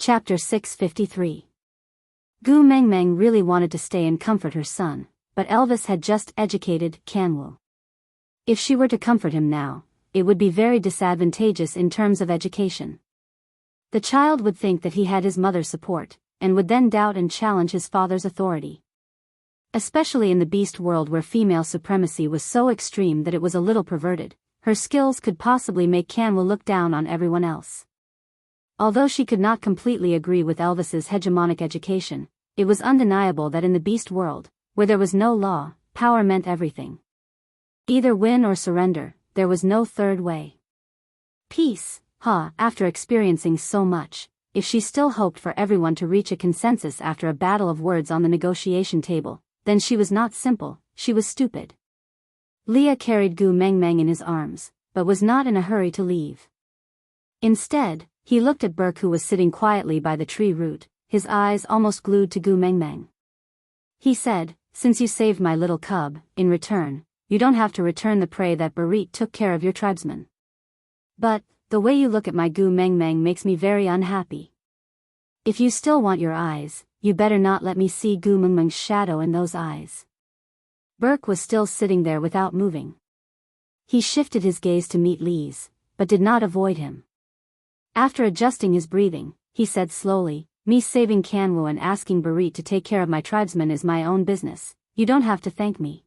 Chapter 653. Gu Mengmeng really wanted to stay and comfort her son, but Elvis had just educated Kanwu. If she were to comfort him now, it would be very disadvantageous in terms of education. The child would think that he had his mother's support, and would then doubt and challenge his father's authority. Especially in the beast world where female supremacy was so extreme that it was a little perverted, her skills could possibly make Kanwu look down on everyone else. Although she could not completely agree with Elvis's hegemonic education, it was undeniable that in the beast world, where there was no law, power meant everything. Either win or surrender, there was no third way. Peace, after experiencing so much, if she still hoped for everyone to reach a consensus after a battle of words on the negotiation table, then she was not simple, she was stupid. Leah carried Gu Mengmeng in his arms, but was not in a hurry to leave. Instead, he looked at Burke, who was sitting quietly by the tree root, his eyes almost glued to Gu Mengmeng. He said, "Since you saved my little cub, in return, you don't have to return the prey that Barit took care of your tribesmen. But, the way you look at my Gu Mengmeng makes me very unhappy. If you still want your eyes, you better not let me see Gu Mengmeng's shadow in those eyes." Burke was still sitting there without moving. He shifted his gaze to meet Lee's, but did not avoid him. After adjusting his breathing, he said slowly, "Me saving Kanwu and asking Barit to take care of my tribesmen is my own business, you don't have to thank me."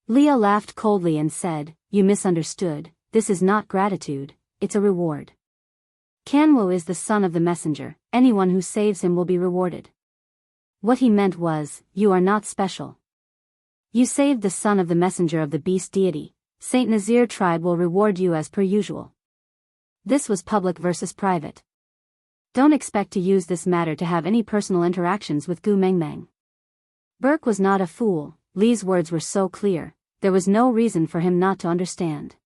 Leah laughed coldly and said, "You misunderstood, this is not gratitude, it's a reward. Kanwu is the son of the messenger, anyone who saves him will be rewarded." What he meant was, you are not special. You saved the son of the messenger of the beast deity, Saint Nazir tribe will reward you as per usual. This was public versus private. Don't expect to use this matter to have any personal interactions with Gu Mengmeng. Burke was not a fool, Lee's words were so clear, there was no reason for him not to understand.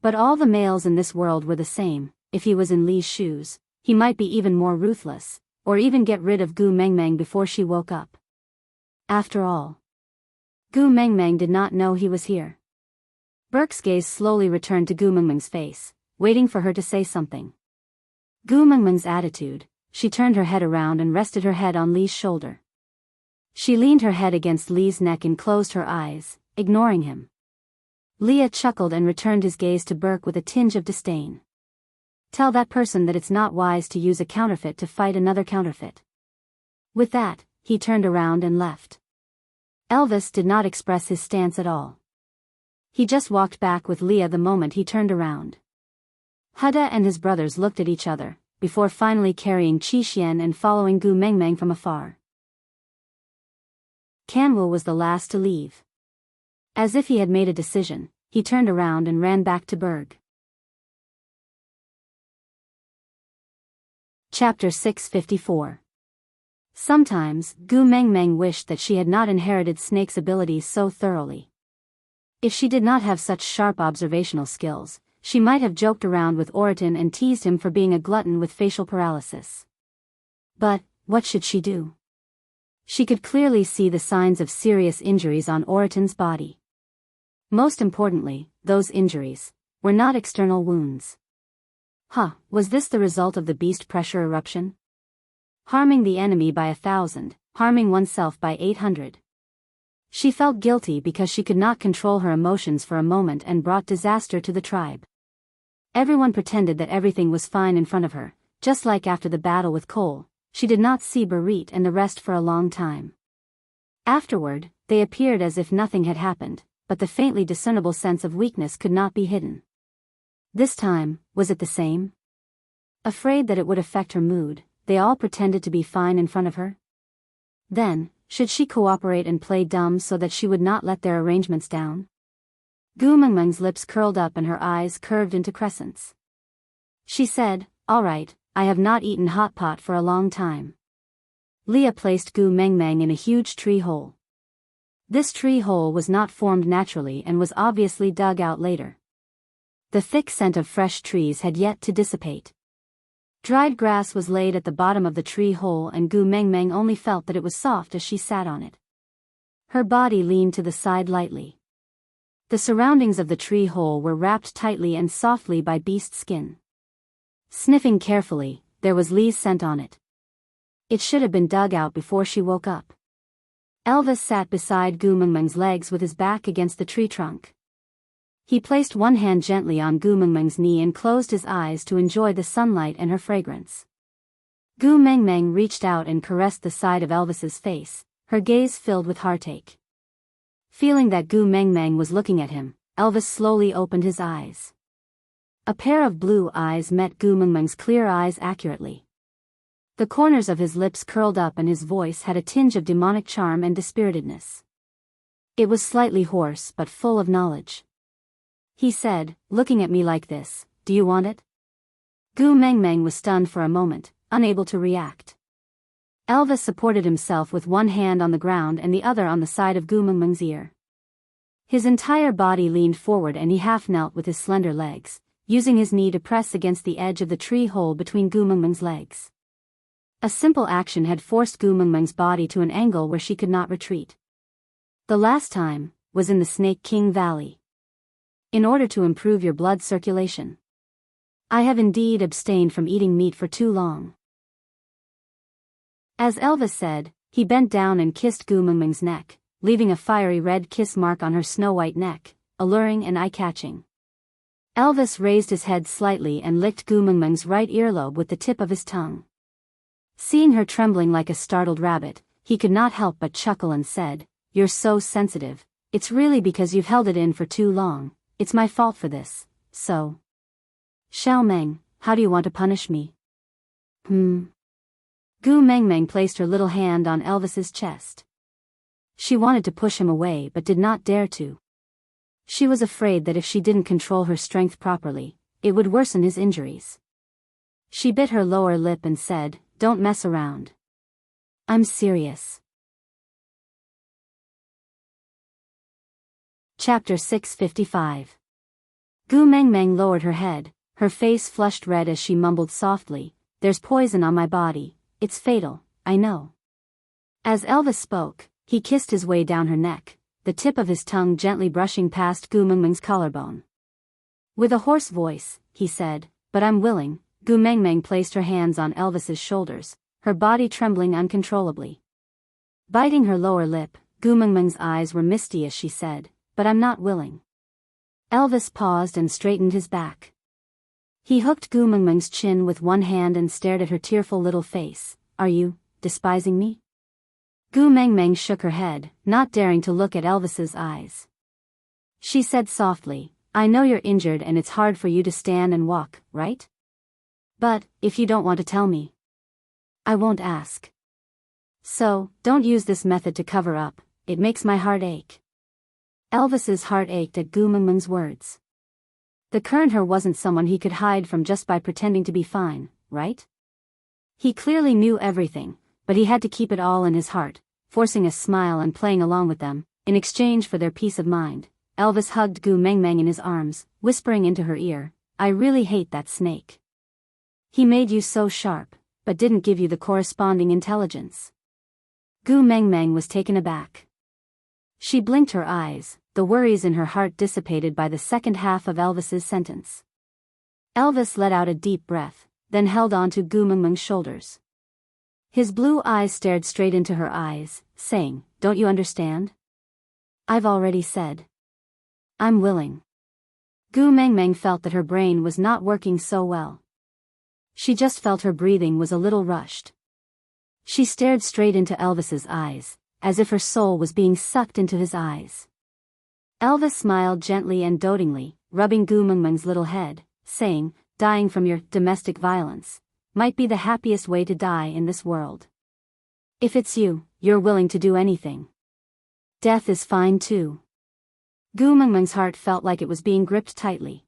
But all the males in this world were the same, if he was in Lee's shoes, he might be even more ruthless, or even get rid of Gu Mengmeng before she woke up. After all, Gu Mengmeng did not know he was here. Burke's gaze slowly returned to Gu Mengmeng's face, waiting for her to say something. Gu Mengmeng's attitude, she turned her head around and rested her head on Lee's shoulder. She leaned her head against Lee's neck and closed her eyes, ignoring him. Leah chuckled and returned his gaze to Burke with a tinge of disdain. "Tell that person that it's not wise to use a counterfeit to fight another counterfeit." With that, he turned around and left. Elvis did not express his stance at all. He just walked back with Leah the moment he turned around. Huda and his brothers looked at each other, before finally carrying Qixuan and following Gu Mengmeng from afar. Kanwu was the last to leave. As if he had made a decision, he turned around and ran back to Berg. Chapter 654. Sometimes, Gu Mengmeng wished that she had not inherited Snake's abilities so thoroughly. If she did not have such sharp observational skills, she might have joked around with Oriton and teased him for being a glutton with facial paralysis. But, what should she do? She could clearly see the signs of serious injuries on Oriton's body. Most importantly, those injuries were not external wounds. Was this the result of the beast pressure eruption? Harming the enemy by 1,000, harming oneself by 800. She felt guilty because she could not control her emotions for a moment and brought disaster to the tribe. Everyone pretended that everything was fine in front of her, just like after the battle with Cole, she did not see Barit and the rest for a long time. Afterward, they appeared as if nothing had happened, but the faintly discernible sense of weakness could not be hidden. This time, was it the same? Afraid that it would affect her mood, they all pretended to be fine in front of her? Then, should she cooperate and play dumb so that she would not let their arrangements down? Gu Mengmeng's lips curled up and her eyes curved into crescents. She said, "All right, I have not eaten hot pot for a long time." Leah placed Gu Mengmeng in a huge tree hole. This tree hole was not formed naturally and was obviously dug out later. The thick scent of fresh trees had yet to dissipate. Dried grass was laid at the bottom of the tree hole and Gu Mengmeng only felt that it was soft as she sat on it. Her body leaned to the side lightly. The surroundings of the tree hole were wrapped tightly and softly by beast skin. Sniffing carefully, there was Lee's scent on it. It should have been dug out before she woke up. Elvis sat beside Gu Mengmeng's legs with his back against the tree trunk. He placed one hand gently on Gu Mengmeng's knee and closed his eyes to enjoy the sunlight and her fragrance. Gu Mengmeng reached out and caressed the side of Elvis's face, her gaze filled with heartache. Feeling that Gu Mengmeng was looking at him, Elvis slowly opened his eyes. A pair of blue eyes met Gu Mengmeng's clear eyes accurately. The corners of his lips curled up and his voice had a tinge of demonic charm and dispiritedness. It was slightly hoarse but full of knowledge. He said, looking at me like this, "Do you want it?" Gu Mengmeng was stunned for a moment, unable to react. Elvis supported himself with one hand on the ground and the other on the side of Gu Mengmeng's ear. His entire body leaned forward and he half knelt with his slender legs, using his knee to press against the edge of the tree hole between Gu Mengmeng's legs. A simple action had forced Gu Mengmeng's body to an angle where she could not retreat. The last time was in the Snake King Valley. In order to improve your blood circulation. I have indeed abstained from eating meat for too long. As Elvis said, he bent down and kissed Gu Mengmeng's neck, leaving a fiery red kiss mark on her snow-white neck, alluring and eye-catching. Elvis raised his head slightly and licked Gu Mengmeng's right earlobe with the tip of his tongue. Seeing her trembling like a startled rabbit, he could not help but chuckle and said, "You're so sensitive. It's really because you've held it in for too long. It's my fault for this, so. Xiao Meng, how do you want to punish me?" Gu Mengmeng placed her little hand on Elvis's chest. She wanted to push him away but did not dare to. She was afraid that if she didn't control her strength properly, it would worsen his injuries. She bit her lower lip and said, "Don't mess around. I'm serious." Chapter 655. Gu Mengmeng lowered her head, her face flushed red as she mumbled softly, "There's poison on my body, it's fatal, I know." As Elvis spoke, he kissed his way down her neck, the tip of his tongue gently brushing past Gu Mengmeng's collarbone. With a hoarse voice, he said, "But I'm willing." Gu Mengmeng placed her hands on Elvis's shoulders, her body trembling uncontrollably. Biting her lower lip, Gu Mengmeng's eyes were misty as she said, "But I'm not willing." Elvis paused and straightened his back. He hooked Gu Mengmeng's chin with one hand and stared at her tearful little face. "Are you despising me?" Gu Mengmeng shook her head, not daring to look at Elvis's eyes. She said softly, "I know you're injured and it's hard for you to stand and walk, right? But, if you don't want to tell me, I won't ask. So, don't use this method to cover up, it makes my heart ache." Elvis's heart ached at Gu Mengmeng's words. The current her wasn't someone he could hide from just by pretending to be fine, right? He clearly knew everything, but he had to keep it all in his heart, forcing a smile and playing along with them, in exchange for their peace of mind. Elvis hugged Gu Mengmeng in his arms, whispering into her ear, "I really hate that snake. He made you so sharp, but didn't give you the corresponding intelligence." Gu Mengmeng was taken aback. She blinked her eyes, the worries in her heart dissipated by the second half of Elvis's sentence. Elvis let out a deep breath, then held on to Gu Mengmeng's shoulders. His blue eyes stared straight into her eyes, saying, "Don't you understand? I've already said. I'm willing." Gu Mengmeng felt that her brain was not working so well. She just felt her breathing was a little rushed. She stared straight into Elvis's eyes, as if her soul was being sucked into his eyes. Elvis smiled gently and dotingly, rubbing Gu Mengmeng's little head, saying, "Dying from your domestic violence might be the happiest way to die in this world. If it's you, you're willing to do anything. Death is fine too." Gu Mengmeng's heart felt like it was being gripped tightly.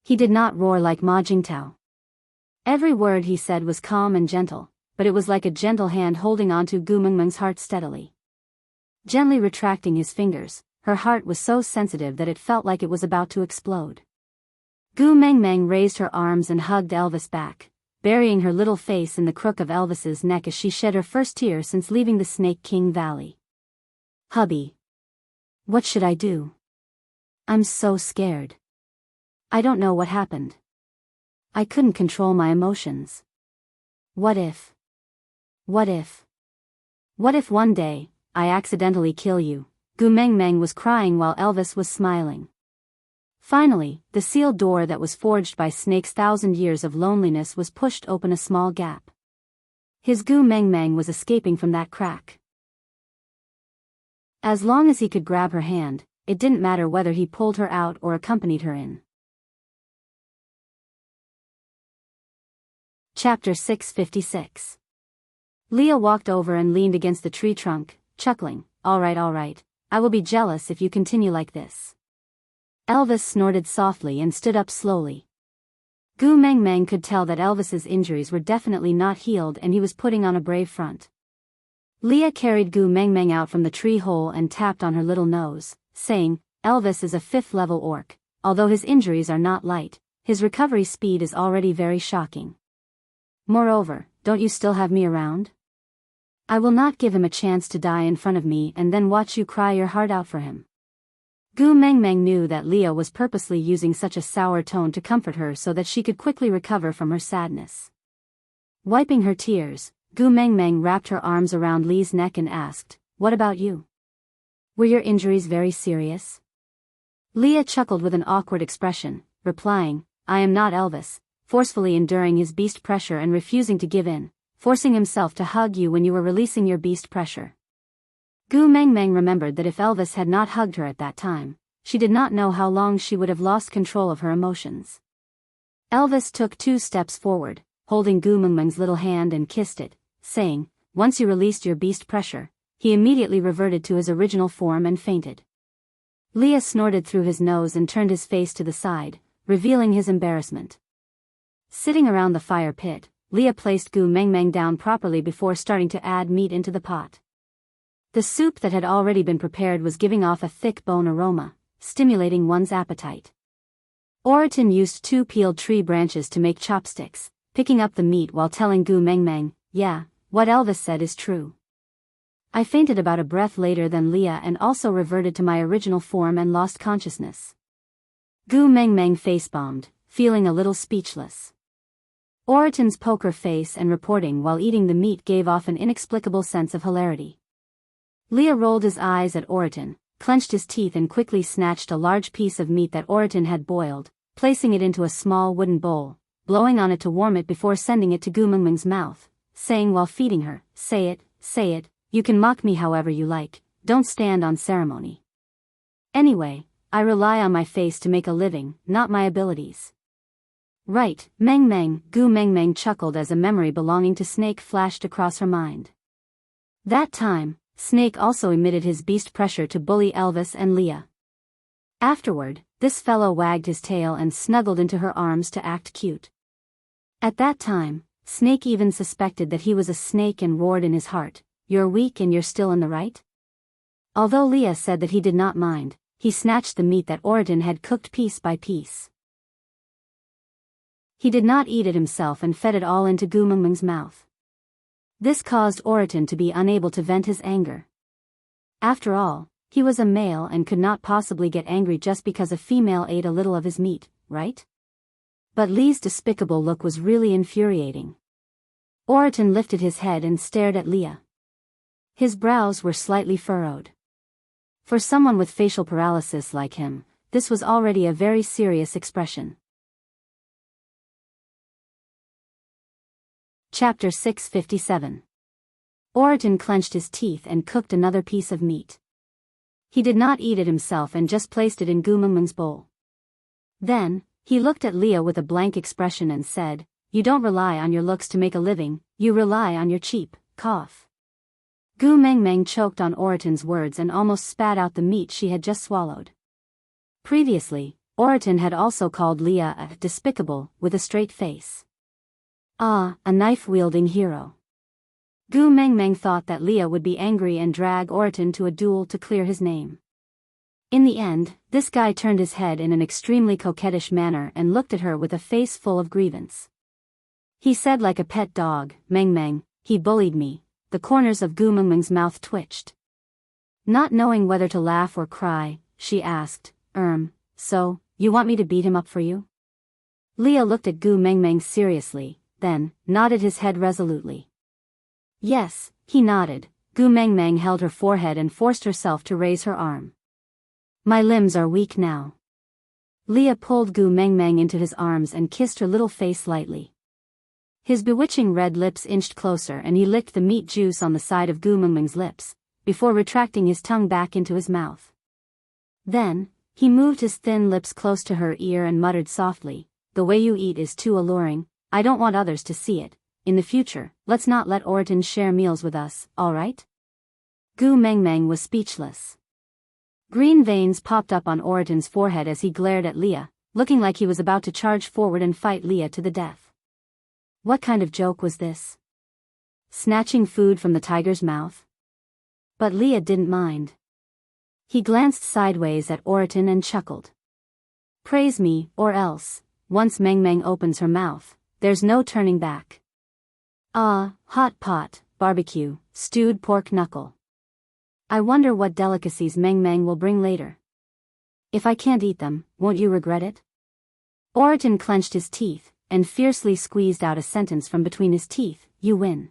He did not roar like Ma Jingtao. Every word he said was calm and gentle, but it was like a gentle hand holding onto Gu Mengmeng's heart steadily. Gently retracting his fingers, her heart was so sensitive that it felt like it was about to explode. Gu Mengmeng raised her arms and hugged Elvis back, burying her little face in the crook of Elvis's neck as she shed her first tear since leaving the Snake King Valley. "Hubby. What should I do? I'm so scared. I don't know what happened. I couldn't control my emotions." What if? What if? What if one day, I accidentally kill you? Gu Meng Meng was crying while Elvis was smiling. Finally, the sealed door that was forged by Snake's 1,000 years of loneliness was pushed open a small gap. His Gu Meng Meng was escaping from that crack. As long as he could grab her hand, it didn't matter whether he pulled her out or accompanied her in. Chapter 656. Leah walked over and leaned against the tree trunk, chuckling. All right, I will be jealous if you continue like this. Elvis snorted softly and stood up slowly. Gu Meng Meng could tell that Elvis's injuries were definitely not healed and he was putting on a brave front. Leah carried Gu Meng Meng out from the tree hole and tapped on her little nose, saying, Elvis is a 5th-level orc. Although his injuries are not light, his recovery speed is already very shocking. Moreover, don't you still have me around? I will not give him a chance to die in front of me and then watch you cry your heart out for him. Gu Meng Meng knew that Leah was purposely using such a sour tone to comfort her so that she could quickly recover from her sadness. Wiping her tears, Gu Meng Meng wrapped her arms around Lee's neck and asked, What about you? Were your injuries very serious? Leah chuckled with an awkward expression, replying, I am not Elvis, forcefully enduring his beast pressure and refusing to give in, forcing himself to hug you when you were releasing your beast pressure. Gu Meng Meng remembered that if Elvis had not hugged her at that time, she did not know how long she would have lost control of her emotions. Elvis took 2 steps forward, holding Gu Meng Meng's little hand and kissed it, saying, Once you released your beast pressure, he immediately reverted to his original form and fainted. Leah snorted through his nose and turned his face to the side, revealing his embarrassment. Sitting around the fire pit, Leah placed Gu Meng Meng down properly before starting to add meat into the pot. The soup that had already been prepared was giving off a thick bone aroma, stimulating one's appetite. Oriton used 2 peeled tree branches to make chopsticks, picking up the meat while telling Gu Meng Meng, Yeah, what Elvis said is true. I fainted about a breath later than Leah and also reverted to my original form and lost consciousness. Gu Meng Meng face-bombed, feeling a little speechless. Oriton's poker face and reporting while eating the meat gave off an inexplicable sense of hilarity. Leah rolled his eyes at Oriton, clenched his teeth and quickly snatched a large piece of meat that Oriton had boiled, placing it into a small wooden bowl, blowing on it to warm it before sending it to Gu Meng Meng's mouth, saying while feeding her, Say it, you can mock me however you like, don't stand on ceremony. Anyway, I rely on my face to make a living, not my abilities. Right, Meng Meng, Gu Meng Meng chuckled as a memory belonging to Snake flashed across her mind. That time, Snake also emitted his beast pressure to bully Elvis and Leah. Afterward, this fellow wagged his tail and snuggled into her arms to act cute. At that time, Snake even suspected that he was a snake and roared in his heart, You're weak and you're still in the right? Although Leah said that he did not mind, he snatched the meat that Oriton had cooked piece by piece. He did not eat it himself and fed it all into Gu Meng Meng's mouth. This caused Oriton to be unable to vent his anger. After all, he was a male and could not possibly get angry just because a female ate a little of his meat, right? But Lee's despicable look was really infuriating. Oriton lifted his head and stared at Leah. His brows were slightly furrowed. For someone with facial paralysis like him, this was already a very serious expression. Chapter 657. Oriton clenched his teeth and cooked another piece of meat. He did not eat it himself and just placed it in Gu Meng Meng's bowl. Then, he looked at Leah with a blank expression and said, You don't rely on your looks to make a living, you rely on your cheap cough. Gu Meng Meng choked on Oriton's words and almost spat out the meat she had just swallowed. Previously, Oriton had also called Leah a despicable, with a straight face. Ah, a knife-wielding hero. Gu Meng Meng thought that Leah would be angry and drag Oriton to a duel to clear his name. In the end, this guy turned his head in an extremely coquettish manner and looked at her with a face full of grievance. He said like a pet dog, Meng Meng, he bullied me. The corners of Gu Meng Meng's mouth twitched. Not knowing whether to laugh or cry, she asked, So, you want me to beat him up for you? Leah looked at Gu Meng Meng seriously, then, nodded his head resolutely. Yes, he nodded. Gu Mengmeng held her forehead and forced herself to raise her arm. My limbs are weak now. Leah pulled Gu Mengmeng into his arms and kissed her little face lightly. His bewitching red lips inched closer and he licked the meat juice on the side of Gu Mengmeng's lips, before retracting his tongue back into his mouth. Then, he moved his thin lips close to her ear and muttered softly, the way you eat is too alluring, I don't want others to see it. In the future, let's not let Oriton share meals with us, alright? Gu Mengmeng was speechless. Green veins popped up on Oriton's forehead as he glared at Leah, looking like he was about to charge forward and fight Leah to the death. What kind of joke was this? Snatching food from the tiger's mouth? But Leah didn't mind. He glanced sideways at Oriton and chuckled. Praise me, or else, once Mengmeng opens her mouth, there's no turning back. Ah, hot pot, barbecue, stewed pork knuckle. I wonder what delicacies Mengmeng will bring later. If I can't eat them, won't you regret it? Oriton clenched his teeth, and fiercely squeezed out a sentence from between his teeth, you win.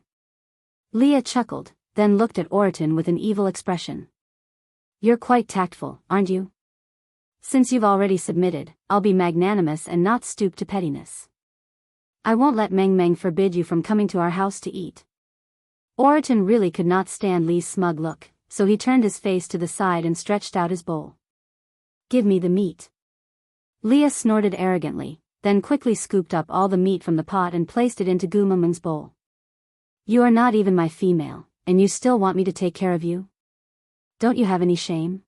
Leah chuckled, then looked at Oriton with an evil expression. You're quite tactful, aren't you? Since you've already submitted, I'll be magnanimous and not stoop to pettiness. I won't let Mengmeng forbid you from coming to our house to eat. Oriton really could not stand Lee's smug look, so he turned his face to the side and stretched out his bowl. Give me the meat. Leah snorted arrogantly, then quickly scooped up all the meat from the pot and placed it into Gu Mengmeng's bowl. You are not even my female, and you still want me to take care of you? Don't you have any shame?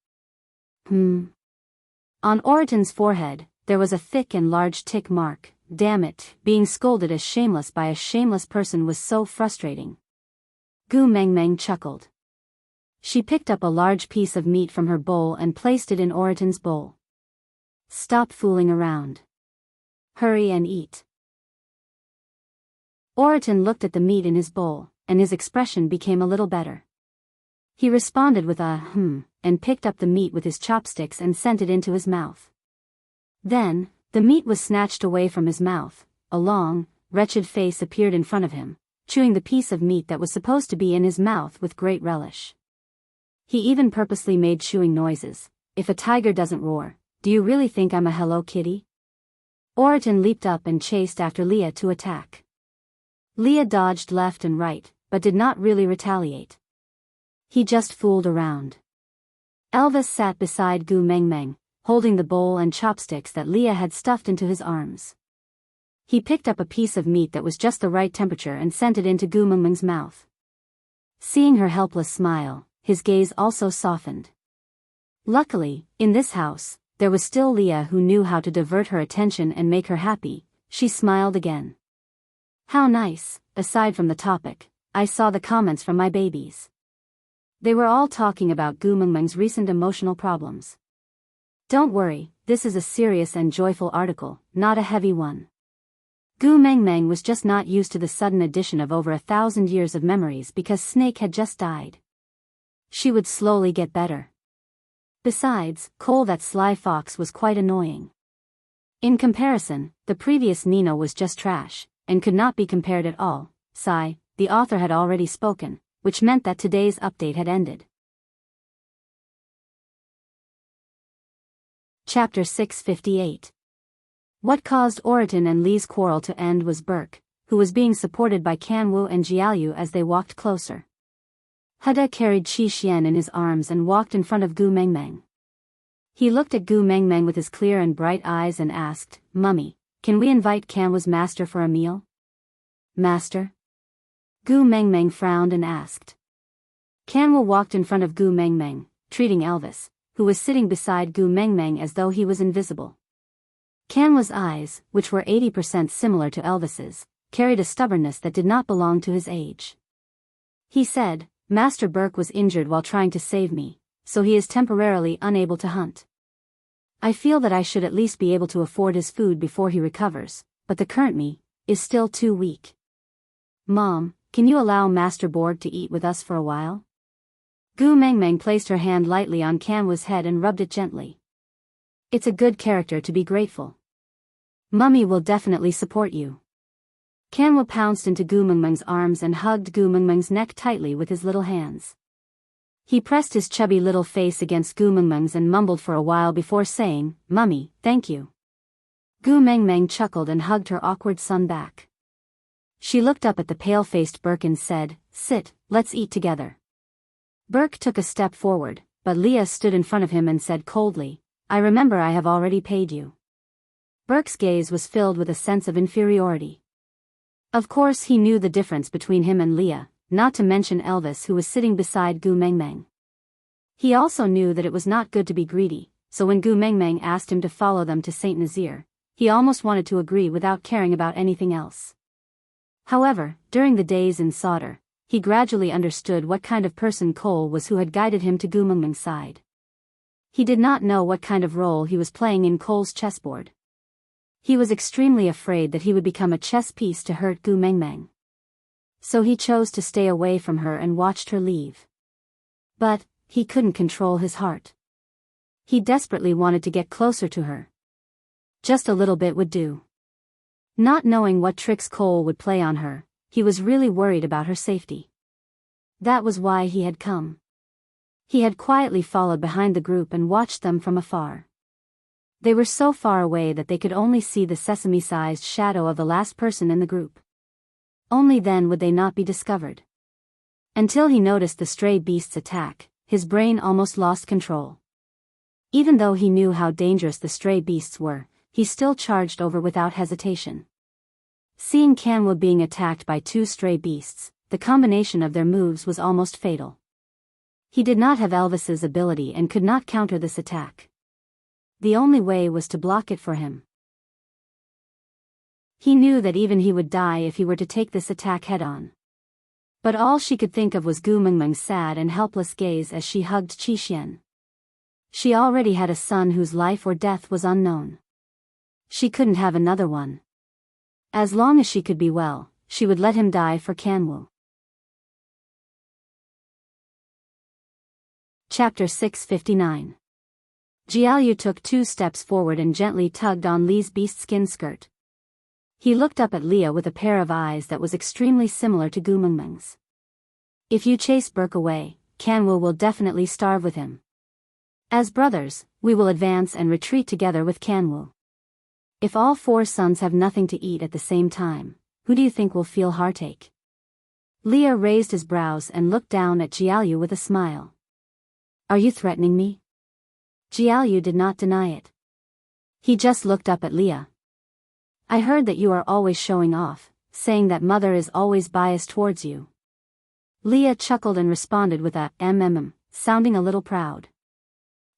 On Oriton's forehead, there was a thick and large tick mark. Damn it, being scolded as shameless by a shameless person was so frustrating. Gu Mengmeng chuckled. She picked up a large piece of meat from her bowl and placed it in Oriton's bowl. Stop fooling around. Hurry and eat. Oriton looked at the meat in his bowl, and his expression became a little better. He responded with a and picked up the meat with his chopsticks and sent it into his mouth. Then, the meat was snatched away from his mouth. A long, wretched face appeared in front of him, chewing the piece of meat that was supposed to be in his mouth with great relish. He even purposely made chewing noises. If a tiger doesn't roar, do you really think I'm a Hello Kitty? Oriton leaped up and chased after Leah to attack. Leah dodged left and right, but did not really retaliate. He just fooled around. Elvis sat beside Gu Mengmeng, holding the bowl and chopsticks that Leah had stuffed into his arms. He picked up a piece of meat that was just the right temperature and sent it into Gu Mengmeng's mouth. Seeing her helpless smile, his gaze also softened. Luckily, in this house, there was still Leah who knew how to divert her attention and make her happy. She smiled again. How nice. Aside from the topic, I saw the comments from my babies. They were all talking about Gu Mengmeng's recent emotional problems. Don't worry, this is a serious and joyful article, not a heavy one. Gu Mengmeng was just not used to the sudden addition of over 1,000 years of memories because Snake had just died. She would slowly get better. Besides, Cole that sly fox was quite annoying. In comparison, the previous Nino was just trash, and could not be compared at all. Sigh, the author had already spoken, which meant that today's update had ended. Chapter 658. What caused Oriton and Lee's quarrel to end was Burke, who was being supported by Kanwu and Jiaoyu as they walked closer. Huda carried Qi Xian in his arms and walked in front of Gu Mengmeng. He looked at Gu Mengmeng with his clear and bright eyes and asked, Mummy, can we invite Kanwu's master for a meal? Master? Gu Mengmeng frowned and asked. Kanwu walked in front of Gu Mengmeng, treating Elvis, who was sitting beside Gu Mengmeng as though he was invisible. Kanwu's eyes, which were 80% similar to Elvis's, carried a stubbornness that did not belong to his age. He said, Master Burke was injured while trying to save me, so he is temporarily unable to hunt. I feel that I should at least be able to afford his food before he recovers, but the current me is still too weak. Mom, can you allow Master Borg to eat with us for a while? Gu Mengmeng placed her hand lightly on Kanwu's head and rubbed it gently. It's a good character to be grateful. Mummy will definitely support you. Kanwa pounced into Gu Mengmeng's arms and hugged Gu Mengmeng's neck tightly with his little hands. He pressed his chubby little face against Gu Mengmeng's and mumbled for a while before saying, "Mummy, thank you." Gu Mengmeng chuckled and hugged her awkward son back. She looked up at the pale-faced Burke and said, "Sit, let's eat together." Burke took a step forward, but Leah stood in front of him and said coldly, "I remember I have already paid you." Burke's gaze was filled with a sense of inferiority. Of course he knew the difference between him and Leah, not to mention Elvis who was sitting beside Gu Mengmeng. He also knew that it was not good to be greedy, so when Gu Mengmeng asked him to follow them to Saint Nazaire, he almost wanted to agree without caring about anything else. However, during the days in Sauder, he gradually understood what kind of person Cole was who had guided him to Gu Mengmeng's side. He did not know what kind of role he was playing in Cole's chessboard. He was extremely afraid that he would become a chess piece to hurt Gu Mengmeng. So he chose to stay away from her and watched her leave. But he couldn't control his heart. He desperately wanted to get closer to her. Just a little bit would do. Not knowing what tricks Cole would play on her, he was really worried about her safety. That was why he had come. He had quietly followed behind the group and watched them from afar. They were so far away that they could only see the sesame-sized shadow of the last person in the group. Only then would they not be discovered. Until he noticed the stray beast's attack, his brain almost lost control. Even though he knew how dangerous the stray beasts were, he still charged over without hesitation. Seeing Kanwa being attacked by two stray beasts, the combination of their moves was almost fatal. He did not have Elvis's ability and could not counter this attack. The only way was to block it for him. He knew that even he would die if he were to take this attack head-on. But all she could think of was Gu Mengmeng's sad and helpless gaze as she hugged Qi Xian. She already had a son whose life or death was unknown. She couldn't have another one. As long as she could be well, she would let him die for Kanwu. Chapter 659. Jiaoyu took 2 steps forward and gently tugged on Li's beast-skin skirt. He looked up at Leah with a pair of eyes that was extremely similar to Gu Mengmeng's. "If you chase Burke away, Kanwu will definitely starve with him. As brothers, we will advance and retreat together with Kanwu. If all 4 sons have nothing to eat at the same time, who do you think will feel heartache?" Leah raised his brows and looked down at Jiaoyu with a smile. "Are you threatening me?" Jiaoyu did not deny it. He just looked up at Leah. "I heard that you are always showing off, saying that mother is always biased towards you." Leah chuckled and responded with a sounding a little proud.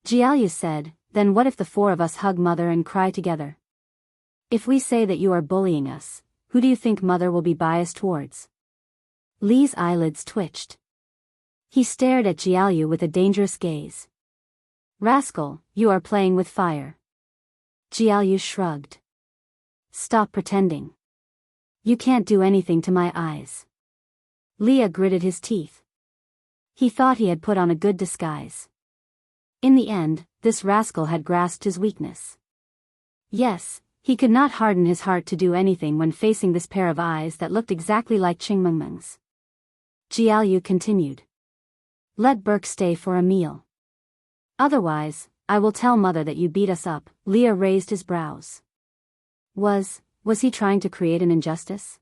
Jiaoyu said, "Then what if the 4 of us hug mother and cry together? If we say that you are bullying us, who do you think mother will be biased towards?" Li's eyelids twitched. He stared at Jiaoyu with a dangerous gaze. "Rascal, you are playing with fire." Jiaoyu shrugged. "Stop pretending. You can't do anything to my eyes." Leah gritted his teeth. He thought he had put on a good disguise. In the end, this rascal had grasped his weakness. Yes, he could not harden his heart to do anything when facing this pair of eyes that looked exactly like Qing Mengmeng's. Jiaoyu continued. "Let Burke stay for a meal. Otherwise, I will tell mother that you beat us up." Leah raised his brows. Was he trying to create an injustice?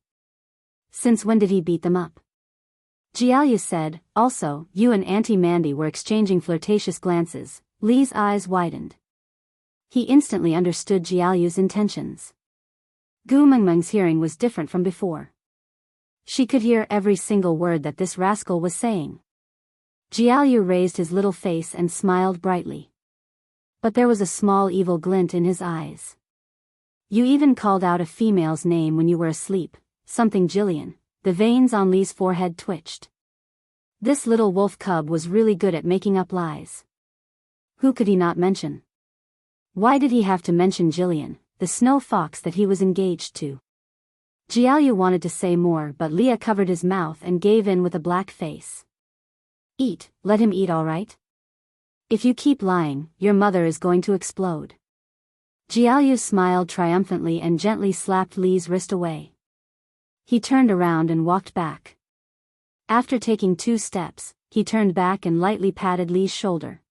Since when did he beat them up? Jiaoyu said, "Also, you and Auntie Mandy were exchanging flirtatious glances." Li's eyes widened. He instantly understood Jiaoyu's intentions. Gu Mengmeng's hearing was different from before. She could hear every single word that this rascal was saying. Jiaoyu raised his little face and smiled brightly. But there was a small evil glint in his eyes. "You even called out a female's name when you were asleep, something Jillian." The veins on Li's forehead twitched. This little wolf cub was really good at making up lies. Who could he not mention? Why did he have to mention Jillian, the snow fox that he was engaged to? Jiaoyu wanted to say more, but Leah covered his mouth and gave in with a black face. "Eat, let him eat, all right? If you keep lying, your mother is going to explode." Jiaoyu smiled triumphantly and gently slapped Li's wrist away. He turned around and walked back. After taking 2 steps, he turned back and lightly patted Lee's shoulder.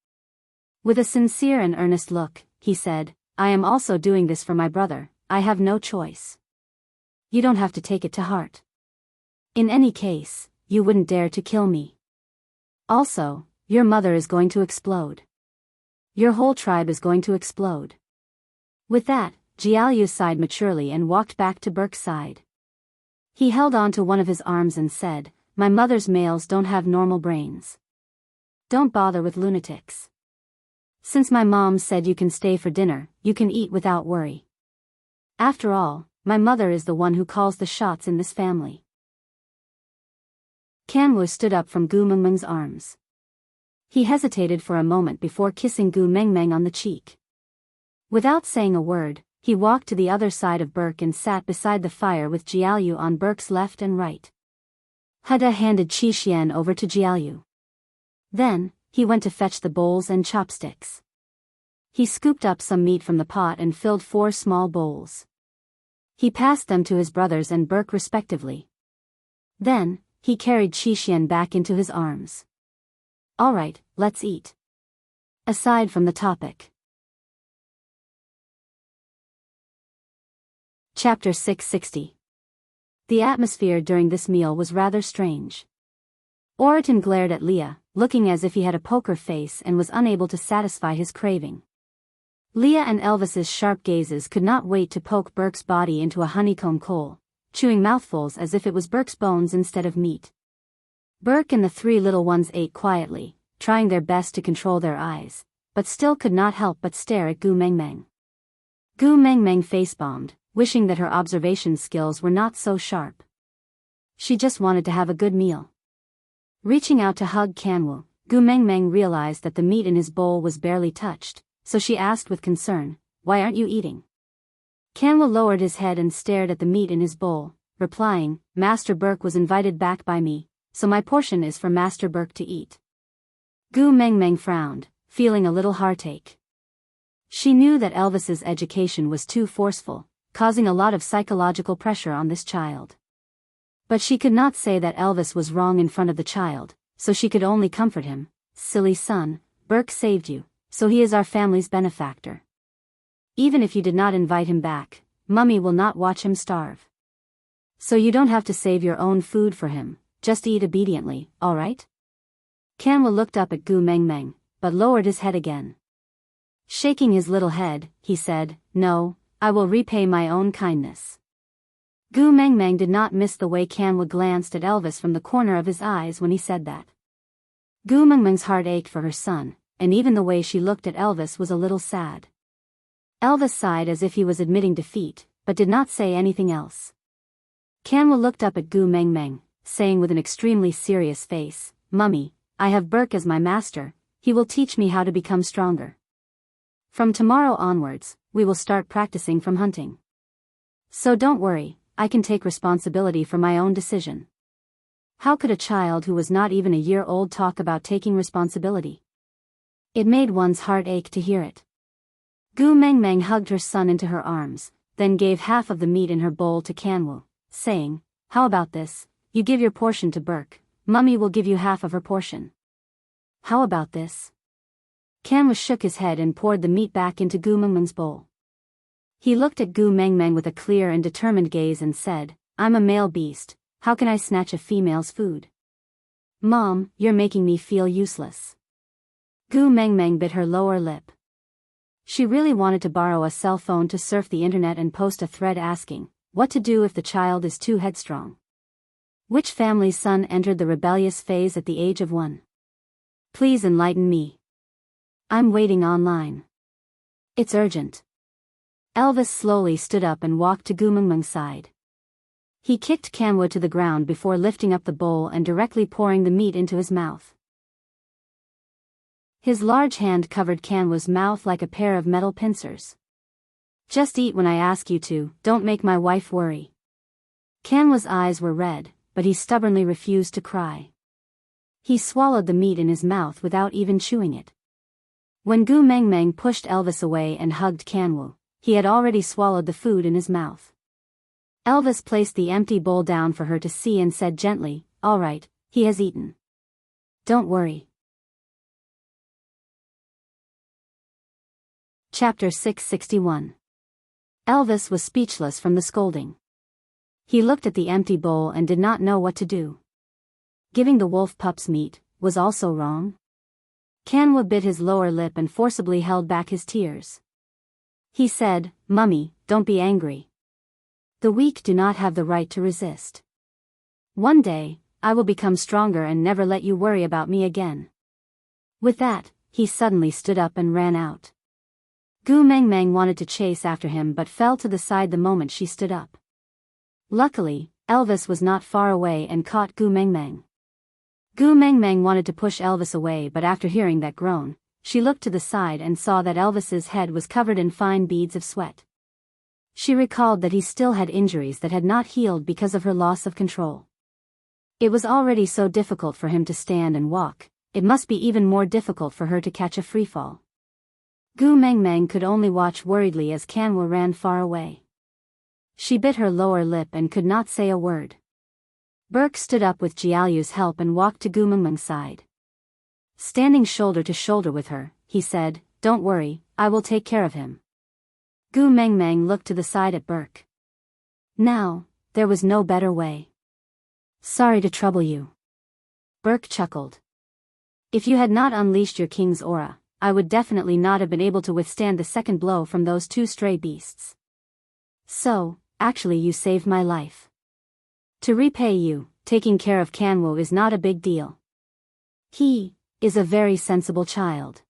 With a sincere and earnest look, he said, I am also doing this for my brother, I have no choice. You don't have to take it to heart. In any case, you wouldn't dare to kill me. Also, your mother is going to explode. Your whole tribe is going to explode. With that, Jialyu sighed maturely and walked back to Burke's side. He held on to one of his arms and said, My mother's males don't have normal brains. Don't bother with lunatics. Since my mom said you can stay for dinner, you can eat without worry. After all, my mother is the one who calls the shots in this family. Kanwu stood up from Gu Mengmeng's arms. He hesitated for a moment before kissing Gu Mengmeng on the cheek. Without saying a word, he walked to the other side of Burke and sat beside the fire with Jialyu on Burke's left and right. Hada handed Qi Xian over to Jialyu. Then, he went to fetch the bowls and chopsticks. He scooped up some meat from the pot and filled 4 small bowls. He passed them to his brothers and Burke respectively. Then, he carried Qi Xian back into his arms. All right, let's eat. Aside from the topic. Chapter 660. The atmosphere during this meal was rather strange. Oriton glared at Leah, looking as if he had a poker face and was unable to satisfy his craving. Leah and Elvis's sharp gazes could not wait to poke Burke's body into a honeycomb coal, chewing mouthfuls as if it was Burke's bones instead of meat. Burke and the 3 little ones ate quietly, trying their best to control their eyes, but still could not help but stare at Gu Mengmeng. Gu Mengmeng face-bombed, wishing that her observation skills were not so sharp. She just wanted to have a good meal. Reaching out to hug Kanwu, Gu Mengmeng realized that the meat in his bowl was barely touched, so she asked with concern, Why aren't you eating? Kanwu lowered his head and stared at the meat in his bowl, replying, Master Burke was invited back by me, so my portion is for Master Burke to eat. Gu Mengmeng frowned, feeling a little heartache. She knew that Elvis's education was too forceful, causing a lot of psychological pressure on this child. But she could not say that Elvis was wrong in front of the child, so she could only comfort him. Silly son, Burke saved you, so he is our family's benefactor. Even if you did not invite him back, Mummy will not watch him starve. So you don't have to save your own food for him, just eat obediently, alright? Kanwu looked up at Gu Mengmeng, but lowered his head again. Shaking his little head, he said, No, I will repay my own kindness. Gu Mengmeng did not miss the way Kanwu glanced at Elvis from the corner of his eyes when he said that. Gu Mengmeng's heart ached for her son, and even the way she looked at Elvis was a little sad. Elvis sighed as if he was admitting defeat, but did not say anything else. Kanwu looked up at Gu Mengmeng, saying with an extremely serious face, Mummy, I have Burke as my master, he will teach me how to become stronger. From tomorrow onwards, we will start practicing from hunting. So don't worry, I can take responsibility for my own decision. How could a child who was not even a year old talk about taking responsibility? It made one's heart ache to hear it. Gu Mengmeng hugged her son into her arms, then gave half of the meat in her bowl to Kanwu, saying, How about this, you give your portion to Burke, Mummy will give you half of her portion. How about this? Kanwu shook his head and poured the meat back into Gu Mengmeng's bowl. He looked at Gu Mengmeng with a clear and determined gaze and said, I'm a male beast, how can I snatch a female's food? Mom, you're making me feel useless. Gu Mengmeng bit her lower lip. She really wanted to borrow a cell phone to surf the internet and post a thread asking, what to do if the child is too headstrong. Which family's son entered the rebellious phase at the age of 1? Please enlighten me. I'm waiting online. It's urgent. Elvis slowly stood up and walked to Gu Mengmeng's side. He kicked Kanwu to the ground before lifting up the bowl and directly pouring the meat into his mouth. His large hand covered Kanwu's mouth like a pair of metal pincers. Just eat when I ask you to, don't make my wife worry. Kanwu's eyes were red, but he stubbornly refused to cry. He swallowed the meat in his mouth without even chewing it. When Gu Mengmeng pushed Elvis away and hugged Kanwu, he had already swallowed the food in his mouth. Elvis placed the empty bowl down for her to see and said gently, "All right, he has eaten. Don't worry." Chapter 661. Elvis was speechless from the scolding. He looked at the empty bowl and did not know what to do. Giving the wolf pups meat was also wrong. Kanwa bit his lower lip and forcibly held back his tears. He said, "Mummy, don't be angry. The weak do not have the right to resist. One day, I will become stronger and never let you worry about me again." With that, he suddenly stood up and ran out. Gu Meng Meng wanted to chase after him but fell to the side the moment she stood up. Luckily, Elvis was not far away and caught Gu Meng Meng. Gu Meng Meng wanted to push Elvis away, but after hearing that groan, she looked to the side and saw that Elvis's head was covered in fine beads of sweat. She recalled that he still had injuries that had not healed because of her loss of control. It was already so difficult for him to stand and walk, it must be even more difficult for her to catch a freefall. Gu Meng Meng could only watch worriedly as Kanwa ran far away. She bit her lower lip and could not say a word. Burke stood up with Jiaoyu's help and walked to Gu Meng Meng's side. Standing shoulder to shoulder with her, he said, "Don't worry, I will take care of him." Gu Meng Meng looked to the side at Burke. Now, there was no better way. "Sorry to trouble you." Burke chuckled. "If you had not unleashed your king's aura, I would definitely not have been able to withstand the second blow from those two stray beasts. So, actually you saved my life. To repay you, taking care of Kanwo is not a big deal. He is a very sensible child."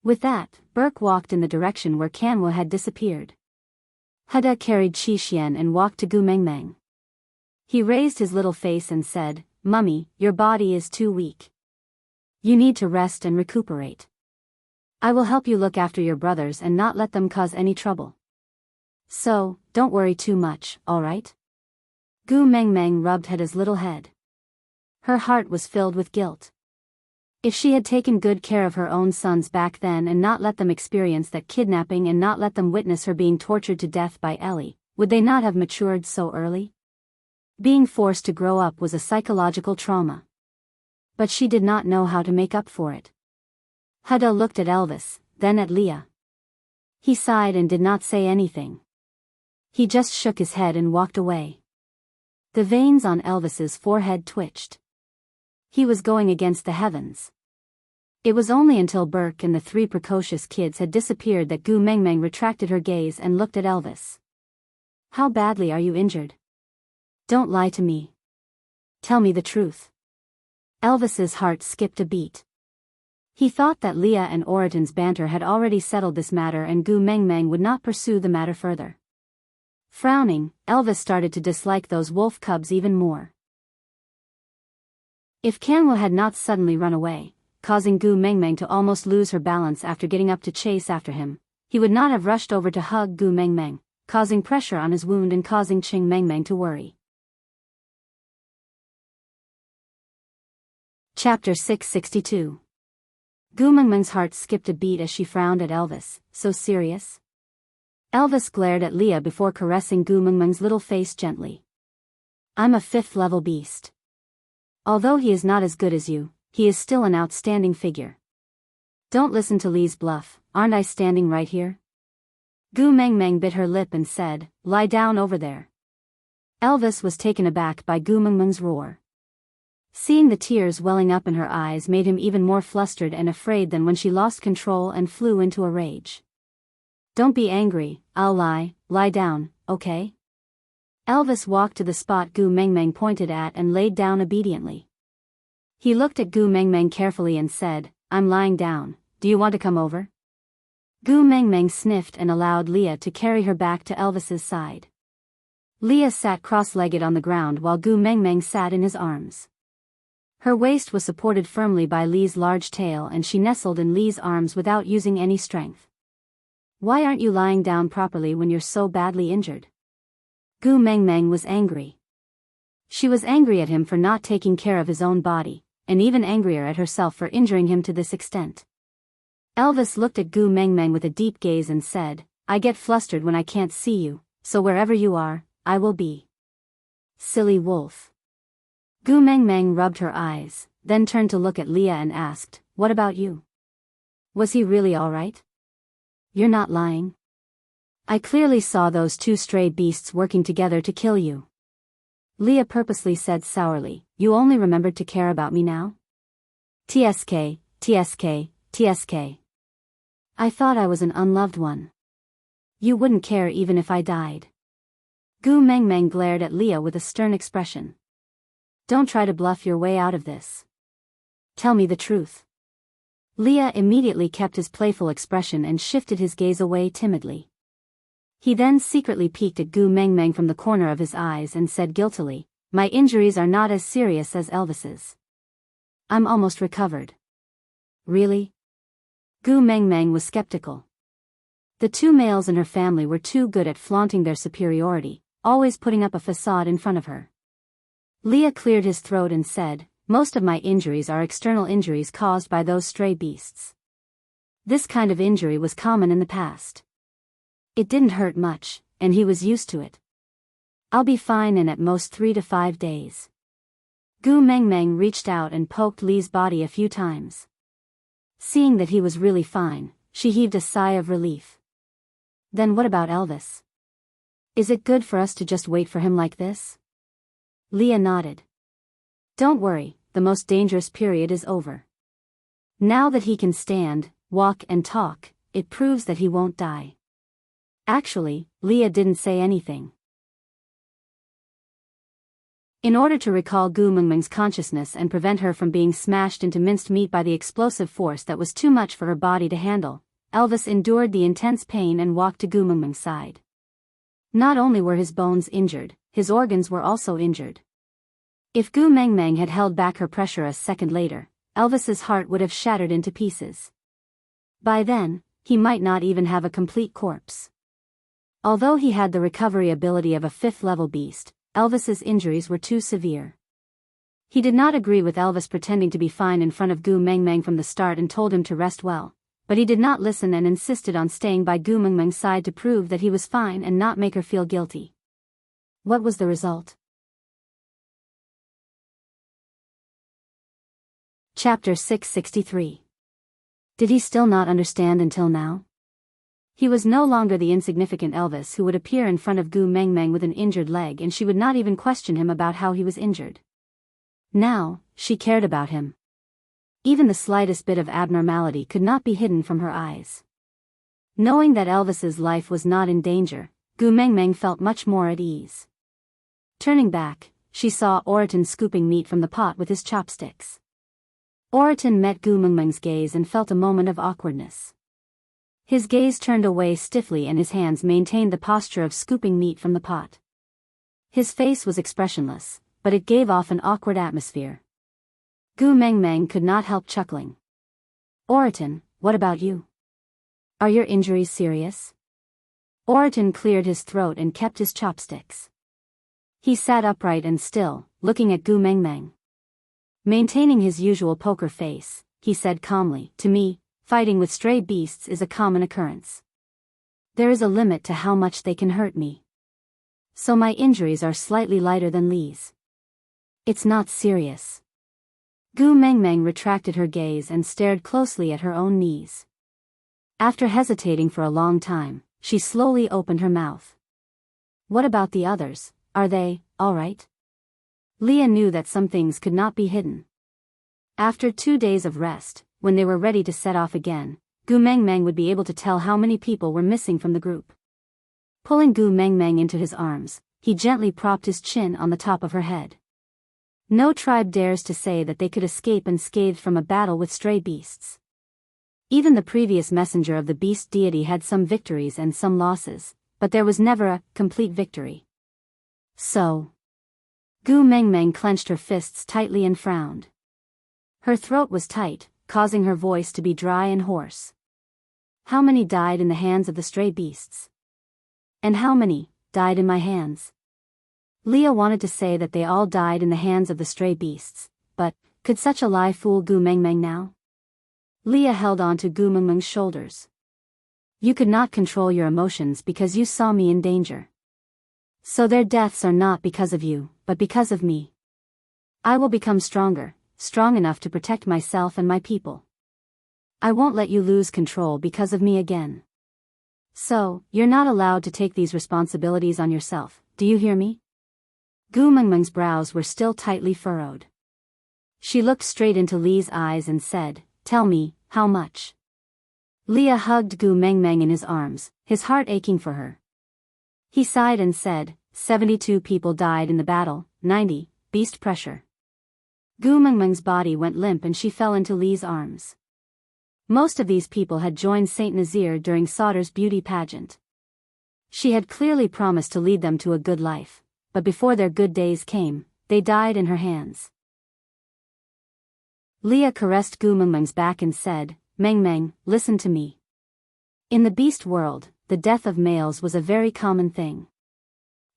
With that, Burke walked in the direction where Kanwo had disappeared. Hada carried Qi Xian and walked to Gu Meng Meng. He raised his little face and said, "Mummy, your body is too weak. You need to rest and recuperate. I will help you look after your brothers and not let them cause any trouble. So, don't worry too much, all right?" Gu Meng Meng rubbed Hada's little head. Her heart was filled with guilt. If she had taken good care of her own sons back then and not let them experience that kidnapping and not let them witness her being tortured to death by Ellie, would they not have matured so early? Being forced to grow up was a psychological trauma. But she did not know how to make up for it. Hada looked at Elvis, then at Leah. He sighed and did not say anything. He just shook his head and walked away. The veins on Elvis's forehead twitched. He was going against the heavens. It was only until Burke and the three precocious kids had disappeared that Gu Meng Meng retracted her gaze and looked at Elvis. "How badly are you injured? Don't lie to me. Tell me the truth." Elvis's heart skipped a beat. He thought that Leah and Oriton's banter had already settled this matter and Gu Meng Meng would not pursue the matter further. Frowning, Elvis started to dislike those wolf cubs even more. If Kanwa had not suddenly run away, causing Gu Meng Meng to almost lose her balance after getting up to chase after him, he would not have rushed over to hug Gu Meng Meng, causing pressure on his wound and causing Qing Meng Meng to worry. Chapter 662. Gu Meng Meng's heart skipped a beat as she frowned at Elvis, so serious. Elvis glared at Leah before caressing Gu Meng Meng's little face gently. "I'm a 5th-level beast. Although he is not as good as you, he is still an outstanding figure. Don't listen to Lee's bluff, aren't I standing right here?" Gu Meng Meng bit her lip and said, "Lie down over there." Elvis was taken aback by Gu Meng Meng's roar. Seeing the tears welling up in her eyes made him even more flustered and afraid than when she lost control and flew into a rage. "Don't be angry, I'll lie down, okay?" Elvis walked to the spot Gu Meng Meng pointed at and laid down obediently. He looked at Gu Meng Meng carefully and said, "I'm lying down, do you want to come over?" Gu Meng Meng sniffed and allowed Leah to carry her back to Elvis's side. Leah sat cross-legged on the ground while Gu Meng Meng sat in his arms. Her waist was supported firmly by Lee's large tail and she nestled in Lee's arms without using any strength. "Why aren't you lying down properly when you're so badly injured?" Gu Meng Meng was angry. She was angry at him for not taking care of his own body, and even angrier at herself for injuring him to this extent. Elvis looked at Gu Meng Meng with a deep gaze and said, "I get flustered when I can't see you, so wherever you are, I will be. Silly wolf. Gu Mengmeng rubbed her eyes, then turned to look at Leah and asked, what about you? Was he really alright? You're not lying? I clearly saw those two stray beasts working together to kill you. Leah purposely said sourly, you only remembered to care about me now? TSK, TSK, TSK. I thought I was an unloved one. You wouldn't care even if I died. Gu Mengmeng glared at Leah with a stern expression. Don't try to bluff your way out of this. Tell me the truth. Leah immediately kept his playful expression and shifted his gaze away timidly. He then secretly peeked at Gu Mengmeng from the corner of his eyes and said guiltily, my injuries are not as serious as Elvis's. I'm almost recovered. Really? Gu Mengmeng was skeptical. The two males in her family were too good at flaunting their superiority, always putting up a facade in front of her. Leah cleared his throat and said, most of my injuries are external injuries caused by those stray beasts. This kind of injury was common in the past. It didn't hurt much, and he was used to it. I'll be fine in at most 3 to 5 days. Gu Mengmeng reached out and poked Lee's body a few times. Seeing that he was really fine, she heaved a sigh of relief. Then what about Elvis? Is it good for us to just wait for him like this? Leah nodded. Don't worry, the most dangerous period is over. Now that he can stand, walk and talk, it proves that he won't die. Actually, Leah didn't say anything. In order to recall Gu Mengmeng's consciousness and prevent her from being smashed into minced meat by the explosive force that was too much for her body to handle, Elvis endured the intense pain and walked to Gu Mengmeng's side. Not only were his bones injured, his organs were also injured. If Gu Mengmeng had held back her pressure a second later, Elvis's heart would have shattered into pieces. By then, he might not even have a complete corpse. Although he had the recovery ability of a 5th-level beast, Elvis's injuries were too severe. He did not agree with Elvis pretending to be fine in front of Gu Mengmeng from the start and told him to rest well, but he did not listen and insisted on staying by Gu Mengmeng's side to prove that he was fine and not make her feel guilty. What was the result? Chapter 663. Did he still not understand until now? He was no longer the insignificant Elvis who would appear in front of Gu Mengmeng with an injured leg and she would not even question him about how he was injured. Now, she cared about him. Even the slightest bit of abnormality could not be hidden from her eyes. Knowing that Elvis's life was not in danger, Gu Mengmeng felt much more at ease. Turning back, she saw Oriton scooping meat from the pot with his chopsticks. Oriton met Gu Mengmeng's gaze and felt a moment of awkwardness. His gaze turned away stiffly and his hands maintained the posture of scooping meat from the pot. His face was expressionless, but it gave off an awkward atmosphere. Gu Mengmeng could not help chuckling. Oriton, what about you? Are your injuries serious? Oriton cleared his throat and kept his chopsticks. He sat upright and still, looking at Gu Mengmeng. Maintaining his usual poker face, he said calmly, to me, fighting with stray beasts is a common occurrence. There is a limit to how much they can hurt me. So my injuries are slightly lighter than Lee's. It's not serious. Gu Mengmeng retracted her gaze and stared closely at her own knees. After hesitating for a long time, she slowly opened her mouth. What about the others, are they, all right? Leah knew that some things could not be hidden. After 2 days of rest, when they were ready to set off again, Gu Mengmeng would be able to tell how many people were missing from the group. Pulling Gu Mengmeng into his arms, he gently propped his chin on the top of her head. No tribe dares to say that they could escape unscathed from a battle with stray beasts. Even the previous messenger of the beast deity had some victories and some losses, but there was never a complete victory. So, Gu Mengmeng clenched her fists tightly and frowned. Her throat was tight, causing her voice to be dry and hoarse. How many died in the hands of the stray beasts? And how many died in my hands? Leah wanted to say that they all died in the hands of the stray beasts, but could such a lie fool Gu Mengmeng now? Leah held on to Gu Mengmeng's shoulders. You could not control your emotions because you saw me in danger. So their deaths are not because of you, but because of me. I will become stronger, strong enough to protect myself and my people. I won't let you lose control because of me again. So, you're not allowed to take these responsibilities on yourself, do you hear me? Gu Mengmeng's brows were still tightly furrowed. She looked straight into Li's eyes and said, "Tell me, how much?" Leah hugged Gu Mengmeng in his arms, his heart aching for her. He sighed and said, 72 people died in the battle, 90, beast pressure. Gu Mengmeng's body went limp and she fell into Li's arms. Most of these people had joined Saint Nazir during Sauter's beauty pageant. She had clearly promised to lead them to a good life, but before their good days came, they died in her hands. Leah caressed Gu Mengmeng's back and said, "Mengmeng, listen to me. In the beast world, the death of males was a very common thing.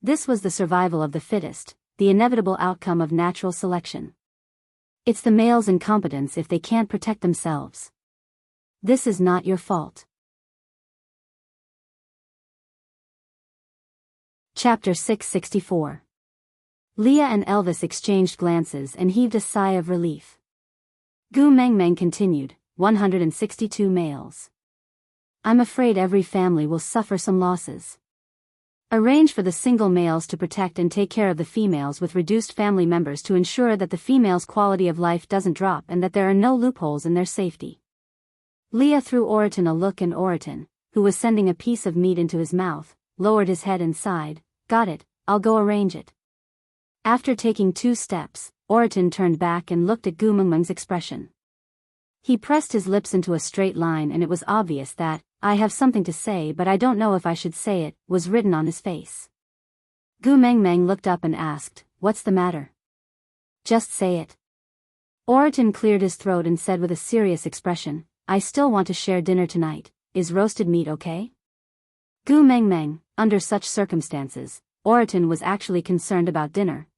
This was the survival of the fittest, the inevitable outcome of natural selection. It's the male's incompetence if they can't protect themselves. This is not your fault." Chapter 664. Leah and Elvis exchanged glances and heaved a sigh of relief. Gu Mengmeng continued, 162 males. I'm afraid every family will suffer some losses. Arrange for the single males to protect and take care of the females with reduced family members to ensure that the females' quality of life doesn't drop and that there are no loopholes in their safety. Leah threw Oriton a look and Oriton, who was sending a piece of meat into his mouth, lowered his head and sighed, "Got it, I'll go arrange it." After taking 2 steps, Oriton turned back and looked at Gu Mengmeng's expression. He pressed his lips into a straight line and it was obvious that, "I have something to say but I don't know if I should say it," was written on his face. Gu Mengmeng looked up and asked, "What's the matter?" "Just say it." Oriton cleared his throat and said with a serious expression, "I still want to share dinner tonight, is roasted meat okay?" Gu Mengmeng, under such circumstances, Oriton was actually concerned about dinner.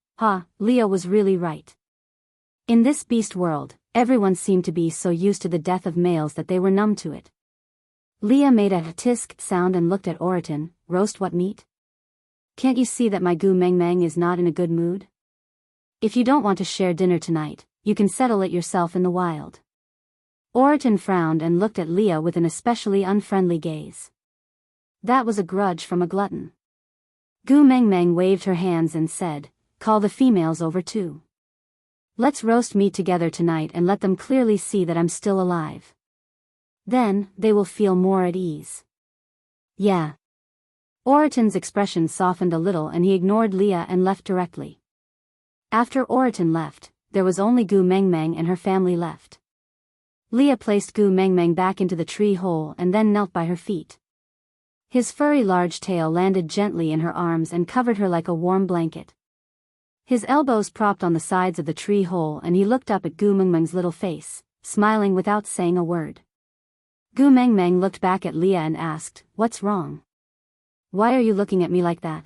Leah was really right. In this beast world, everyone seemed to be so used to the death of males that they were numb to it. Leah made a tisk sound and looked at Oriton, "Roast what meat? Can't you see that my Gu Mengmeng is not in a good mood? If you don't want to share dinner tonight, you can settle it yourself in the wild." Oriton frowned and looked at Leah with an especially unfriendly gaze. That was a grudge from a glutton. Gu Mengmeng waved her hands and said, "Call the females over too. Let's roast meat together tonight and let them clearly see that I'm still alive. Then, they will feel more at ease." "Yeah." Oriton's expression softened a little and he ignored Leah and left directly. After Oriton left, there was only Gu Mengmeng and her family left. Leah placed Gu Mengmeng back into the tree hole and then knelt by her feet. His furry large tail landed gently in her arms and covered her like a warm blanket. His elbows propped on the sides of the tree hole and he looked up at Gu Mengmeng's little face, smiling without saying a word. Gu Mengmeng looked back at Leah and asked, "What's wrong? Why are you looking at me like that?"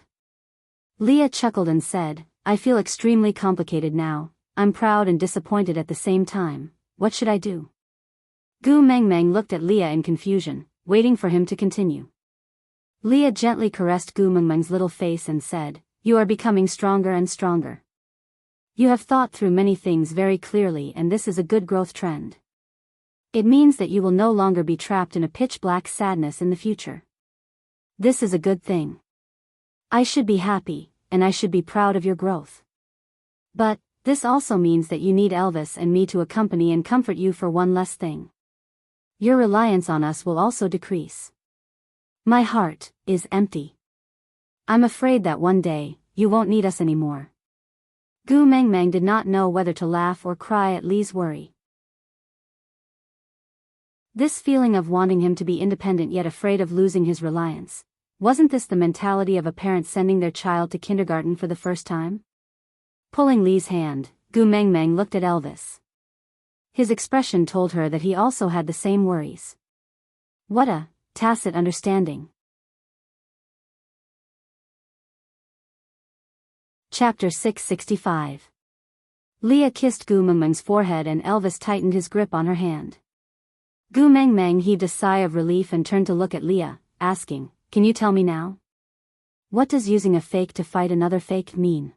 Leah chuckled and said, "I feel extremely complicated now. I'm proud and disappointed at the same time. What should I do?" Gu Mengmeng looked at Leah in confusion, waiting for him to continue. Leah gently caressed Gu Mengmeng's little face and said, "You are becoming stronger and stronger. You have thought through many things very clearly and this is a good growth trend. It means that you will no longer be trapped in a pitch-black sadness in the future. This is a good thing. I should be happy, and I should be proud of your growth. But, this also means that you need Elvis and me to accompany and comfort you for one less thing. Your reliance on us will also decrease. My heart is empty. I'm afraid that one day, you won't need us anymore." Gu Mengmeng did not know whether to laugh or cry at Li's worry. This feeling of wanting him to be independent yet afraid of losing his reliance, wasn't this the mentality of a parent sending their child to kindergarten for the first time? Pulling Li's hand, Gu Mengmeng looked at Elvis. His expression told her that he also had the same worries. What a tacit understanding. Chapter 665. Leah kissed Gu Mengmeng's forehead and Elvis tightened his grip on her hand. Gu Mengmeng heaved a sigh of relief and turned to look at Leah, asking, "Can you tell me now?" What does using a fake to fight another fake mean?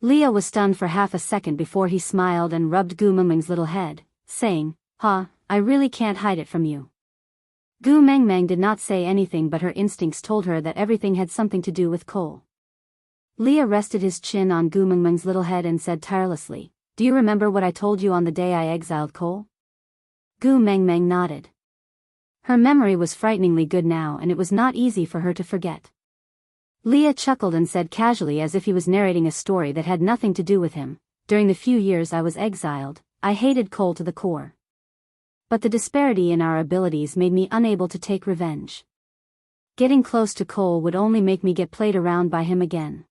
Leah was stunned for half a second before he smiled and rubbed Gu Mengmeng's little head, saying, I really can't hide it from you. Gu Mengmeng did not say anything, but her instincts told her that everything had something to do with Cole. Leah rested his chin on Gu Mengmeng's little head and said tirelessly, "Do you remember what I told you on the day I exiled Cole?" Gu Mengmeng nodded. Her memory was frighteningly good now, and it was not easy for her to forget. Leah chuckled and said casually, as if he was narrating a story that had nothing to do with him, "During the few years I was exiled, I hated Cole to the core. But the disparity in our abilities made me unable to take revenge. Getting close to Cole would only make me get played around by him again.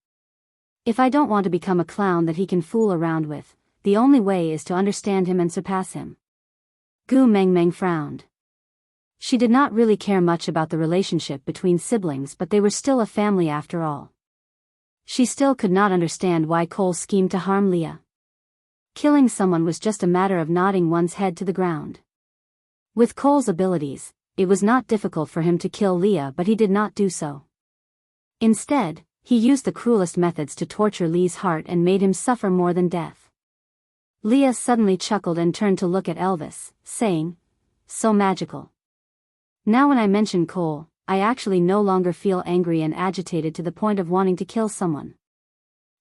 If I don't want to become a clown that he can fool around with, the only way is to understand him and surpass him." Gu Mengmeng frowned. She did not really care much about the relationship between siblings, but they were still a family after all. She still could not understand why Cole schemed to harm Leah. Killing someone was just a matter of nodding one's head to the ground. With Cole's abilities, it was not difficult for him to kill Leah, but he did not do so. Instead, he used the cruelest methods to torture Lee's heart and made him suffer more than death. Leah suddenly chuckled and turned to look at Elvis, saying, "So magical. Now when I mention Cole, I actually no longer feel angry and agitated to the point of wanting to kill someone.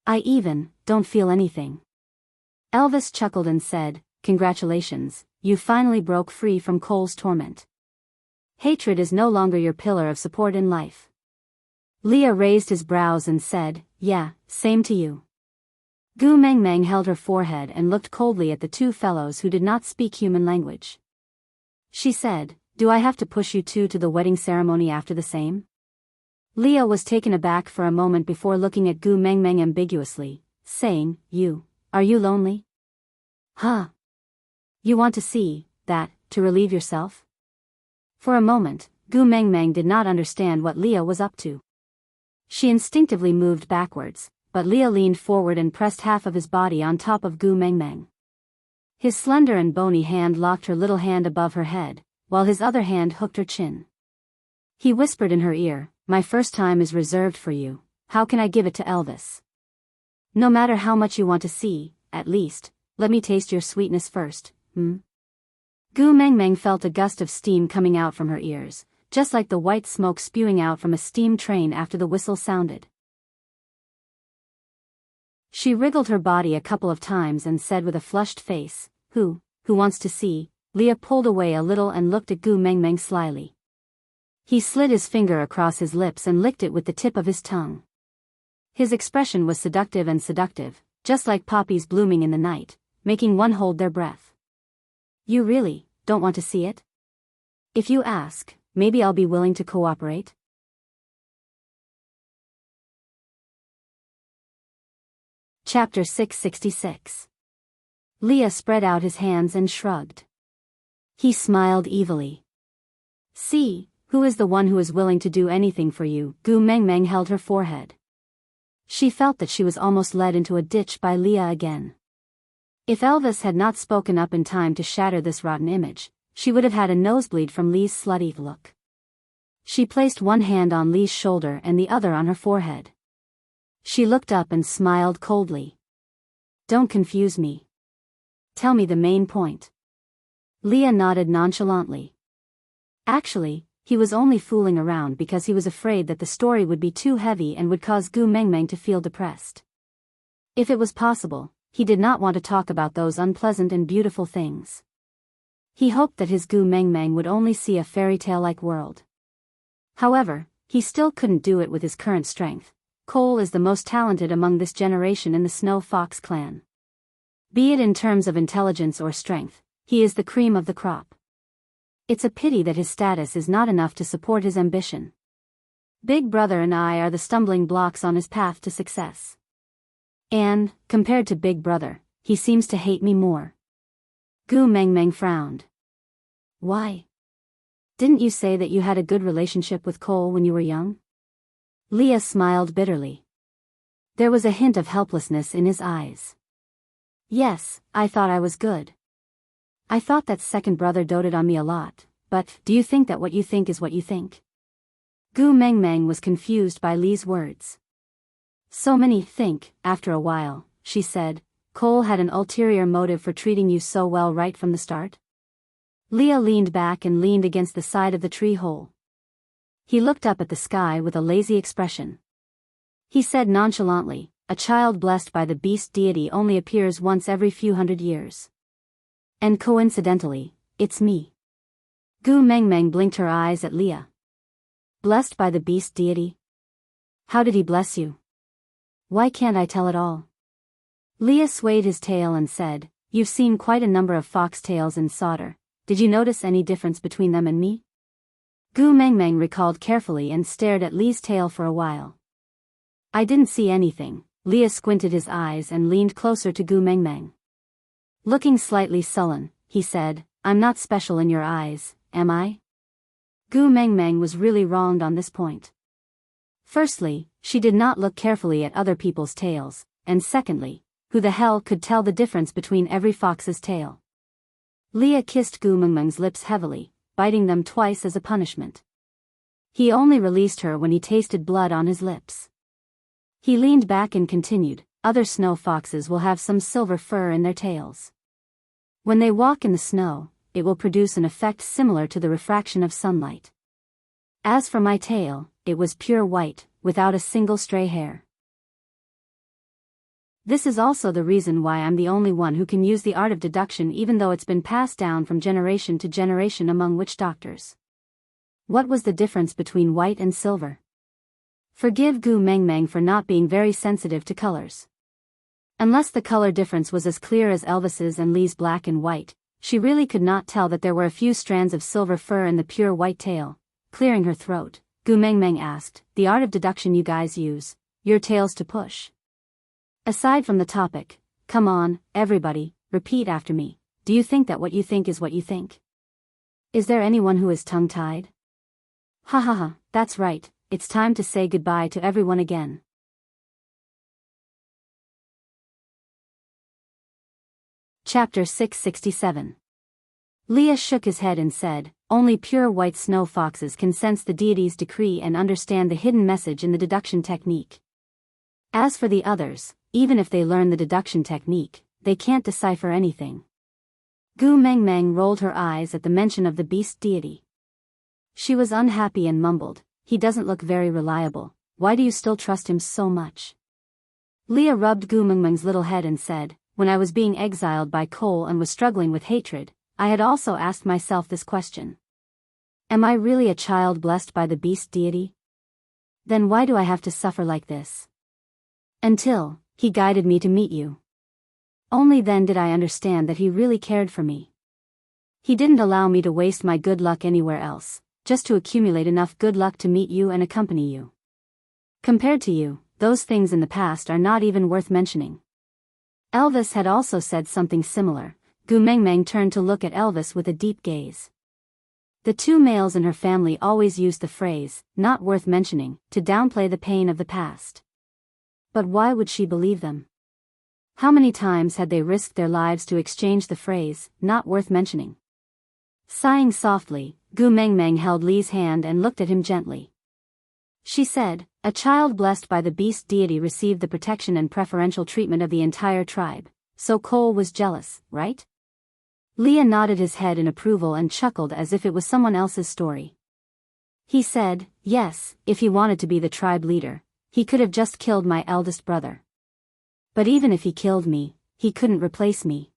I even don't feel anything." Elvis chuckled and said, "Congratulations, you finally broke free from Cole's torment. Hatred is no longer your pillar of support in life." Leah raised his brows and said, "Yeah, same to you." Gu Mengmeng held her forehead and looked coldly at the two fellows who did not speak human language. She said, "Do I have to push you two to the wedding ceremony after the same?" Leah was taken aback for a moment before looking at Gu Mengmeng ambiguously, saying, Are you lonely?" "Huh? You want to see that, to relieve yourself?" For a moment, Gu Mengmeng did not understand what Leah was up to. She instinctively moved backwards, but Leah leaned forward and pressed half of his body on top of Gu Mengmeng. His slender and bony hand locked her little hand above her head, while his other hand hooked her chin. He whispered in her ear, "My first time is reserved for you. How can I give it to Elvis? No matter how much you want to see, at least, let me taste your sweetness first, Gu Mengmeng felt a gust of steam coming out from her ears, just like the white smoke spewing out from a steam train after the whistle sounded. She wriggled her body a couple of times and said with a flushed face, Who wants to see?" Leah pulled away a little and looked at Gu Mengmeng slyly. He slid his finger across his lips and licked it with the tip of his tongue. His expression was seductive, just like poppies blooming in the night, making one hold their breath. "You really don't want to see it? If you ask, maybe I'll be willing to cooperate." Chapter 666. Leah spread out his hands and shrugged. He smiled evilly. "See, who is the one who is willing to do anything for you?" Gu Mengmeng held her forehead. She felt that she was almost led into a ditch by Leah again. If Elvis had not spoken up in time to shatter this rotten image, she would have had a nosebleed from Lee's slutty look. She placed one hand on Lee's shoulder and the other on her forehead. She looked up and smiled coldly. "Don't confuse me. Tell me the main point." Leah nodded nonchalantly. Actually, he was only fooling around because he was afraid that the story would be too heavy and would cause Gu Mengmeng to feel depressed. If it was possible, he did not want to talk about those unpleasant and beautiful things. He hoped that his Gu Mengmeng would only see a fairy tale-like world. However, he still couldn't do it with his current strength. Cole is the most talented among this generation in the Snow Fox clan. Be it in terms of intelligence or strength, he is the cream of the crop. It's a pity that his status is not enough to support his ambition. Big Brother and I are the stumbling blocks on his path to success. And, compared to Big Brother, he seems to hate me more. Gu Mengmeng frowned. "Why? Didn't you say that you had a good relationship with Cole when you were young?" Leah smiled bitterly. There was a hint of helplessness in his eyes. "Yes, I thought I was good. I thought that second brother doted on me a lot, but do you think that what you think is what you think?" Gu Mengmeng was confused by Li's words. So many think, after a while, she said, Cole had an ulterior motive for treating you so well right from the start? Leah leaned back and leaned against the side of the tree hole. He looked up at the sky with a lazy expression. He said nonchalantly, a child blessed by the beast deity only appears once every few hundred years. And coincidentally, it's me. Gu Mengmeng blinked her eyes at Leah. Blessed by the beast deity? How did he bless you? Why can't I tell it all? Leah swayed his tail and said, You've seen quite a number of foxtails in solder. Did you notice any difference between them and me? Gu Mengmeng recalled carefully and stared at Li's tail for a while. I didn't see anything. Leah squinted his eyes and leaned closer to Gu Mengmeng. Looking slightly sullen, he said, I'm not special in your eyes, am I? Gu Mengmeng was really wronged on this point. Firstly, she did not look carefully at other people's tails, and secondly, who the hell could tell the difference between every fox's tail? Leah kissed Gu Mengmeng's lips heavily, biting them twice as a punishment. He only released her when he tasted blood on his lips. He leaned back and continued, Other snow foxes will have some silver fur in their tails. When they walk in the snow, it will produce an effect similar to the refraction of sunlight. As for my tail, it was pure white, without a single stray hair. This is also the reason why I'm the only one who can use the art of deduction, even though it's been passed down from generation to generation among witch doctors. What was the difference between white and silver? Forgive Gu Mengmeng for not being very sensitive to colors. Unless the color difference was as clear as Elvis's and Li's black and white, she really could not tell that there were a few strands of silver fur in the pure white tail. Clearing her throat, Gu Mengmeng asked, The art of deduction you guys use, your tails to push. Aside from the topic, come on, everybody, repeat after me. Do you think that what you think is what you think? Is there anyone who is tongue-tied? Ha ha ha, that's right, it's time to say goodbye to everyone again. Chapter 667. Leah shook his head and said, Only pure white snow foxes can sense the deity's decree and understand the hidden message in the deduction technique. As for the others, even if they learn the deduction technique, they can't decipher anything. Gu Mengmeng rolled her eyes at the mention of the beast deity. She was unhappy and mumbled, He doesn't look very reliable, why do you still trust him so much? Leah rubbed Gu Mengmeng's little head and said, When I was being exiled by Cole and was struggling with hatred, I had also asked myself this question. Am I really a child blessed by the beast deity? Then why do I have to suffer like this? Until he guided me to meet you. Only then did I understand that he really cared for me. He didn't allow me to waste my good luck anywhere else, just to accumulate enough good luck to meet you and accompany you. Compared to you, those things in the past are not even worth mentioning. Elvis had also said something similar. Gu Mengmeng turned to look at Elvis with a deep gaze. The two males in her family always used the phrase, not worth mentioning, to downplay the pain of the past. But why would she believe them? How many times had they risked their lives to exchange the phrase, not worth mentioning? Sighing softly, Gu Mengmeng held Li's hand and looked at him gently. She said, A child blessed by the beast deity received the protection and preferential treatment of the entire tribe, so Cole was jealous, right? Leah nodded his head in approval and chuckled as if it was someone else's story. He said, Yes, if he wanted to be the tribe leader, he could have just killed my eldest brother. But even if he killed me, he couldn't replace me.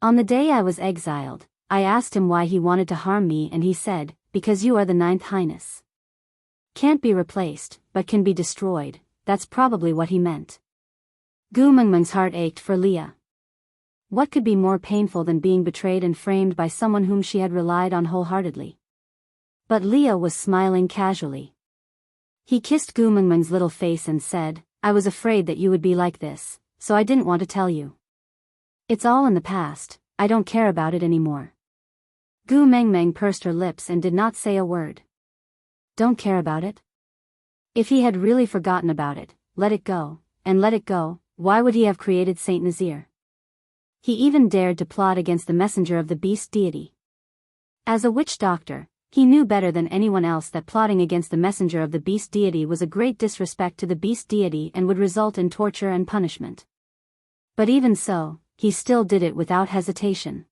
On the day I was exiled, I asked him why he wanted to harm me and he said, Because you are the ninth highness. Can't be replaced, but can be destroyed, that's probably what he meant. Gu Mengmeng's heart ached for Leah. What could be more painful than being betrayed and framed by someone whom she had relied on wholeheartedly? But Leah was smiling casually. He kissed Gu Mengmeng's little face and said, I was afraid that you would be like this, so I didn't want to tell you. It's all in the past, I don't care about it anymore. Gu Mengmeng pursed her lips and did not say a word. Don't care about it? If he had really forgotten about it, let it go, and let it go, why would he have created Saint Nazir? He even dared to plot against the messenger of the beast deity. As a witch doctor, He knew better than anyone else that plotting against the messenger of the beast deity was a great disrespect to the beast deity and would result in torture and punishment. But even so, he still did it without hesitation.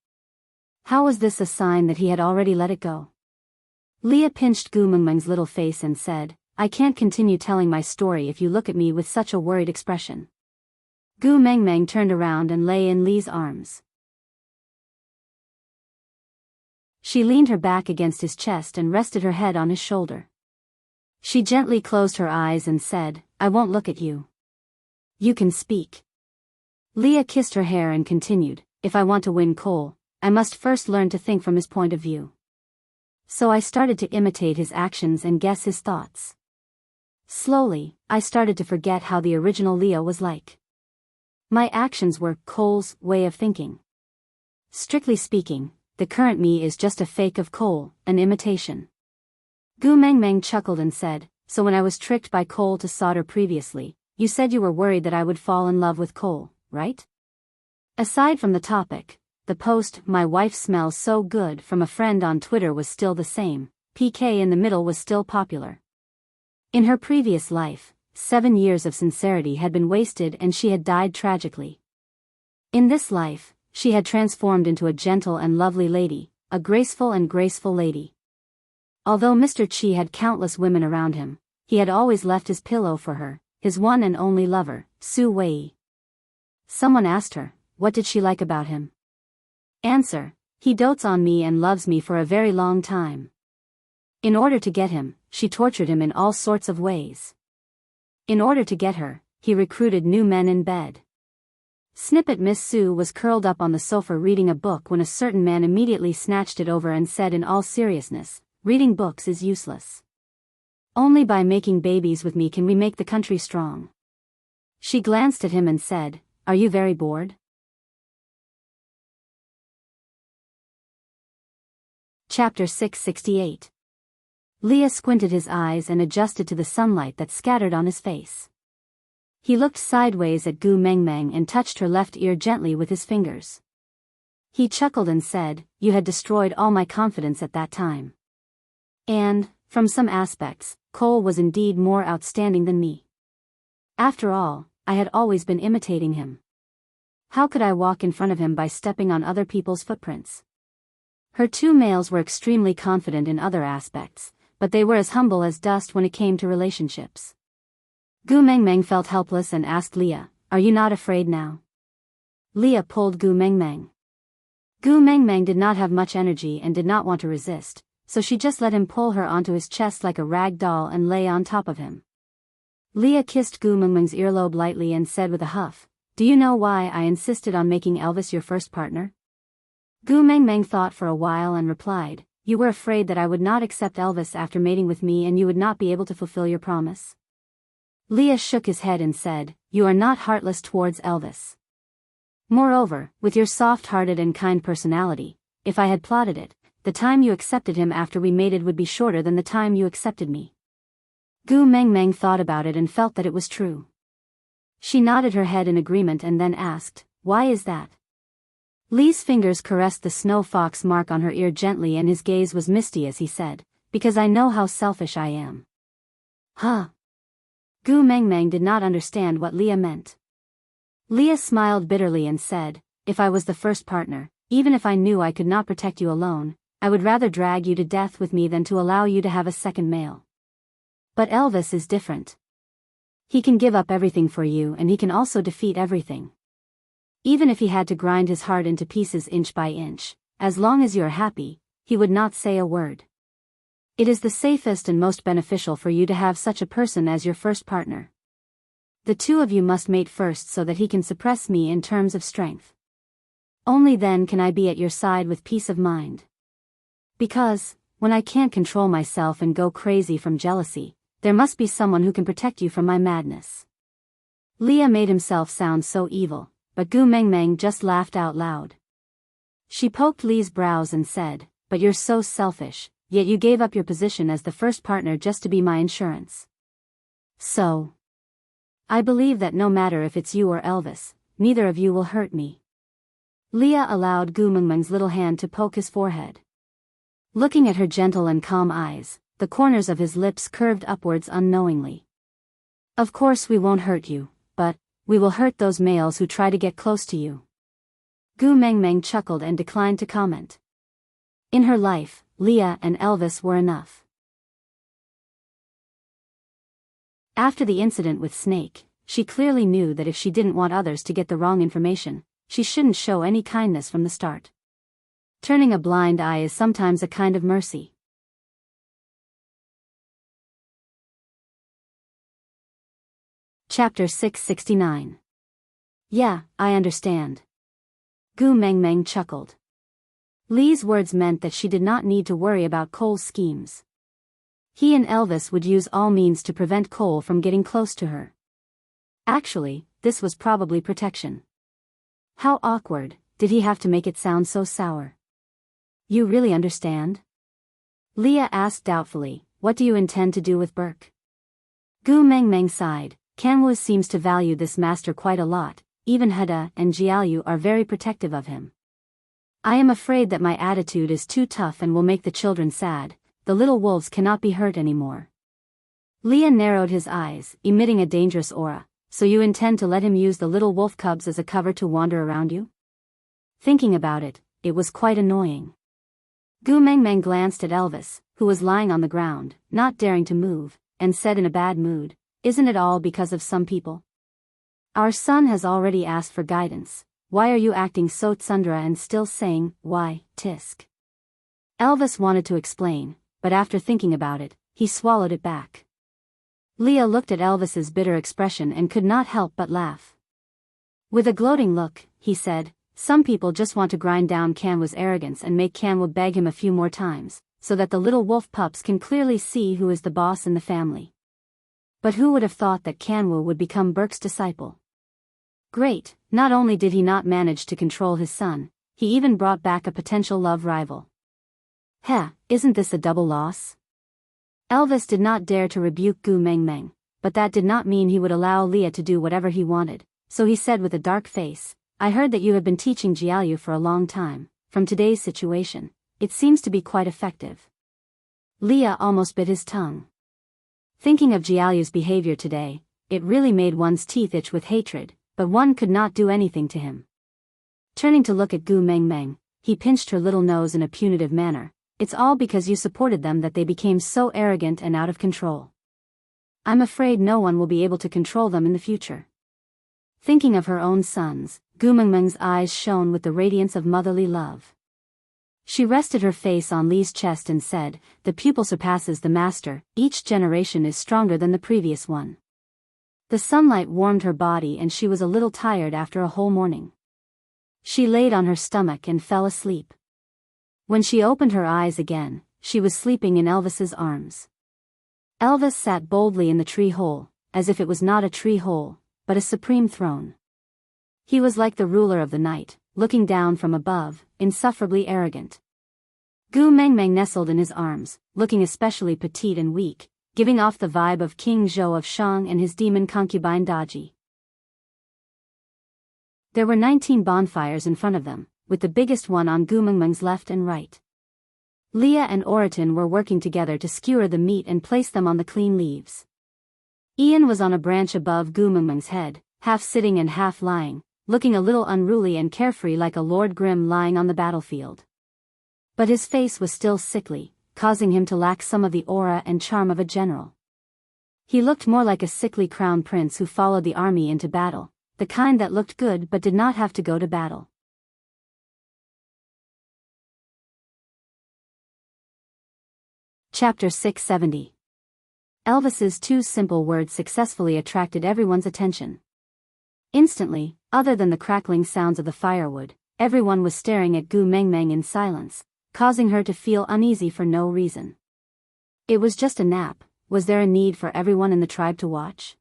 How was this a sign that he had already let it go? Leah pinched Gu Mengmeng's little face and said, I can't continue telling my story if you look at me with such a worried expression. Gu Mengmeng turned around and lay in Li's arms. She leaned her back against his chest and rested her head on his shoulder. She gently closed her eyes and said, I won't look at you. You can speak. Leah kissed her hair and continued, if I want to win Cole, I must first learn to think from his point of view. So I started to imitate his actions and guess his thoughts. Slowly, I started to forget how the original Leah was like. My actions were Cole's way of thinking. Strictly speaking, the current me is just a fake of Cole, an imitation. Gu Mengmeng chuckled and said, so when I was tricked by Cole to solder previously, you said you were worried that I would fall in love with Cole, right? Aside from the topic, the post, my wife smells so good from a friend on Twitter was still the same, PK in the middle was still popular. In her previous life, 7 years of sincerity had been wasted and she had died tragically. In this life, she had transformed into a gentle and lovely lady, a graceful and graceful lady. Although Mr. Chi had countless women around him, he had always left his pillow for her, his one and only lover, Su Wei. Someone asked her, what did she like about him? Answer, he dotes on me and loves me for a very long time. In order to get him, she tortured him in all sorts of ways. In order to get her, he recruited new men in bed. Snippet Miss Su was curled up on the sofa reading a book when a certain man immediately snatched it over and said in all seriousness, reading books is useless. Only by making babies with me can we make the country strong. She glanced at him and said, are you very bored? Chapter 668. Leah squinted his eyes and adjusted to the sunlight that scattered on his face. He looked sideways at Gu Mengmeng and touched her left ear gently with his fingers. He chuckled and said, you had destroyed all my confidence at that time. And, from some aspects, Cole was indeed more outstanding than me. After all, I had always been imitating him. How could I walk in front of him by stepping on other people's footprints? Her two males were extremely confident in other aspects, but they were as humble as dust when it came to relationships. Gu Mengmeng felt helpless and asked Leah, are you not afraid now? Leah pulled Gu Mengmeng. Gu Mengmeng did not have much energy and did not want to resist, so she just let him pull her onto his chest like a rag doll and lay on top of him. Leah kissed Gu Mengmeng's earlobe lightly and said with a huff, do you know why I insisted on making Elvis your first partner? Gu Mengmeng thought for a while and replied, you were afraid that I would not accept Elvis after mating with me and you would not be able to fulfill your promise. Leah shook his head and said, you are not heartless towards Elvis. Moreover, with your soft-hearted and kind personality, if I had plotted it, the time you accepted him after we mated would be shorter than the time you accepted me. Gu Mengmeng thought about it and felt that it was true. She nodded her head in agreement and then asked, why is that? Lee's fingers caressed the snow fox mark on her ear gently and his gaze was misty as he said, because I know how selfish I am. Huh? Gu Mengmeng did not understand what Leah meant. Leah smiled bitterly and said, if I was the first partner, even if I knew I could not protect you alone, I would rather drag you to death with me than to allow you to have a second male. But Elvis is different. He can give up everything for you and he can also defeat everything. Even if he had to grind his heart into pieces inch by inch, as long as you are happy, he would not say a word. It is the safest and most beneficial for you to have such a person as your first partner. The two of you must mate first so that he can suppress me in terms of strength. Only then can I be at your side with peace of mind. Because, when I can't control myself and go crazy from jealousy, there must be someone who can protect you from my madness. Leah made himself sound so evil, but Gu Mengmeng just laughed out loud. She poked Lee's brows and said, but you're so selfish. Yet you gave up your position as the first partner just to be my insurance. So, I believe that no matter if it's you or Elvis, neither of you will hurt me. Leah allowed Gu Mengmeng's little hand to poke his forehead. Looking at her gentle and calm eyes, the corners of his lips curved upwards unknowingly. Of course we won't hurt you, but we will hurt those males who try to get close to you. Gu Mengmeng chuckled and declined to comment. In her life, Leah and Elvis were enough. After the incident with Snake, she clearly knew that if she didn't want others to get the wrong information, she shouldn't show any kindness from the start. Turning a blind eye is sometimes a kind of mercy. Chapter 669. Yeah, I understand. Gu Mengmeng chuckled. Lee's words meant that she did not need to worry about Cole's schemes. He and Elvis would use all means to prevent Cole from getting close to her. Actually, this was probably protection. How awkward, did he have to make it sound so sour? You really understand? Leah asked doubtfully, what do you intend to do with Burke? Gu Mengmeng sighed. Kanwu seems to value this master quite a lot, even Heda and Jiaoyu are very protective of him. I am afraid that my attitude is too tough and will make the children sad. The little wolves cannot be hurt anymore. Leah narrowed his eyes, emitting a dangerous aura. So you intend to let him use the little wolf cubs as a cover to wander around you? Thinking about it, it was quite annoying. Gu Mengmeng glanced at Elvis, who was lying on the ground, not daring to move, and said in a bad mood, isn't it all because of some people? Our son has already asked for guidance. Why are you acting so tsundra and still saying, why, tisk? Elvis wanted to explain, but after thinking about it, he swallowed it back. Leah looked at Elvis's bitter expression and could not help but laugh. With a gloating look, he said, some people just want to grind down Kanwu's arrogance and make Kanwu beg him a few more times, so that the little wolf pups can clearly see who is the boss in the family. But who would have thought that Kanwu would become Burke's disciple? Great, not only did he not manage to control his son, he even brought back a potential love rival. Heh, isn't this a double loss? Elvis did not dare to rebuke Gu Mengmeng, but that did not mean he would allow Leah to do whatever he wanted, so he said with a dark face, I heard that you have been teaching Jiaoyu for a long time. From today's situation, it seems to be quite effective. Leah almost bit his tongue. Thinking of Jiaoyu's behavior today, it really made one's teeth itch with hatred, but one could not do anything to him. Turning to look at Gu Mengmeng, he pinched her little nose in a punitive manner. It's all because you supported them that they became so arrogant and out of control. I'm afraid no one will be able to control them in the future. Thinking of her own sons, Gu Mengmeng's eyes shone with the radiance of motherly love. She rested her face on Lee's chest and said, the pupil surpasses the master, each generation is stronger than the previous one. The sunlight warmed her body and she was a little tired after a whole morning. She laid on her stomach and fell asleep. When she opened her eyes again, she was sleeping in Elvis's arms. Elvis sat boldly in the tree hole, as if it was not a tree hole, but a supreme throne. He was like the ruler of the night, looking down from above, insufferably arrogant. Gu Mengmeng nestled in his arms, looking especially petite and weak, giving off the vibe of King Zhou of Shang and his demon concubine Daji. There were 19 bonfires in front of them, with the biggest one on Gu Mengmeng's left and right. Leah and Oriton were working together to skewer the meat and place them on the clean leaves. Ian was on a branch above Gu Mengmeng's head, half sitting and half lying, looking a little unruly and carefree like a Lord Grim lying on the battlefield. But his face was still sickly, causing him to lack some of the aura and charm of a general. He looked more like a sickly crown prince who followed the army into battle, the kind that looked good but did not have to go to battle. Chapter 670. Elvis's two simple words successfully attracted everyone's attention. Instantly, other than the crackling sounds of the firewood, everyone was staring at Gu Mengmeng in silence, causing her to feel uneasy for no reason. It was just a nap. Was there a need for everyone in the tribe to watch?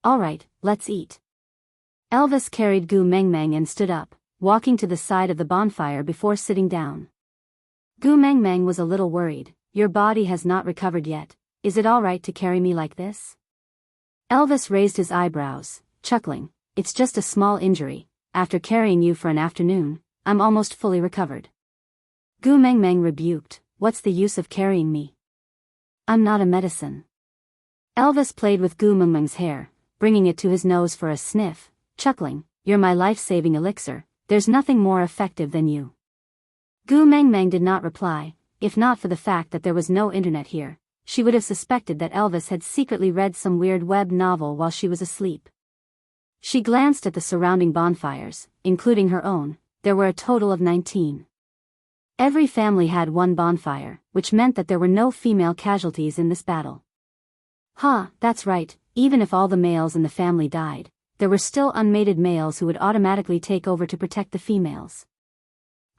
All right, let's eat. Elvis carried Gu Mengmeng and stood up, walking to the side of the bonfire before sitting down. Gu Mengmeng was a little worried. Your body has not recovered yet. Is it all right to carry me like this? Elvis raised his eyebrows, chuckling. It's just a small injury. After carrying you for an afternoon, I'm almost fully recovered. Gu Mengmeng rebuked, what's the use of carrying me? I'm not a medicine. Elvis played with Gu Mengmeng's hair, bringing it to his nose for a sniff, chuckling, "You're my life-saving elixir, there's nothing more effective than you." Gu Mengmeng did not reply. If not for the fact that there was no internet here, she would have suspected that Elvis had secretly read some weird web novel while she was asleep. She glanced at the surrounding bonfires, including her own. There were a total of 19. Every family had one bonfire, which meant that there were no female casualties in this battle. That's right, even if all the males in the family died, there were still unmated males who would automatically take over to protect the females.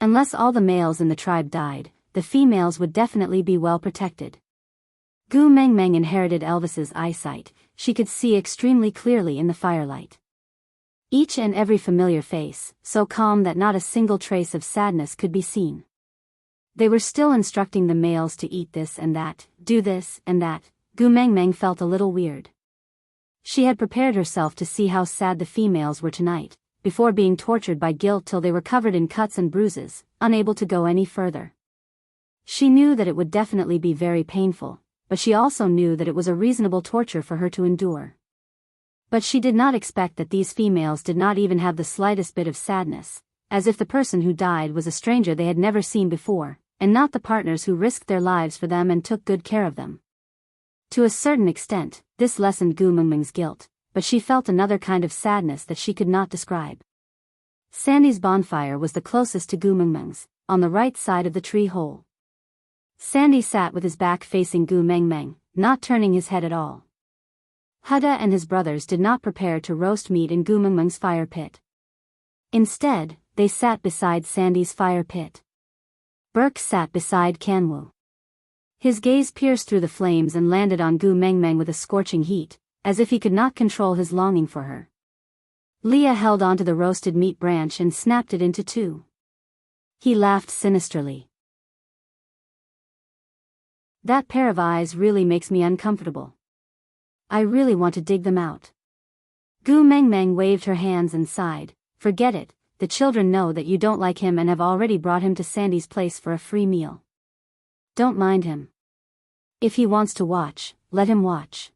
Unless all the males in the tribe died, the females would definitely be well protected. Gu Mengmeng inherited Elvis's eyesight. She could see extremely clearly in the firelight. Each and every familiar face, so calm that not a single trace of sadness could be seen. They were still instructing the males to eat this and that, do this and that. Gu Mengmeng felt a little weird. She had prepared herself to see how sad the females were tonight, before being tortured by guilt till they were covered in cuts and bruises, unable to go any further. She knew that it would definitely be very painful, but she also knew that it was a reasonable torture for her to endure. But she did not expect that these females did not even have the slightest bit of sadness, as if the person who died was a stranger they had never seen before, and not the partners who risked their lives for them and took good care of them. To a certain extent, this lessened Gu Mengmeng's guilt, but she felt another kind of sadness that she could not describe. Sandy's bonfire was the closest to Gu Mengmeng's, on the right side of the tree hole. Sandy sat with his back facing Gu Mengmeng, not turning his head at all. Huda and his brothers did not prepare to roast meat in Gu Mengmeng's fire pit. Instead, they sat beside Sandy's fire pit. Burke sat beside Kanwu. His gaze pierced through the flames and landed on Gu Mengmeng with a scorching heat, as if he could not control his longing for her. Leah held onto the roasted meat branch and snapped it into two. He laughed sinisterly. "That pair of eyes really makes me uncomfortable. I really want to dig them out." Gu Mengmeng waved her hands and sighed. "Forget it, the children know that you don't like him and have already brought him to Sandy's place for a free meal. Don't mind him. If he wants to watch, let him watch."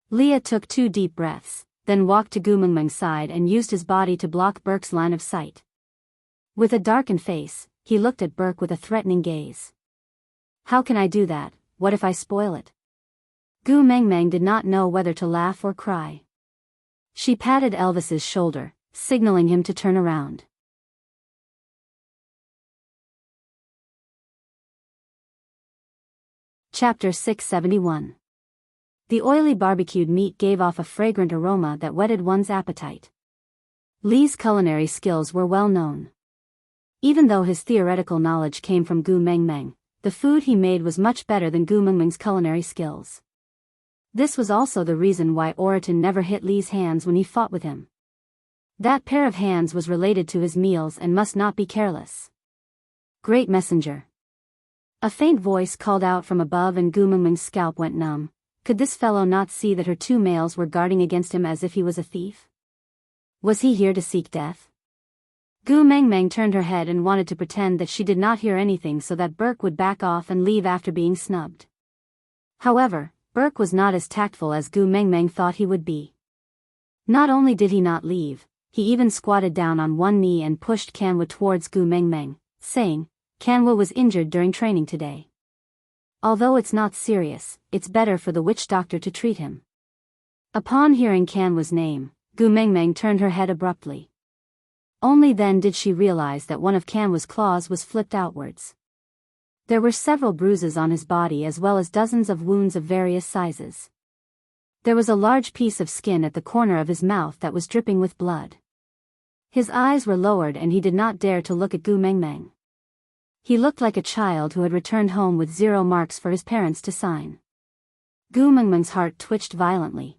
Leah took 2 deep breaths, then walked to Gu Mengmeng's side and used his body to block Burke's line of sight. With a darkened face, he looked at Burke with a threatening gaze. "How can I do that? What if I spoil it?" Gu Mengmeng did not know whether to laugh or cry. She patted Elvis's shoulder, signaling him to turn around. Chapter 671. The oily barbecued meat gave off a fragrant aroma that whetted one's appetite. Lee's culinary skills were well known. Even though his theoretical knowledge came from Gu Mengmeng, the food he made was much better than Gu Mengmeng's culinary skills. This was also the reason why Oriton never hit Lee's hands when he fought with him. That pair of hands was related to his meals and must not be careless. "Great messenger." A faint voice called out from above and Gu Mengmeng's scalp went numb. Could this fellow not see that her 2 males were guarding against him as if he was a thief? Was he here to seek death? Gu Mengmeng turned her head and wanted to pretend that she did not hear anything so that Burke would back off and leave after being snubbed. However, Burke was not as tactful as Gu Mengmeng thought he would be. Not only did he not leave, he even squatted down on one knee and pushed Kanwu towards Gu Mengmeng, saying, "Kanwu was injured during training today. Although it's not serious, it's better for the witch doctor to treat him." Upon hearing Kanwu's name, Gu Mengmeng turned her head abruptly. Only then did she realize that one of Kanwu's claws was flipped outwards. There were several bruises on his body as well as dozens of wounds of various sizes. There was a large piece of skin at the corner of his mouth that was dripping with blood. His eyes were lowered and he did not dare to look at Gu Mengmeng. He looked like a child who had returned home with 0 marks for his parents to sign. Gu Mengmeng's heart twitched violently.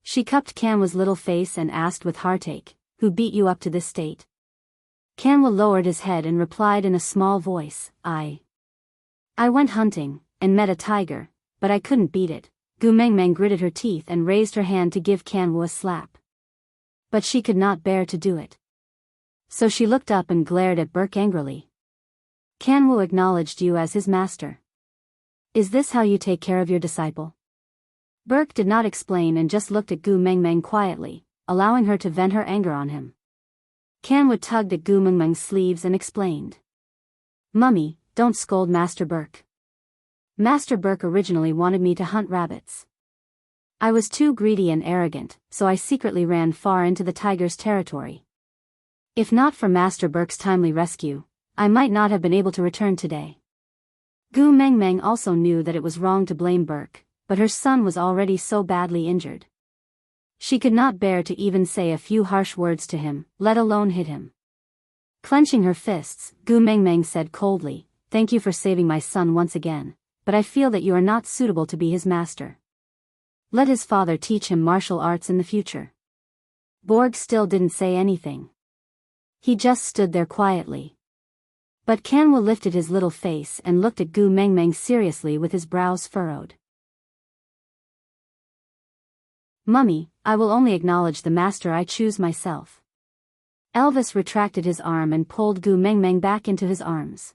She cupped Kanwu's little face and asked with heartache, "Who beat you up to this state?" Kanwu lowered his head and replied in a small voice, I went hunting, and met a tiger, but I couldn't beat it." Gu Mengmeng gritted her teeth and raised her hand to give Kanwu a slap. But she could not bear to do it. So she looked up and glared at Burke angrily. Kanwu acknowledged you as his master. Is this how you take care of your disciple? Burke did not explain and just looked at Gu Mengmeng quietly, allowing her to vent her anger on him. Kanwu tugged at Gu Mengmeng's sleeves and explained. Mummy, don't scold Master Burke. Master Burke originally wanted me to hunt rabbits. I was too greedy and arrogant, so I secretly ran far into the tiger's territory. If not for Master Burke's timely rescue, I might not have been able to return today. Gu Mengmeng also knew that it was wrong to blame Burke, but her son was already so badly injured. She could not bear to even say a few harsh words to him, let alone hit him. Clenching her fists, Gu Mengmeng said coldly, "Thank you for saving my son once again, but I feel that you are not suitable to be his master. Let his father teach him martial arts in the future." Borg still didn't say anything. He just stood there quietly. But Kanwu lifted his little face and looked at Gu Mengmeng seriously with his brows furrowed. Mummy, I will only acknowledge the master I choose myself. Elvis retracted his arm and pulled Gu Mengmeng back into his arms.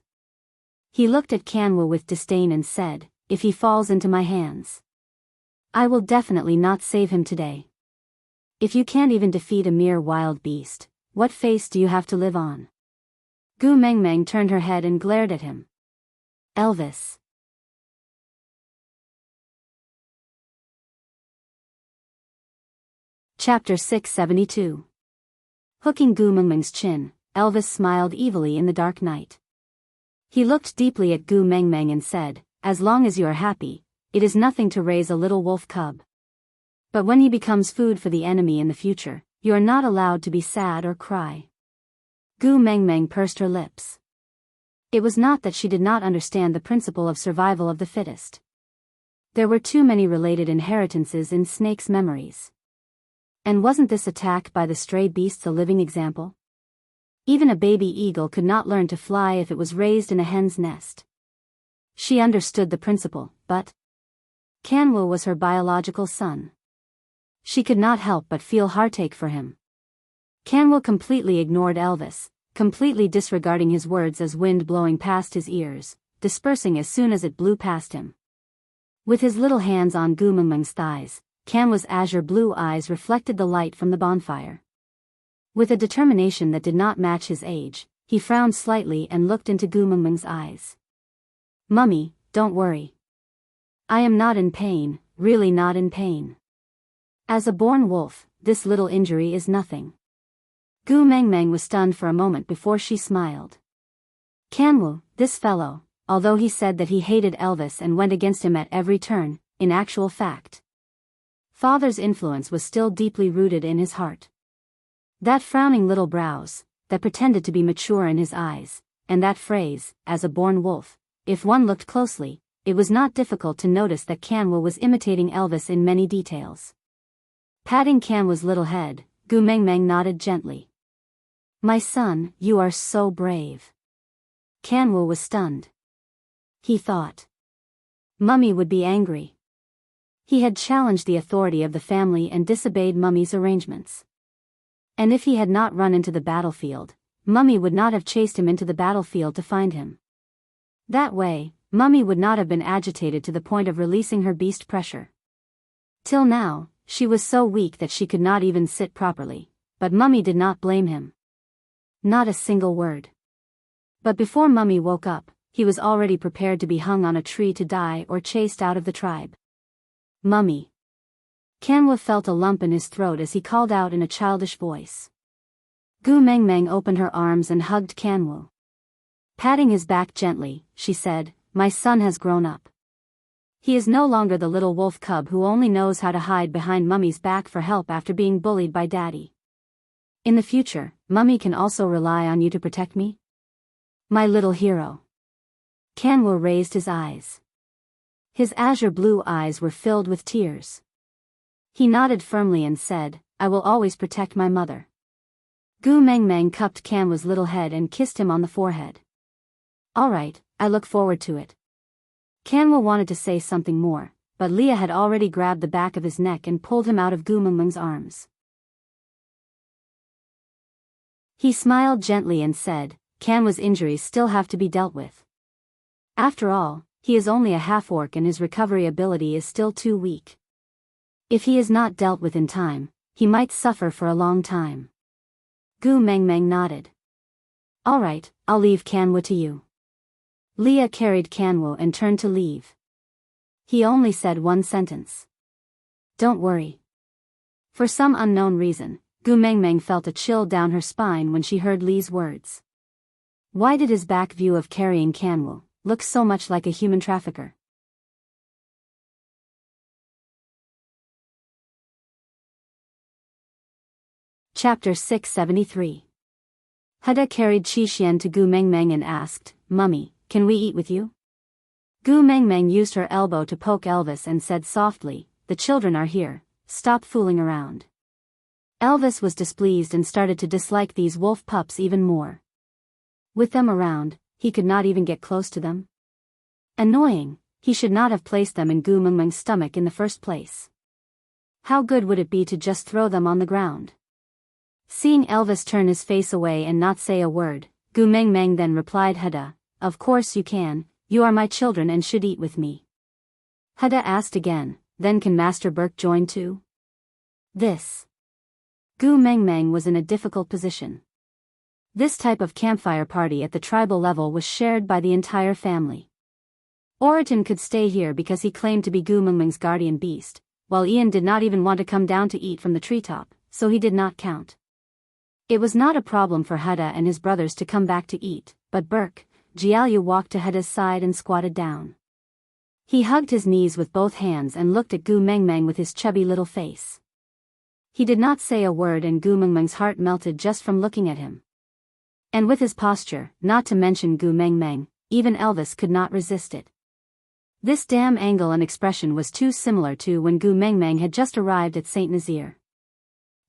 He looked at Kanwu with disdain and said, "If he falls into my hands, I will definitely not save him today. If you can't even defeat a mere wild beast, what face do you have to live on?" Gu Mengmeng turned her head and glared at him. Elvis. Chapter 672. Hooking Gu Mengmeng's chin, Elvis smiled evilly in the dark night. He looked deeply at Gu Mengmeng and said, "As long as you are happy, it is nothing to raise a little wolf cub. But when he becomes food for the enemy in the future, you are not allowed to be sad or cry." Gu Mengmeng pursed her lips. It was not that she did not understand the principle of survival of the fittest. There were too many related inheritances in Snake's memories. And wasn't this attack by the stray beasts a living example? Even a baby eagle could not learn to fly if it was raised in a hen's nest. She understood the principle, but Kanwu was her biological son. She could not help but feel heartache for him. Kanwu completely ignored Elvis, completely disregarding his words as wind blowing past his ears, dispersing as soon as it blew past him. With his little hands on Gu Mengmeng's thighs, Kanwu's azure blue eyes reflected the light from the bonfire. With a determination that did not match his age, he frowned slightly and looked into Gu Mengmeng's eyes. "Mummy, don't worry. I am not in pain, really not in pain. As a born wolf, this little injury is nothing." Gu Mengmeng was stunned for a moment before she smiled. Kanwu, this fellow, although he said that he hated Elvis and went against him at every turn, in actual fact, Father's influence was still deeply rooted in his heart. That frowning little brows, that pretended to be mature in his eyes, and that phrase, "as a born wolf," if one looked closely, it was not difficult to notice that Kanwu was imitating Elvis in many details. Patting Kanwu's little head, Gu Mengmeng nodded gently. "My son, you are so brave." Kanwu was stunned. He thought Mummy would be angry. He had challenged the authority of the family and disobeyed Mummy's arrangements. And if he had not run into the battlefield, Mummy would not have chased him into the battlefield to find him. That way, Mummy would not have been agitated to the point of releasing her beast pressure. Till now, she was so weak that she could not even sit properly, but Mummy did not blame him. Not a single word. But before Mummy woke up, he was already prepared to be hung on a tree to die or chased out of the tribe. "Mummy." Kanwu felt a lump in his throat as he called out in a childish voice. Gu Mengmeng opened her arms and hugged Kanwu. Patting his back gently, she said, "My son has grown up. He is no longer the little wolf cub who only knows how to hide behind Mummy's back for help after being bullied by Daddy. In the future, Mummy can also rely on you to protect me? My little hero." Kanwu raised his eyes. His azure blue eyes were filled with tears. He nodded firmly and said, "I will always protect my mother." Gu Mengmeng cupped Kanwu's little head and kissed him on the forehead. "All right, I look forward to it." Kanwu wanted to say something more, but Leah had already grabbed the back of his neck and pulled him out of Gu Mengmeng's arms. He smiled gently and said, Kanwa's injuries still have to be dealt with. After all, he is only a half-orc and his recovery ability is still too weak. If he is not dealt with in time, he might suffer for a long time. Gu Mengmeng nodded. Alright, I'll leave Kanwa to you. Leah carried Kanwa and turned to leave. He only said one sentence. Don't worry. For some unknown reason, Gu Mengmeng felt a chill down her spine when she heard Lee's words. Why did his back view of carrying Kanwa look so much like a human trafficker? Chapter 673. Hada carried Qixuan to Gu Mengmeng and asked, Mummy, can we eat with you? Gu Mengmeng used her elbow to poke Elvis and said softly, the children are here, stop fooling around. Elvis was displeased and started to dislike these wolf pups even more. With them around, he could not even get close to them. Annoying, he should not have placed them in Gu Mengmeng's stomach in the first place. How good would it be to just throw them on the ground? Seeing Elvis turn his face away and not say a word, Gu Mengmeng then replied, Hada, of course you can, you are my children and should eat with me. Hada asked again, then can Master Burke join too? This. Gu Mengmeng was in a difficult position. This type of campfire party at the tribal level was shared by the entire family. Oriton could stay here because he claimed to be Gu Mengmeng's guardian beast, while Ian did not even want to come down to eat from the treetop, so he did not count. It was not a problem for Hada and his brothers to come back to eat, but Burke, Jialu walked to Hada's side and squatted down. He hugged his knees with both hands and looked at Gu Mengmeng with his chubby little face. He did not say a word and Gu Mengmeng's heart melted just from looking at him. And with his posture, not to mention Gu Mengmeng, even Elvis could not resist it. This damn angle and expression was too similar to when Gu Mengmeng had just arrived at St. Nazaire.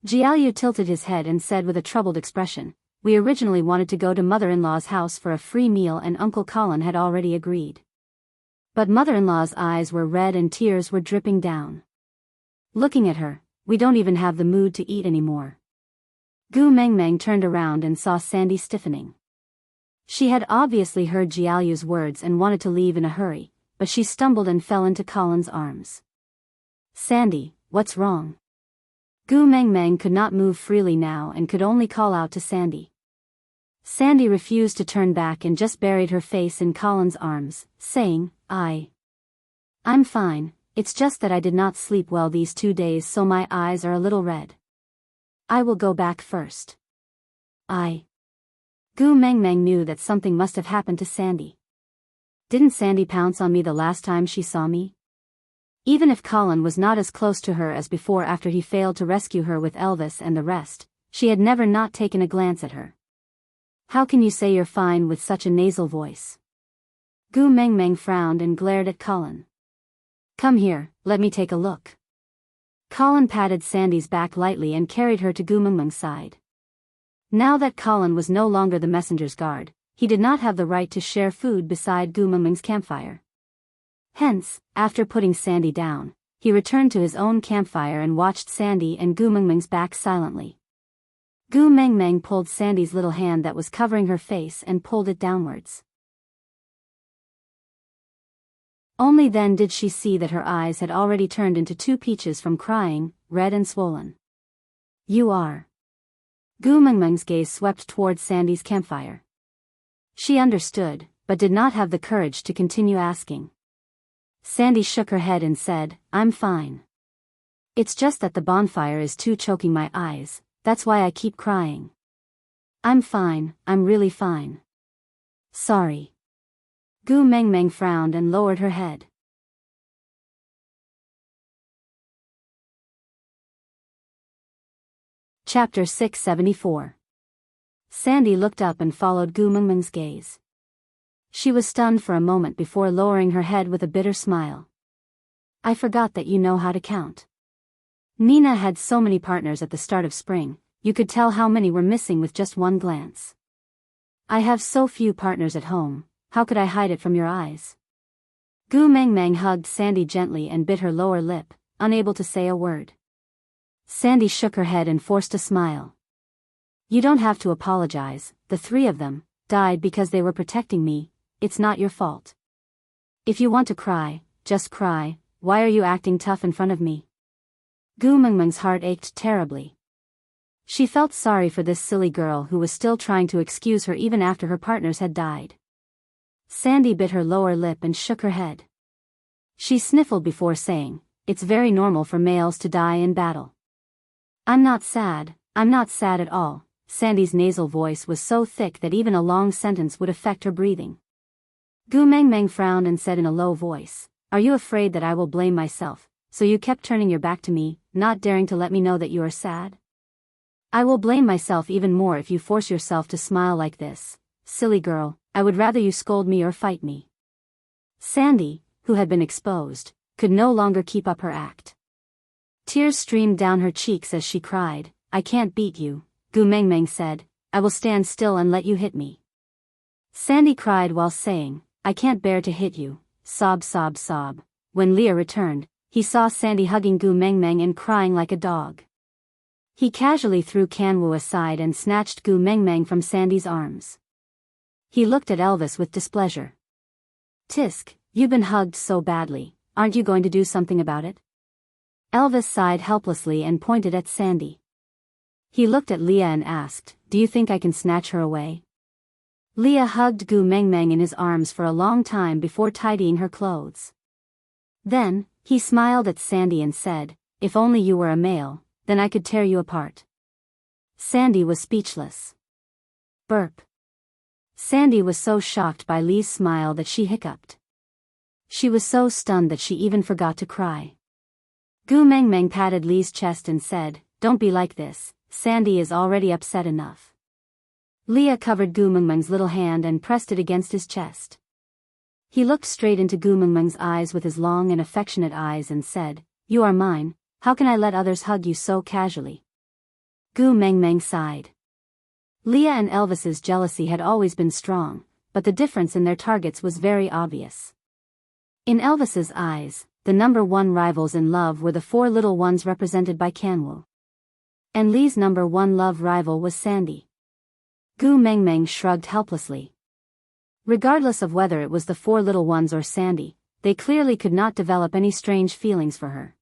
Jialu tilted his head and said with a troubled expression, we originally wanted to go to mother-in-law's house for a free meal and Uncle Colin had already agreed. But mother-in-law's eyes were red and tears were dripping down. Looking at her, we don't even have the mood to eat anymore. Gu Mengmeng turned around and saw Sandy stiffening. She had obviously heard Jialu's words and wanted to leave in a hurry, but she stumbled and fell into Colin's arms. Sandy, what's wrong? Gu Mengmeng could not move freely now and could only call out to Sandy. Sandy refused to turn back and just buried her face in Colin's arms, saying, I'm fine, it's just that I did not sleep well these 2 days so my eyes are a little red. I will go back first. Gu Mengmeng knew that something must have happened to Sandy. Didn't Sandy pounce on me the last time she saw me? Even if Colin was not as close to her as before after he failed to rescue her with Elvis and the rest, she had never not taken a glance at her. How can you say you're fine with such a nasal voice? Gu Mengmeng frowned and glared at Colin. Come here, let me take a look. Colin patted Sandy's back lightly and carried her to Gu Mengmeng's side. Now that Colin was no longer the messenger's guard, he did not have the right to share food beside Gu Mengmeng's campfire. Hence, after putting Sandy down, he returned to his own campfire and watched Sandy and Gu Mengmeng's back silently. Gu Mengmeng pulled Sandy's little hand that was covering her face and pulled it downwards. Only then did she see that her eyes had already turned into 2 peaches from crying, red and swollen. You are. Gu Mengmeng's gaze swept towards Sandy's campfire. She understood, but did not have the courage to continue asking. Sandy shook her head and said, I'm fine. It's just that the bonfire is too choking my eyes, that's why I keep crying. I'm fine, I'm really fine. Sorry. Gu Mengmeng frowned and lowered her head. Chapter 674. Sandy looked up and followed Gu Mengmeng's gaze. She was stunned for a moment before lowering her head with a bitter smile. I forgot that you know how to count. Nina had so many partners at the start of spring, you could tell how many were missing with just one glance. I have so few partners at home, how could I hide it from your eyes? Gu Mengmeng hugged Sandy gently and bit her lower lip, unable to say a word. Sandy shook her head and forced a smile. You don't have to apologize, the 3 of them, died because they were protecting me. It's not your fault. If you want to cry, just cry. Why are you acting tough in front of me? Gu Mengmeng's heart ached terribly. She felt sorry for this silly girl who was still trying to excuse her even after her partners had died. Sandy bit her lower lip and shook her head. She sniffled before saying, "It's very normal for males to die in battle." I'm not sad at all." Sandy's nasal voice was so thick that even a long sentence would affect her breathing. Gu Mengmeng frowned and said in a low voice, "Are you afraid that I will blame myself, so you kept turning your back to me, not daring to let me know that you are sad? I will blame myself even more if you force yourself to smile like this. Silly girl, I would rather you scold me or fight me." Sandy, who had been exposed, could no longer keep up her act. Tears streamed down her cheeks as she cried, "I can't beat you," Gu Mengmeng said. "I will stand still and let you hit me." Sandy cried while saying, "I can't bear to hit you," sob sob sob. When Leah returned, he saw Sandy hugging Gu Mengmeng and crying like a dog. He casually threw Kanwu aside and snatched Gu Mengmeng from Sandy's arms. He looked at Elvis with displeasure. "Tisk, you've been hugged so badly, aren't you going to do something about it?" Elvis sighed helplessly and pointed at Sandy. He looked at Leah and asked, "Do you think I can snatch her away?" Leah hugged Gu Mengmeng in his arms for a long time before tidying her clothes. Then, he smiled at Sandy and said, "If only you were a male, then I could tear you apart." Sandy was speechless. Burp. Sandy was so shocked by Lee's smile that she hiccuped. She was so stunned that she even forgot to cry. Gu Mengmeng patted Lee's chest and said, "Don't be like this, Sandy is already upset enough." Leah covered Gu Mengmeng's little hand and pressed it against his chest. He looked straight into Gu Mengmeng's eyes with his long and affectionate eyes and said, "You are mine. How can I let others hug you so casually?" Gu Mengmeng sighed. Leah and Elvis's jealousy had always been strong, but the difference in their targets was very obvious. In Elvis's eyes, the number one rivals in love were the four little ones represented by Kanwu. And Lee's number one love rival was Sandy. Gu Mengmeng shrugged helplessly. Regardless of whether it was the four little ones or Sandy, they clearly could not develop any strange feelings for her.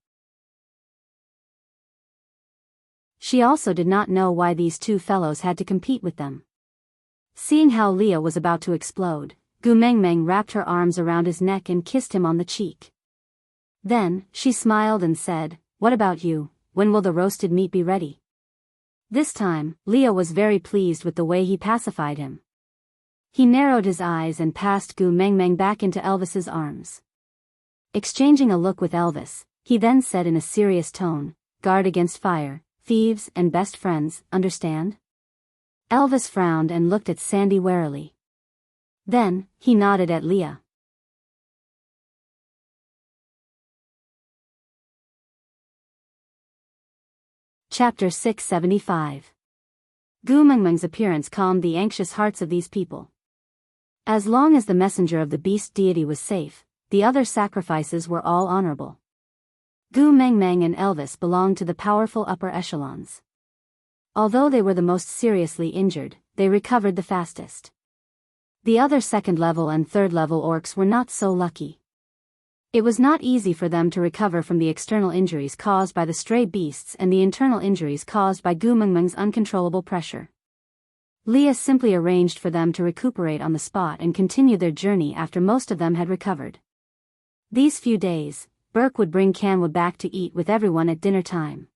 She also did not know why these two fellows had to compete with them. Seeing how Leah was about to explode, Gu Mengmeng wrapped her arms around his neck and kissed him on the cheek. Then, she smiled and said, "What about you? When will the roasted meat be ready?" This time, Leah was very pleased with the way he pacified him. He narrowed his eyes and passed Gu Mengmeng back into Elvis's arms. Exchanging a look with Elvis, he then said in a serious tone, "Guard against fire, thieves and best friends, understand?" Elvis frowned and looked at Sandy warily. Then, he nodded at Leah. Chapter 675. Gu Mengmeng's appearance calmed the anxious hearts of these people. As long as the messenger of the beast deity was safe, the other sacrifices were all honorable. Gu Mengmeng and Elvis belonged to the powerful upper echelons. Although they were the most seriously injured, they recovered the fastest. The other second-level and third-level orcs were not so lucky. It was not easy for them to recover from the external injuries caused by the stray beasts and the internal injuries caused by Gu Mengmeng's uncontrollable pressure. Leah simply arranged for them to recuperate on the spot and continue their journey after most of them had recovered. These few days, Burke would bring Kanwu back to eat with everyone at dinner time.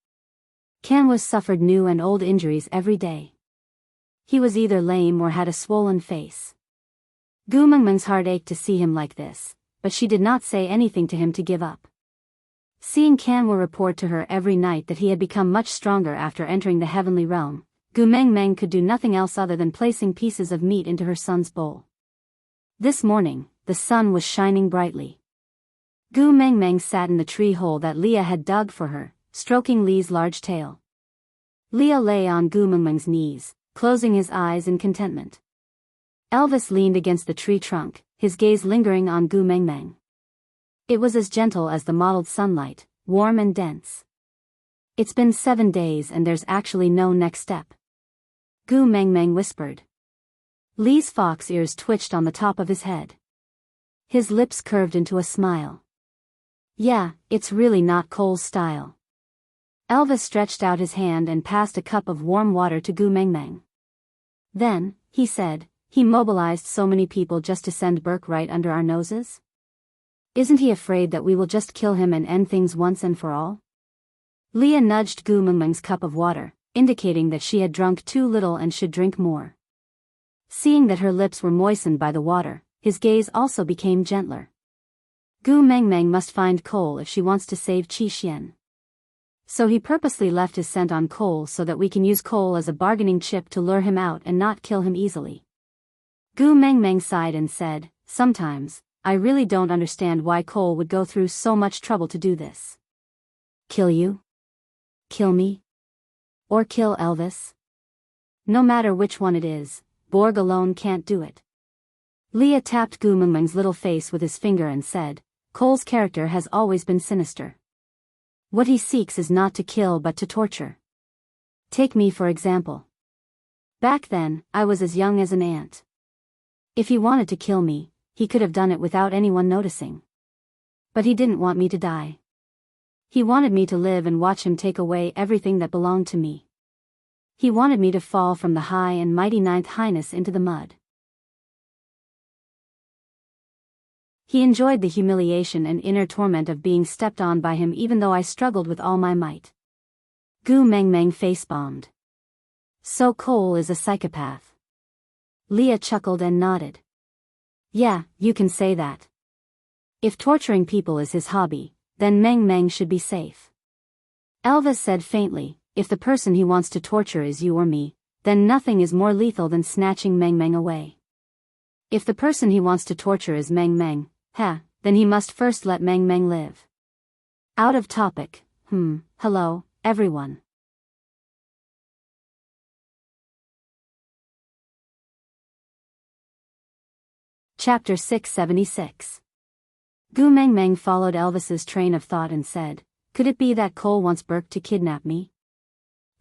Kanwu suffered new and old injuries every day. He was either lame or had a swollen face. Gu Mengmeng's heart ached to see him like this, but she did not say anything to him to give up. Seeing Kanwu report to her every night that he had become much stronger after entering the heavenly realm, Gu Mengmeng could do nothing else other than placing pieces of meat into her son's bowl. This morning, the sun was shining brightly. Gu Mengmeng sat in the tree hole that Leah had dug for her, stroking Lee's large tail. Leah lay on Gu Mengmeng's knees, closing his eyes in contentment. Elvis leaned against the tree trunk, his gaze lingering on Gu Mengmeng. It was as gentle as the mottled sunlight, warm and dense. "It's been 7 days and there's actually no next step," Gu Mengmeng whispered. Lee's fox ears twitched on the top of his head. His lips curved into a smile. Yeah, it's really not Cole's style. Elvis stretched out his hand and passed a cup of warm water to Gu Mengmeng. Then, he said, he mobilized so many people just to send Burke right under our noses? Isn't he afraid that we will just kill him and end things once and for all? Leah nudged Gu Mengmeng's cup of water, indicating that she had drunk too little and should drink more. Seeing that her lips were moistened by the water, his gaze also became gentler. Gu Mengmeng must find Cole if she wants to save Qi Xian. So he purposely left his scent on Cole so that we can use Cole as a bargaining chip to lure him out and not kill him easily. Gu Mengmeng sighed and said, sometimes, I really don't understand why Cole would go through so much trouble to do this. Kill you? Kill me? Or kill Elvis? No matter which one it is, Borg alone can't do it. Leah tapped Gu Mengmeng's little face with his finger and said, Cole's character has always been sinister. What he seeks is not to kill but to torture. Take me for example. Back then, I was as young as an ant. If he wanted to kill me, he could have done it without anyone noticing. But he didn't want me to die. He wanted me to live and watch him take away everything that belonged to me. He wanted me to fall from the high and mighty Ninth Highness into the mud. He enjoyed the humiliation and inner torment of being stepped on by him even though I struggled with all my might. Gu Mengmeng face-bombed. So Cole is a psychopath. Leah chuckled and nodded. Yeah, you can say that. If torturing people is his hobby, then Mengmeng should be safe. Elvis said faintly, if the person he wants to torture is you or me, then nothing is more lethal than snatching Mengmeng away. If the person he wants to torture is Mengmeng, then he must first let Mengmeng live. Out of topic. Hello, everyone. Chapter 676. Gu Mengmeng followed Elvis's train of thought and said, could it be that Cole wants Burke to kidnap me?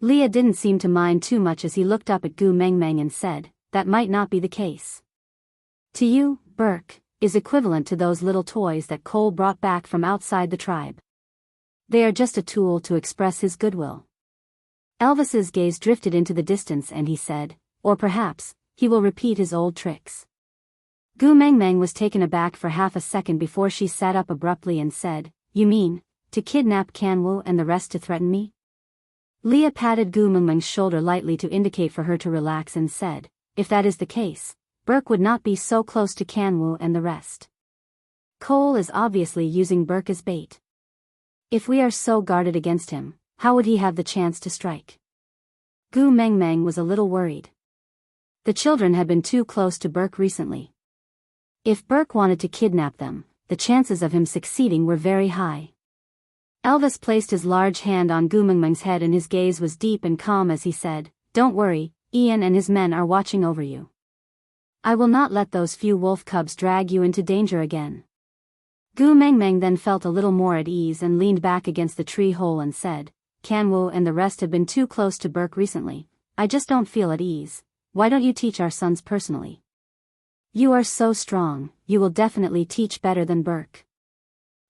Leah didn't seem to mind too much as he looked up at Gu Mengmeng and said, that might not be the case. To you, Burke is equivalent to those little toys that Cole brought back from outside the tribe. They are just a tool to express his goodwill. Elvis's gaze drifted into the distance and he said, or perhaps, he will repeat his old tricks. Gu Mengmeng was taken aback for half a second before she sat up abruptly and said, you mean, to kidnap Kanwu and the rest to threaten me? Leah patted Gu Mengmeng's shoulder lightly to indicate for her to relax and said, if that is the case, Burke would not be so close to Kanwu and the rest. Cole is obviously using Burke as bait. If we are so guarded against him, how would he have the chance to strike? Gu Mengmeng was a little worried. The children had been too close to Burke recently. If Burke wanted to kidnap them, the chances of him succeeding were very high. Elvis placed his large hand on Gu Mengmeng's head and his gaze was deep and calm as he said, don't worry, Ian and his men are watching over you. I will not let those few wolf cubs drag you into danger again. Gu Mengmeng then felt a little more at ease and leaned back against the tree hole and said, Kanwu and the rest have been too close to Burke recently, I just don't feel at ease. Why don't you teach our sons personally? You are so strong, you will definitely teach better than Burke.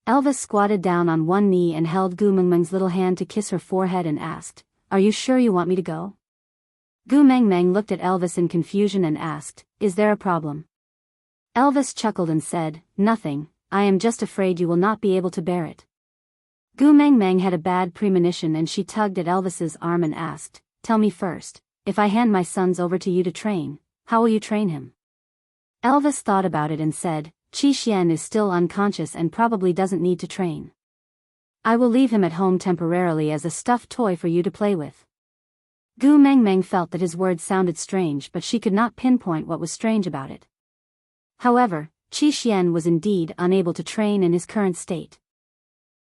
Elvis squatted down on one knee and held Gu Mengmeng's little hand to kiss her forehead and asked, are you sure you want me to go? Gu Mengmeng looked at Elvis in confusion and asked, is there a problem? Elvis chuckled and said, nothing, I am just afraid you will not be able to bear it. Gu Mengmeng had a bad premonition and she tugged at Elvis's arm and asked, tell me first, if I hand my sons over to you to train, how will you train him? Elvis thought about it and said, Qi Xian is still unconscious and probably doesn't need to train. I will leave him at home temporarily as a stuffed toy for you to play with. Gu Mengmeng felt that his words sounded strange but she could not pinpoint what was strange about it. However, Qi Xian was indeed unable to train in his current state.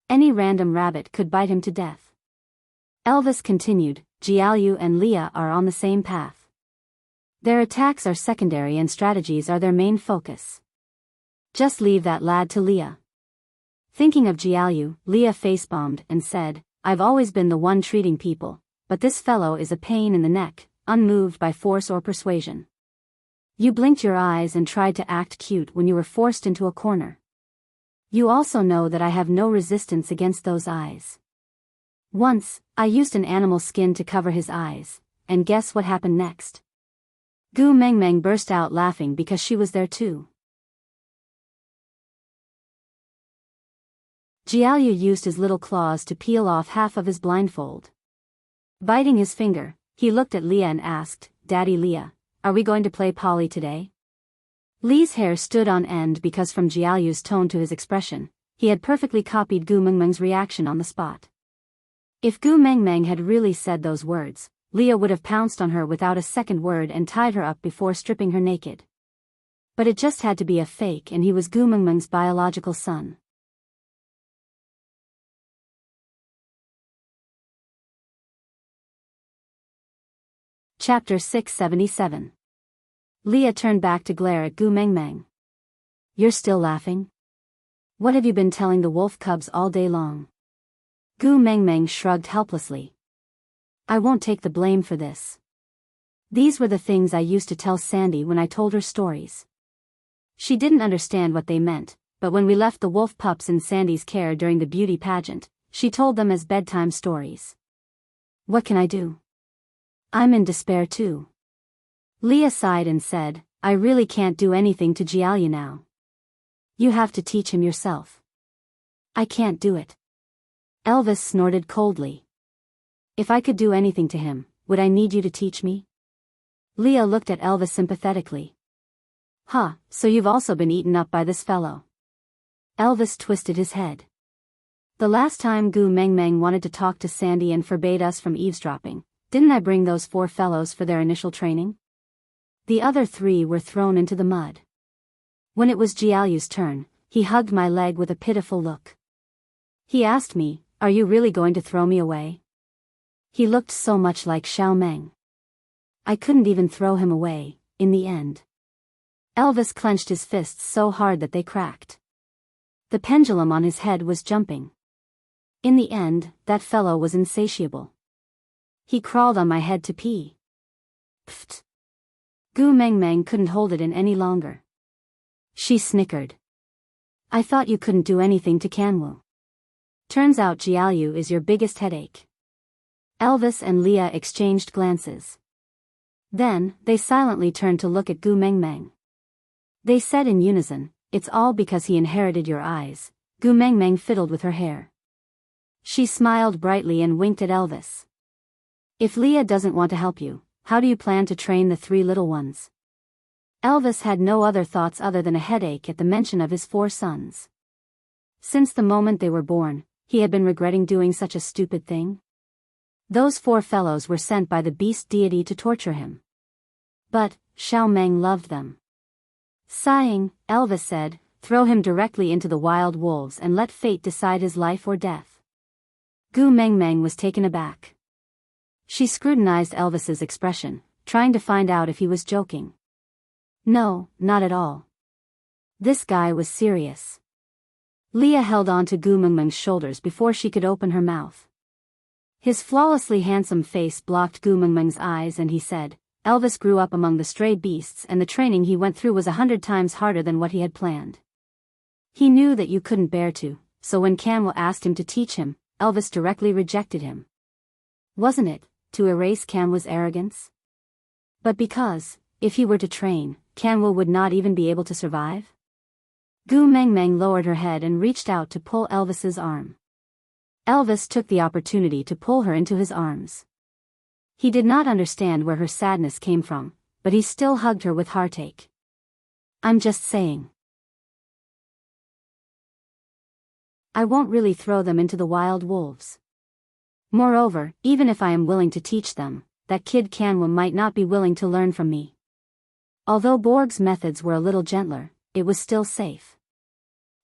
Any random rabbit could bite him to death. Elvis continued, Jiaoyu and Leah are on the same path. Their attacks are secondary and strategies are their main focus. Just leave that lad to Leah. Thinking of Jiaoyu, Leah face-bombed and said, I've always been the one treating people, but this fellow is a pain in the neck, unmoved by force or persuasion. You blinked your eyes and tried to act cute when you were forced into a corner. You also know that I have no resistance against those eyes. Once, I used an animal skin to cover his eyes, and guess what happened next? Gu Mengmeng burst out laughing because she was there too. Jiaoyu used his little claws to peel off half of his blindfold. Biting his finger, he looked at Leah and asked, "Daddy Leah, are we going to play Polly today?" Lee's hair stood on end because from Jiaoyu's tone to his expression, he had perfectly copied Gu Mengmeng's reaction on the spot. If Gu Mengmeng had really said those words, Leah would have pounced on her without a second word and tied her up before stripping her naked. But it just had to be a fake, and he was Gu Mengmeng's biological son. Chapter 677. Leah turned back to glare at Gu Mengmeng. "You're still laughing? What have you been telling the wolf cubs all day long?" Gu Mengmeng shrugged helplessly. "I won't take the blame for this. These were the things I used to tell Sandy when I told her stories. She didn't understand what they meant, but when we left the wolf pups in Sandy's care during the beauty pageant, she told them as bedtime stories. What can I do? I'm in despair too." Leah sighed and said, "I really can't do anything to Jiaoyu now. You have to teach him yourself." "I can't do it." Elvis snorted coldly. "If I could do anything to him, would I need you to teach me?" Leah looked at Elvis sympathetically. "Huh, so you've also been eaten up by this fellow." Elvis twisted his head. "The last time Gu Mengmeng wanted to talk to Sandy and forbade us from eavesdropping, didn't I bring those 4 fellows for their initial training? The other 3 were thrown into the mud. When it was Jiaoyu's turn, he hugged my leg with a pitiful look. He asked me, 'Are you really going to throw me away?' He looked so much like Xiao Meng. I couldn't even throw him away, in the end." Elvis clenched his fists so hard that they cracked. The pendulum on his head was jumping. In the end, that fellow was insatiable. He crawled on my head to pee. Pfft. Gu Mengmeng couldn't hold it in any longer. She snickered. "I thought you couldn't do anything to Kanwu. Turns out Jiaoyu is your biggest headache." Elvis and Leah exchanged glances. Then, they silently turned to look at Gu Mengmeng. They said in unison, "It's all because he inherited your eyes." Gu Mengmeng fiddled with her hair. She smiled brightly and winked at Elvis. "If Leah doesn't want to help you, how do you plan to train the 3 little ones?" Elvis had no other thoughts other than a headache at the mention of his 4 sons. Since the moment they were born, he had been regretting doing such a stupid thing. Those 4 fellows were sent by the beast deity to torture him. But, Xiao Meng loved them. Sighing, Elvis said, "Throw him directly into the wild wolves and let fate decide his life or death." Gu Mengmeng was taken aback. She scrutinized Elvis's expression, trying to find out if he was joking. No, not at all. This guy was serious. Leah held on to Gu Mengmeng's shoulders before she could open her mouth. His flawlessly handsome face blocked Gu Mengmeng's eyes and he said, "Elvis grew up among the stray beasts and the training he went through was 100 times harder than what he had planned. He knew that you couldn't bear to, so when Kanwu asked him to teach him, Elvis directly rejected him. Wasn't it, to erase Kanwu's arrogance? But because, if he were to train, Kanwu would not even be able to survive?" Gu Mengmeng lowered her head and reached out to pull Elvis's arm. Elvis took the opportunity to pull her into his arms. He did not understand where her sadness came from, but he still hugged her with heartache. "I'm just saying. I won't really throw them into the wild wolves. Moreover, even if I am willing to teach them, that kid Kanwu might not be willing to learn from me." Although Borg's methods were a little gentler, it was still safe.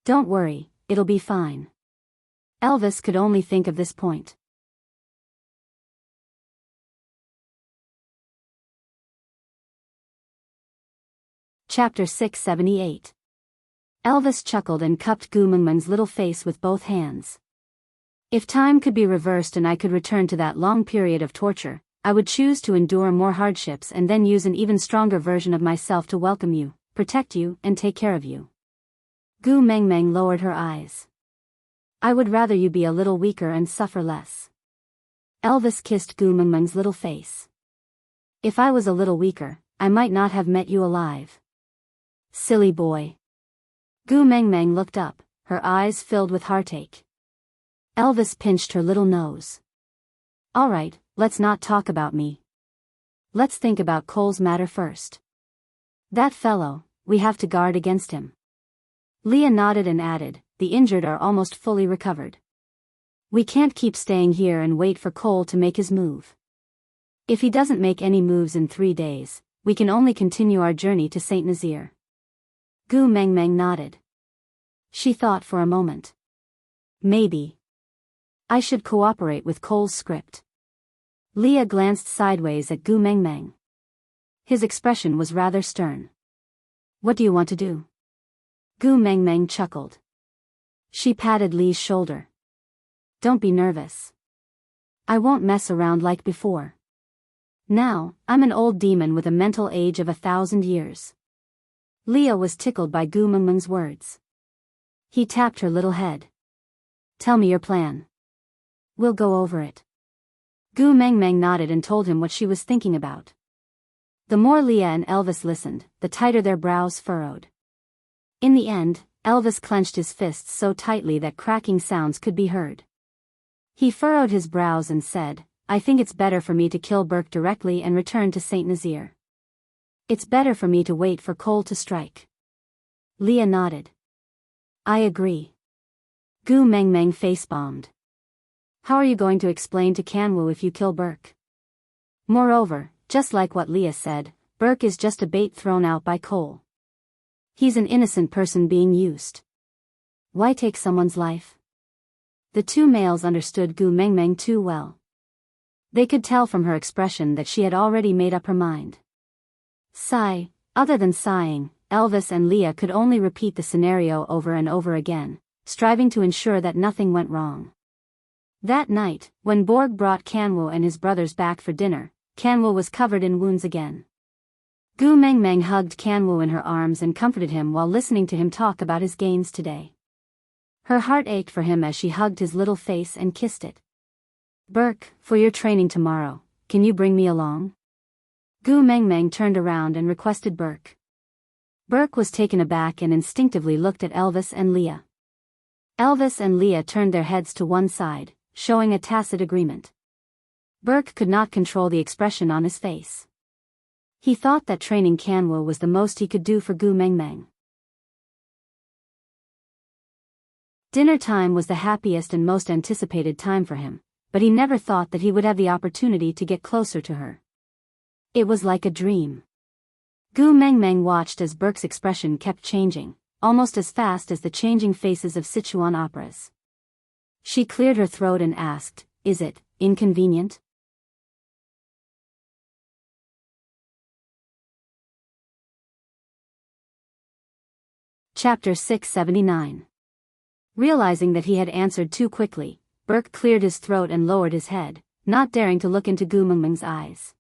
"Don't worry, it'll be fine." Elvis could only think of this point. Chapter 678. Elvis chuckled and cupped Gu Mengmeng's little face with both hands. If time could be reversed and I could return to that long period of torture, I would choose to endure more hardships and then use an even stronger version of myself to welcome you, protect you, and take care of you. Gu Mengmeng lowered her eyes. I would rather you be a little weaker and suffer less. Elvis kissed Gu Mengmeng's little face. If I was a little weaker, I might not have met you alive. Silly boy. Gu Mengmeng looked up, her eyes filled with heartache. Elvis pinched her little nose. All right, let's not talk about me. Let's think about Cole's matter first. That fellow, we have to guard against him. Leah nodded and added, the injured are almost fully recovered. We can't keep staying here and wait for Cole to make his move. If he doesn't make any moves in 3 days, we can only continue our journey to Saint Nazaire. Gu Mengmeng nodded. She thought for a moment. Maybe I should cooperate with Cole's script. Leah glanced sideways at Gu Mengmeng. His expression was rather stern. What do you want to do? Gu Mengmeng chuckled. She patted Lee's shoulder. Don't be nervous. I won't mess around like before. Now, I'm an old demon with a mental age of 1,000 years. Leah was tickled by Gu Mengmeng's words. He tapped her little head. Tell me your plan. We'll go over it. Gu Mengmeng nodded and told him what she was thinking about. The more Leah and Elvis listened, the tighter their brows furrowed. In the end, Elvis clenched his fists so tightly that cracking sounds could be heard. He furrowed his brows and said, I think it's better for me to kill Burke directly and return to Saint Nazaire. It's better for me to wait for Cole to strike. Leah nodded. I agree. Gu Mengmeng face-bombed. How are you going to explain to Kanwu if you kill Burke? Moreover, just like what Leah said, Burke is just a bait thrown out by Cole. He's an innocent person being used. Why take someone's life? The two males understood Gu Mengmeng too well. They could tell from her expression that she had already made up her mind. Sigh. Other than sighing, Elvis and Leah could only repeat the scenario over and over again, striving to ensure that nothing went wrong. That night, when Borg brought Kanwu and his brothers back for dinner, Kanwu was covered in wounds again. Gu Mengmeng hugged Kanwu in her arms and comforted him while listening to him talk about his gains today. Her heart ached for him as she hugged his little face and kissed it. Burke, for your training tomorrow, can you bring me along? Gu Mengmeng turned around and requested Burke. Burke was taken aback and instinctively looked at Elvis and Leah. Elvis and Leah turned their heads to one side, showing a tacit agreement. Burke could not control the expression on his face. He thought that training Kanwu was the most he could do for Gu Mengmeng. Dinner time was the happiest and most anticipated time for him, but he never thought that he would have the opportunity to get closer to her. It was like a dream. Gu Mengmeng watched as Burke's expression kept changing, almost as fast as the changing faces of Sichuan operas. She cleared her throat and asked, Is it inconvenient? Chapter 679. Realizing that he had answered too quickly, Burke cleared his throat and lowered his head, not daring to look into Gu Mengmeng's eyes.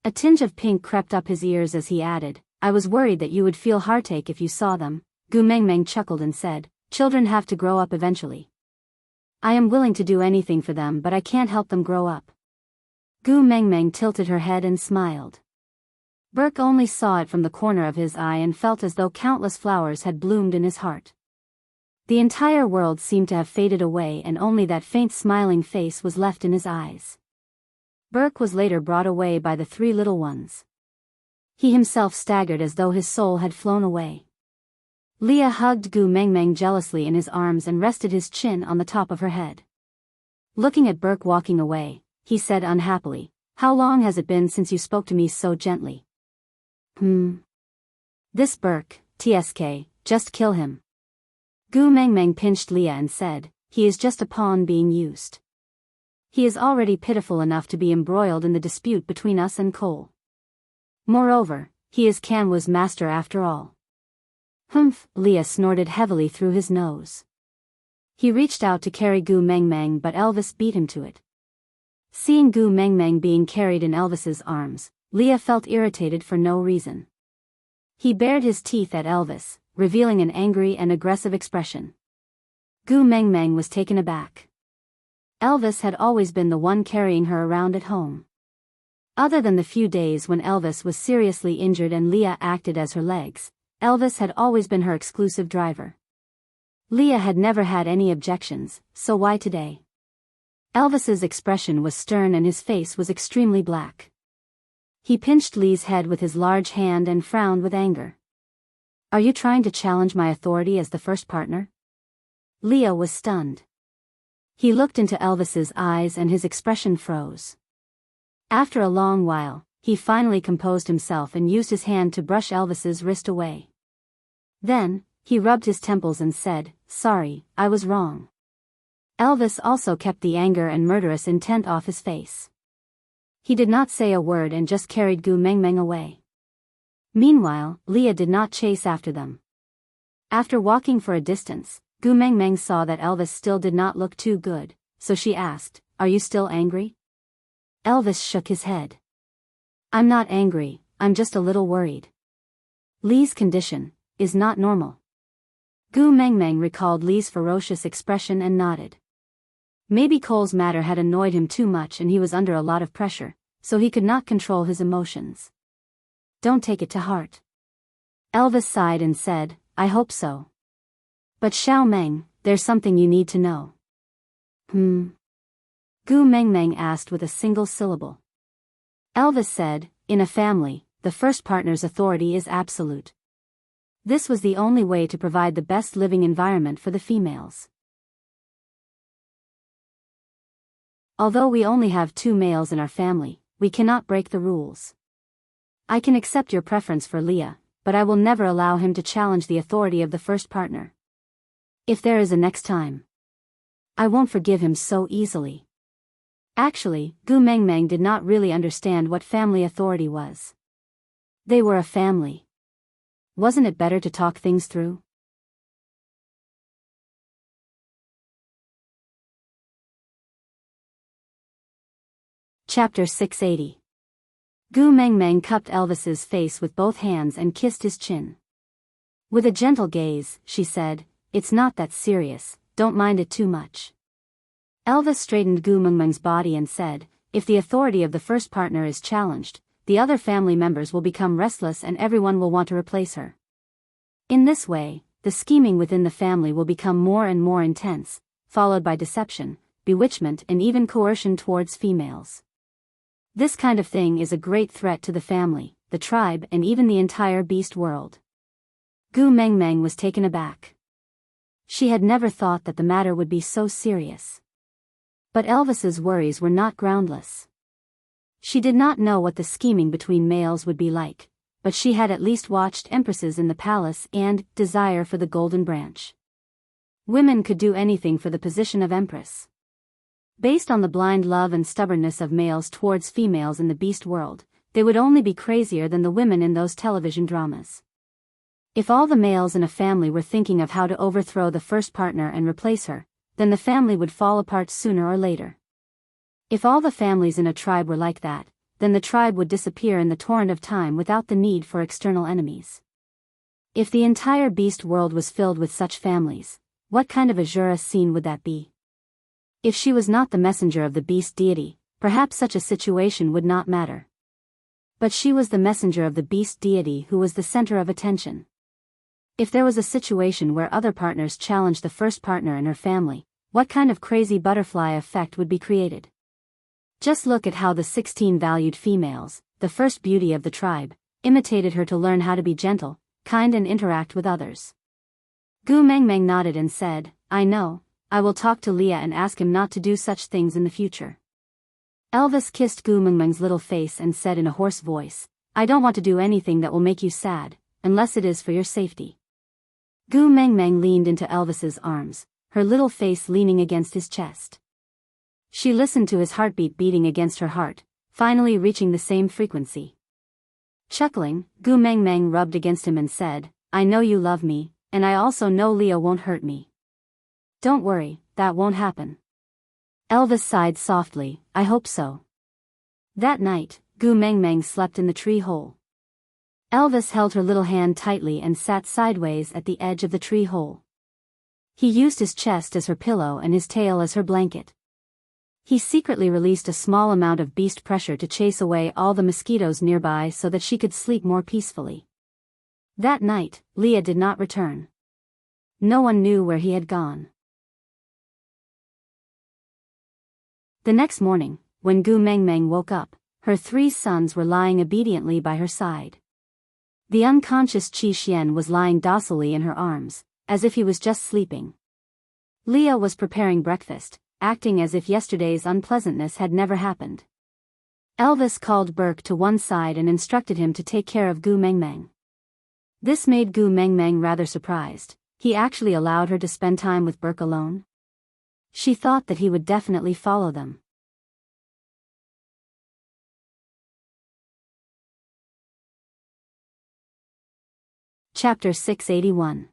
A tinge of pink crept up his ears as he added, I was worried that you would feel heartache if you saw them. Gu Mengmeng chuckled and said, Children have to grow up eventually. I am willing to do anything for them, but I can't help them grow up. Gu Mengmeng tilted her head and smiled. Burke only saw it from the corner of his eye and felt as though countless flowers had bloomed in his heart. The entire world seemed to have faded away and only that faint smiling face was left in his eyes. Burke was later brought away by the three little ones. He himself staggered as though his soul had flown away. Leah hugged Gu Mengmeng jealously in his arms and rested his chin on the top of her head. Looking at Burke walking away, he said unhappily, How long has it been since you spoke to me so gently? This Burke, TSK, just kill him. Gu Mengmeng pinched Leah and said, He is just a pawn being used. He is already pitiful enough to be embroiled in the dispute between us and Cole. Moreover, he is Kanwu's master after all. Humph, Leah snorted heavily through his nose. He reached out to carry Gu Mengmeng but Elvis beat him to it. Seeing Gu Mengmeng being carried in Elvis's arms, Leah felt irritated for no reason. He bared his teeth at Elvis, revealing an angry and aggressive expression. Gu Mengmeng was taken aback. Elvis had always been the one carrying her around at home. Other than the few days when Elvis was seriously injured and Leah acted as her legs, Elvis had always been her exclusive driver. Leah had never had any objections, so why today? Elvis's expression was stern and his face was extremely black. He pinched Lee's head with his large hand and frowned with anger. Are you trying to challenge my authority as the first partner? Leah was stunned. He looked into Elvis's eyes and his expression froze. After a long while, he finally composed himself and used his hand to brush Elvis's wrist away. Then, he rubbed his temples and said, "Sorry, I was wrong." Elvis also kept the anger and murderous intent off his face. He did not say a word and just carried Gu Mengmeng away. Meanwhile, Leah did not chase after them. After walking for a distance, Gu Mengmeng saw that Elvis still did not look too good, so she asked, "Are you still angry?" Elvis shook his head. "I'm not angry, I'm just a little worried. Lee's condition is not normal." Gu Mengmeng recalled Lee's ferocious expression and nodded. Maybe Cole's matter had annoyed him too much and he was under a lot of pressure, so he could not control his emotions. "Don't take it to heart." Elvis sighed and said, "I hope so. But Xiao Meng, there's something you need to know." Gu Mengmeng asked with a single syllable. Elvis said, "In a family, the first partner's authority is absolute. This was the only way to provide the best living environment for the females. Although we only have 2 males in our family, we cannot break the rules. I can accept your preference for Leah, but I will never allow him to challenge the authority of the first partner. If there is a next time, I won't forgive him so easily." Actually, Gu Mengmeng did not really understand what family authority was. They were a family. Wasn't it better to talk things through? Chapter 680. Gu Mengmeng cupped Elvis's face with both hands and kissed his chin. With a gentle gaze, she said, "It's not that serious, don't mind it too much." Elvis straightened Gu Mengmeng's body and said, "If the authority of the first partner is challenged, the other family members will become restless and everyone will want to replace her. In this way, the scheming within the family will become more and more intense, followed by deception, bewitchment and even coercion towards females. This kind of thing is a great threat to the family, the tribe and even the entire beast world." Gu Mengmeng was taken aback. She had never thought that the matter would be so serious. But Elvis's worries were not groundless. She did not know what the scheming between males would be like, but she had at least watched empresses in the palace and desire for the golden branch. Women could do anything for the position of empress. Based on the blind love and stubbornness of males towards females in the beast world, they would only be crazier than the women in those television dramas. If all the males in a family were thinking of how to overthrow the first partner and replace her, then the family would fall apart sooner or later. If all the families in a tribe were like that, then the tribe would disappear in the torrent of time without the need for external enemies. If the entire beast world was filled with such families, what kind of Azura scene would that be? If she was not the messenger of the beast deity, perhaps such a situation would not matter. But she was the messenger of the beast deity who was the center of attention. If there was a situation where other partners challenged the first partner in her family, what kind of crazy butterfly effect would be created? Just look at how the 16 valued females, the first beauty of the tribe, imitated her to learn how to be gentle, kind and interact with others. Gu Mengmeng nodded and said, "I know, I will talk to Leah and ask him not to do such things in the future." Elvis kissed Gu Mengmeng's little face and said in a hoarse voice, "I don't want to do anything that will make you sad, unless it is for your safety." Gu Mengmeng leaned into Elvis's arms, her little face leaning against his chest. She listened to his heartbeat beating against her heart, finally reaching the same frequency. Chuckling, Gu Mengmeng rubbed against him and said, "I know you love me, and I also know Leah won't hurt me. Don't worry, that won't happen." Elvis sighed softly, I hope so. That night, Gu Mengmeng slept in the tree hole. Elvis held her little hand tightly and sat sideways at the edge of the tree hole. He used his chest as her pillow and his tail as her blanket. He secretly released a small amount of beast pressure to chase away all the mosquitoes nearby so that she could sleep more peacefully. That night, Leah did not return. No one knew where he had gone. The next morning, when Gu Mengmeng woke up, her 3 sons were lying obediently by her side. The unconscious Qi Xian was lying docilely in her arms, as if he was just sleeping. Leah was preparing breakfast, acting as if yesterday's unpleasantness had never happened. Elvis called Burke to one side and instructed him to take care of Gu Mengmeng. This made Gu Mengmeng rather surprised. He actually allowed her to spend time with Burke alone. She thought that he would definitely follow them. Chapter 681.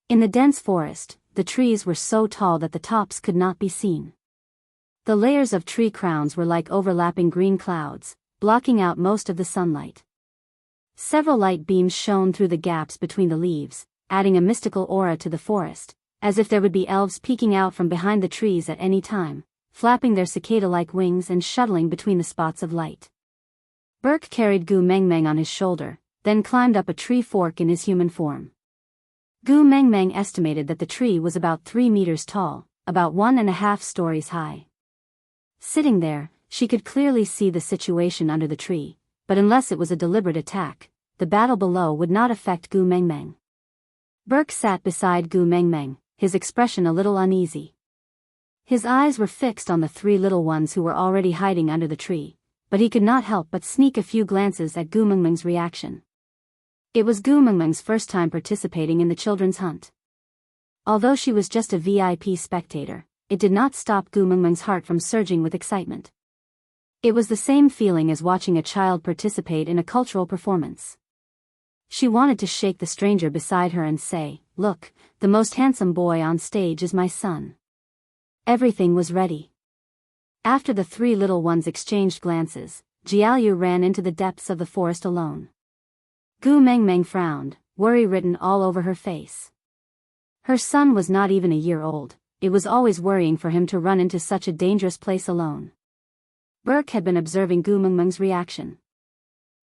In the dense forest, the trees were so tall that the tops could not be seen. The layers of tree crowns were like overlapping green clouds, blocking out most of the sunlight. Several light beams shone through the gaps between the leaves, adding a mystical aura to the forest, as if there would be elves peeking out from behind the trees at any time, flapping their cicada-like wings and shuttling between the spots of light. Burke carried Gu Mengmeng on his shoulder, then climbed up a tree fork in his human form. Gu Mengmeng estimated that the tree was about 3 meters tall, about 1.5 stories high. Sitting there, she could clearly see the situation under the tree, but unless it was a deliberate attack, the battle below would not affect Gu Mengmeng. Burke sat beside Gu Mengmeng, his expression a little uneasy. His eyes were fixed on the 3 little ones who were already hiding under the tree, but he could not help but sneak a few glances at Gu Mengmeng's reaction. It was Gu Mengmeng's first time participating in the children's hunt. Although she was just a VIP spectator, it did not stop Gu Mengmeng's heart from surging with excitement. It was the same feeling as watching a child participate in a cultural performance. She wanted to shake the stranger beside her and say, "Look, the most handsome boy on stage is my son." Everything was ready. After the 3 little ones exchanged glances, Jiaoyu ran into the depths of the forest alone. Gu Mengmeng frowned, worry written all over her face. Her son was not even a year old. It was always worrying for him to run into such a dangerous place alone. Burke had been observing Gu Mengmeng's reaction.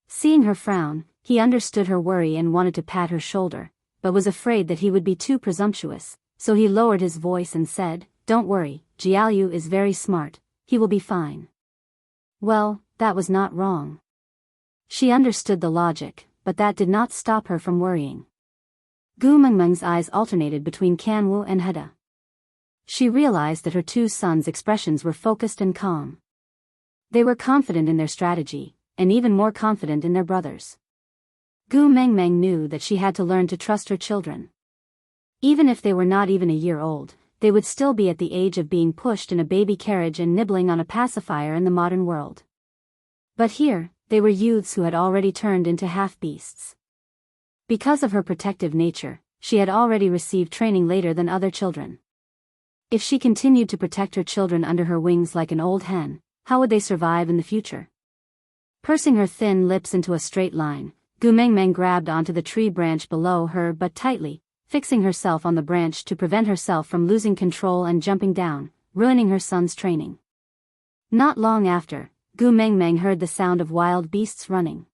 Seeing her frown, he understood her worry and wanted to pat her shoulder, but was afraid that he would be too presumptuous, so he lowered his voice and said, "Don't worry, Jiaoyu is very smart, he will be fine." Well, that was not wrong. She understood the logic, but that did not stop her from worrying. Gu Mengmeng's eyes alternated between Kanwu and Heda. She realized that her 2 sons' expressions were focused and calm. They were confident in their strategy, and even more confident in their brothers. Gu Mengmeng knew that she had to learn to trust her children. Even if they were not even a year old, they would still be at the age of being pushed in a baby carriage and nibbling on a pacifier in the modern world. But here, they were youths who had already turned into half-beasts. Because of her protective nature, she had already received training later than other children. If she continued to protect her children under her wings like an old hen, how would they survive in the future? Pursing her thin lips into a straight line, Gu Mengmeng grabbed onto the tree branch below her but tightly, fixing herself on the branch to prevent herself from losing control and jumping down, ruining her son's training. Not long after, Gu Mengmeng heard the sound of wild beasts running.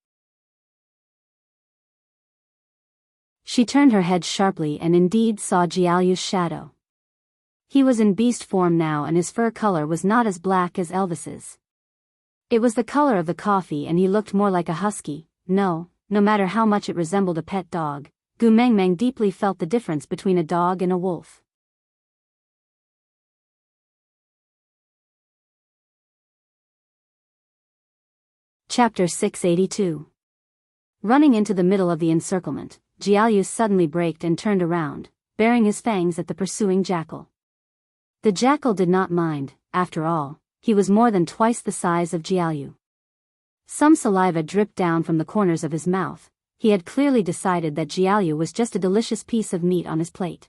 She turned her head sharply and indeed saw Jiaoyu's shadow. He was in beast form now and his fur color was not as black as Elvis's. It was the color of the coffee and he looked more like a husky. No matter how much it resembled a pet dog, Gu Mengmeng deeply felt the difference between a dog and a wolf. Chapter 682. Running into the middle of the encirclement, Jiaoyu suddenly braked and turned around, baring his fangs at the pursuing jackal. The jackal did not mind, after all, he was more than twice the size of Jiaoyu. Some saliva dripped down from the corners of his mouth. He had clearly decided that Jiaoyu was just a delicious piece of meat on his plate.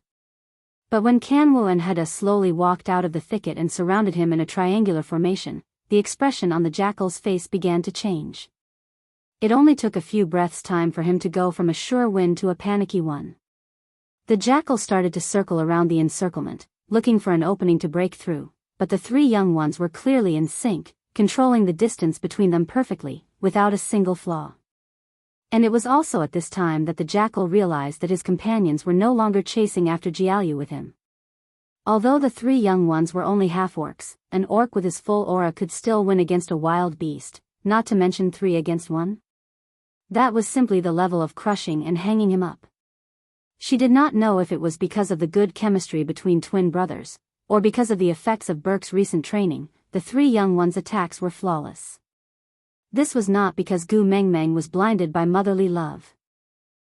But when Kanwu and Heda slowly walked out of the thicket and surrounded him in a triangular formation, the expression on the jackal's face began to change. It only took a few breaths' time for him to go from a sure win to a panicky one. The jackal started to circle around the encirclement, looking for an opening to break through, but the three young ones were clearly in sync, controlling the distance between them perfectly, without a single flaw. And it was also at this time that the jackal realized that his companions were no longer chasing after Jiaoyu with him. Although the three young ones were only half-orcs, an orc with his full aura could still win against a wild beast, not to mention 3 against 1. That was simply the level of crushing and hanging him up. She did not know if it was because of the good chemistry between twin brothers, or because of the effects of Burke's recent training. The three young ones' attacks were flawless. This was not because Gu Mengmeng was blinded by motherly love.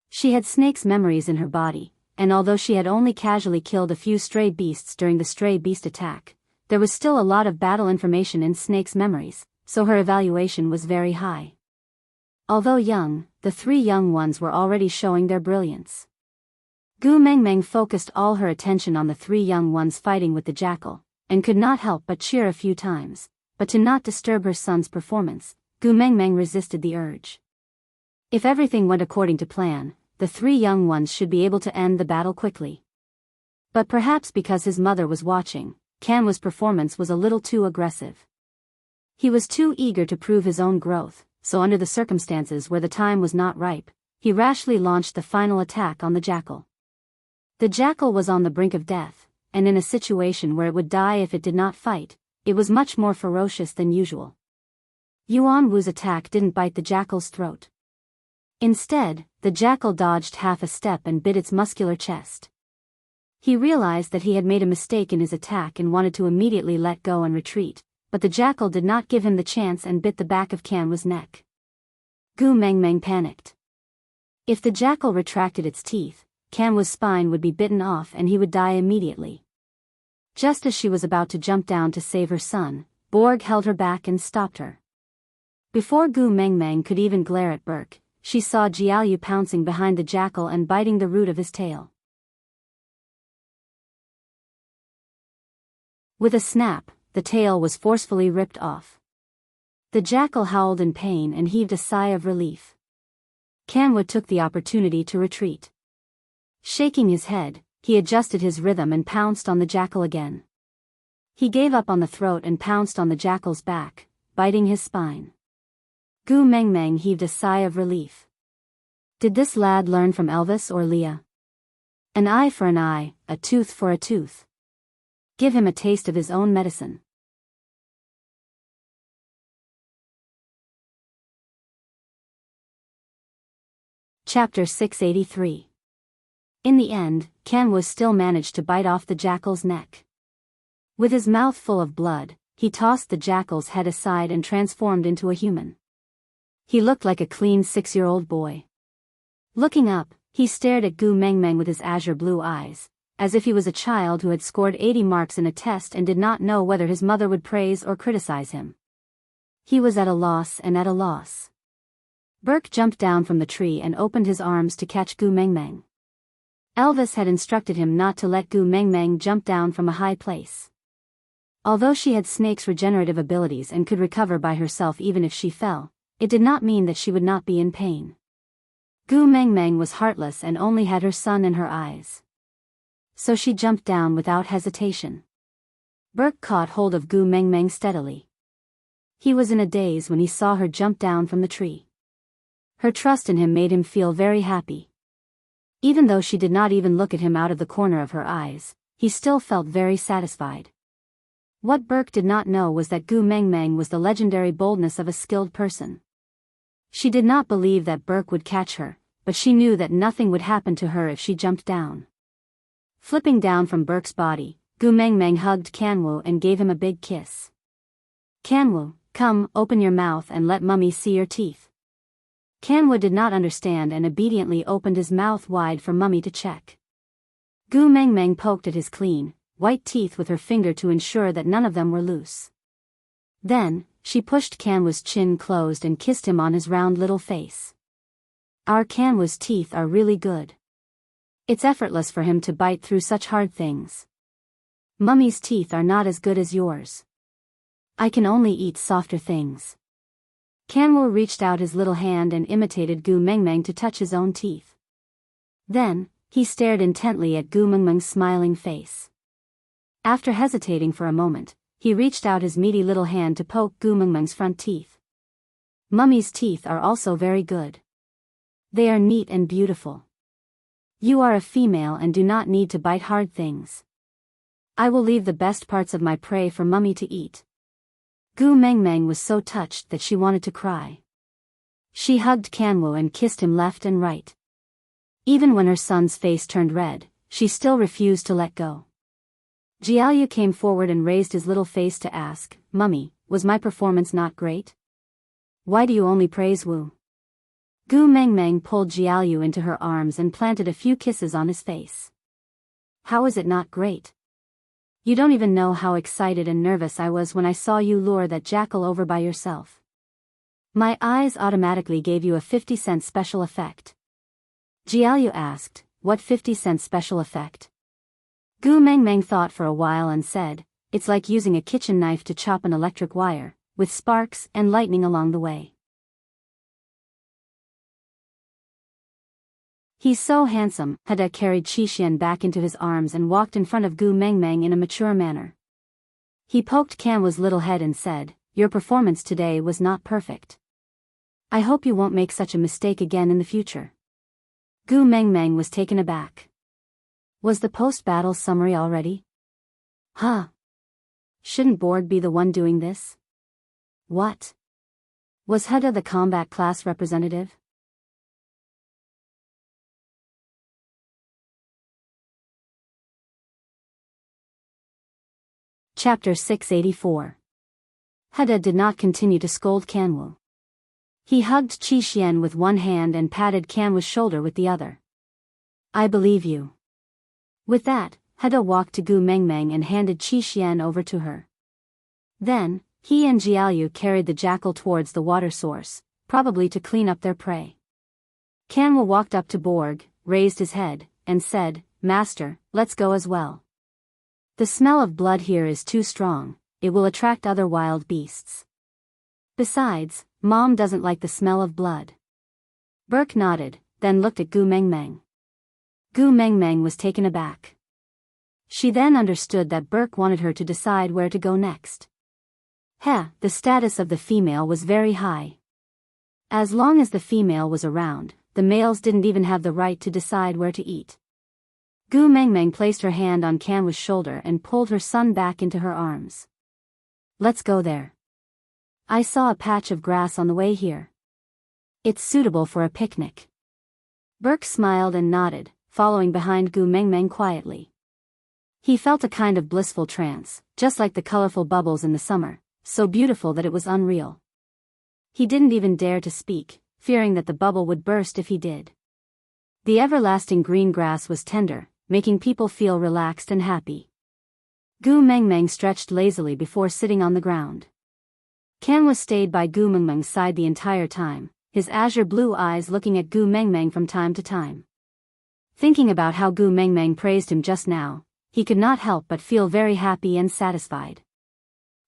She had Snake's memories in her body, and although she had only casually killed a few stray beasts during the stray beast attack, there was still a lot of battle information in Snake's memories, so her evaluation was very high. Although young, the three young ones were already showing their brilliance. Gu Mengmeng focused all her attention on the three young ones fighting with the jackal, and could not help but cheer a few times, but to not disturb her son's performance, Gu Mengmeng resisted the urge. If everything went according to plan, the three young ones should be able to end the battle quickly. But perhaps because his mother was watching, Kanwu's performance was a little too aggressive. He was too eager to prove his own growth, so under the circumstances where the time was not ripe, he rashly launched the final attack on the jackal. The jackal was on the brink of death, and in a situation where it would die if it did not fight, it was much more ferocious than usual. Yuan Wu's attack didn't bite the jackal's throat. Instead, the jackal dodged half a step and bit its muscular chest. He realized that he had made a mistake in his attack and wanted to immediately let go and retreat, but the jackal did not give him the chance and bit the back of Kanwu's neck. Gu Mengmeng panicked. If the jackal retracted its teeth, Kanwu's spine would be bitten off and he would die immediately. Just as she was about to jump down to save her son, Borg held her back and stopped her. Before Gu Mengmeng could even glare at Burke, she saw Jiaoyu pouncing behind the jackal and biting the root of his tail. With a snap, the tail was forcefully ripped off. The jackal howled in pain and heaved a sigh of relief. Kanwu took the opportunity to retreat. Shaking his head, he adjusted his rhythm and pounced on the jackal again. He gave up on the throat and pounced on the jackal's back, biting his spine. Gu Mengmeng heaved a sigh of relief. Did this lad learn from Elvis or Leah? An eye for an eye, a tooth for a tooth. Give him a taste of his own medicine. Chapter 683. In the end, Kanwu still managed to bite off the jackal's neck. With his mouth full of blood, he tossed the jackal's head aside and transformed into a human. He looked like a clean 6-year-old boy. Looking up, he stared at Gu Mengmeng with his azure blue eyes, as if he was a child who had scored 80 marks in a test and did not know whether his mother would praise or criticize him. He was at a loss and at a loss. Burke jumped down from the tree and opened his arms to catch Gu Mengmeng. Elvis had instructed him not to let Gu Mengmeng jump down from a high place. Although she had Snake's regenerative abilities and could recover by herself even if she fell, it did not mean that she would not be in pain. Gu Mengmeng was heartless and only had her son in her eyes. So she jumped down without hesitation. Burke caught hold of Gu Mengmeng steadily. He was in a daze when he saw her jump down from the tree. Her trust in him made him feel very happy. Even though she did not even look at him out of the corner of her eyes, he still felt very satisfied. What Burke did not know was that Gu Mengmeng was the legendary boldness of a skilled person. She did not believe that Burke would catch her, but she knew that nothing would happen to her if she jumped down. Flipping down from Burke's body, Gu Mengmeng hugged Kanwu and gave him a big kiss. Kanwu, come, open your mouth and let Mummy see your teeth. Kanwu did not understand and obediently opened his mouth wide for Mummy to check. Gu Mengmeng poked at his clean, white teeth with her finger to ensure that none of them were loose. Then, she pushed Kanwu's chin closed and kissed him on his round little face. Our Kanwu's teeth are really good. It's effortless for him to bite through such hard things. Mummy's teeth are not as good as yours. I can only eat softer things. Kanwoo reached out his little hand and imitated Gu Mengmeng to touch his own teeth. Then, he stared intently at Gu Mengmeng's smiling face. After hesitating for a moment, he reached out his meaty little hand to poke Gu Mengmeng's front teeth. Mummy's teeth are also very good. They are neat and beautiful. You are a female and do not need to bite hard things. I will leave the best parts of my prey for Mummy to eat. Gu Mengmeng was so touched that she wanted to cry. She hugged Kanwoo and kissed him left and right. Even when her son's face turned red, she still refused to let go. Jiaoyu came forward and raised his little face to ask, Mummy, was my performance not great? Why do you only praise Wu? Gu Mengmeng pulled Jiaoyu into her arms and planted a few kisses on his face. How is it not great? You don't even know how excited and nervous I was when I saw you lure that jackal over by yourself. My eyes automatically gave you a 50-cent special effect. Jiaoyu asked, what 50-cent special effect? Gu Mengmeng thought for a while and said, it's like using a kitchen knife to chop an electric wire, with sparks and lightning along the way. He's so handsome. Hada carried Qixuan back into his arms and walked in front of Gu Mengmeng in a mature manner. He poked Kanwoo's little head and said, your performance today was not perfect. I hope you won't make such a mistake again in the future. Gu Mengmeng was taken aback. Was the post-battle summary already? Huh? Shouldn't Borg be the one doing this? What? Was Hada the combat class representative? Chapter 684. Hada did not continue to scold Kanwoo. He hugged Qixuan with one hand and patted Kanwoo's shoulder with the other. I believe you. With that, Hada walked to Gu Mengmeng and handed Qixuan over to her. Then, he and Jiaoyu carried the jackal towards the water source, probably to clean up their prey. Kanwoo walked up to Borg, raised his head, and said, Master, let's go as well. The smell of blood here is too strong, it will attract other wild beasts. Besides, Mom doesn't like the smell of blood. Burke nodded, then looked at Gu Mengmeng. Gu Mengmeng was taken aback. She then understood that Burke wanted her to decide where to go next. The status of the female was very high. As long as the female was around, the males didn't even have the right to decide where to eat. Gu Mengmeng placed her hand on Kanwoo's shoulder and pulled her son back into her arms. Let's go there. I saw a patch of grass on the way here. It's suitable for a picnic. Burke smiled and nodded, following behind Gu Mengmeng quietly. He felt a kind of blissful trance, just like the colorful bubbles in the summer, so beautiful that it was unreal. He didn't even dare to speak, fearing that the bubble would burst if he did. The everlasting green grass was tender, making people feel relaxed and happy. Gu Mengmeng stretched lazily before sitting on the ground. Kanwoo stayed by Gu Mengmeng's side the entire time, his azure blue eyes looking at Gu Mengmeng from time to time. Thinking about how Gu Mengmeng praised him just now, he could not help but feel very happy and satisfied.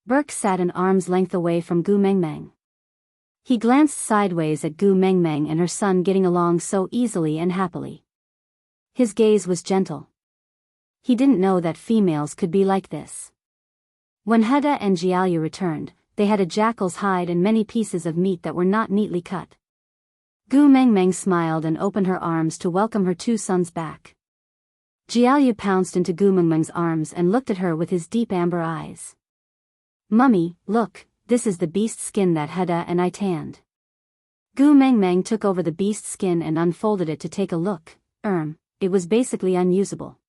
Burke sat an arm's length away from Gu Mengmeng. He glanced sideways at Gu Mengmeng and her son getting along so easily and happily. His gaze was gentle. He didn't know that females could be like this. When Hada and Jiaoyu returned, they had a jackal's hide and many pieces of meat that were not neatly cut. Gu Mengmeng smiled and opened her arms to welcome her two sons back. Jiaoyu pounced into Gu Mengmeng's arms and looked at her with his deep amber eyes. Mummy, look, this is the beast skin that Hada and I tanned. Gu Mengmeng took over the beast skin and unfolded it to take a look. It was basically unusable.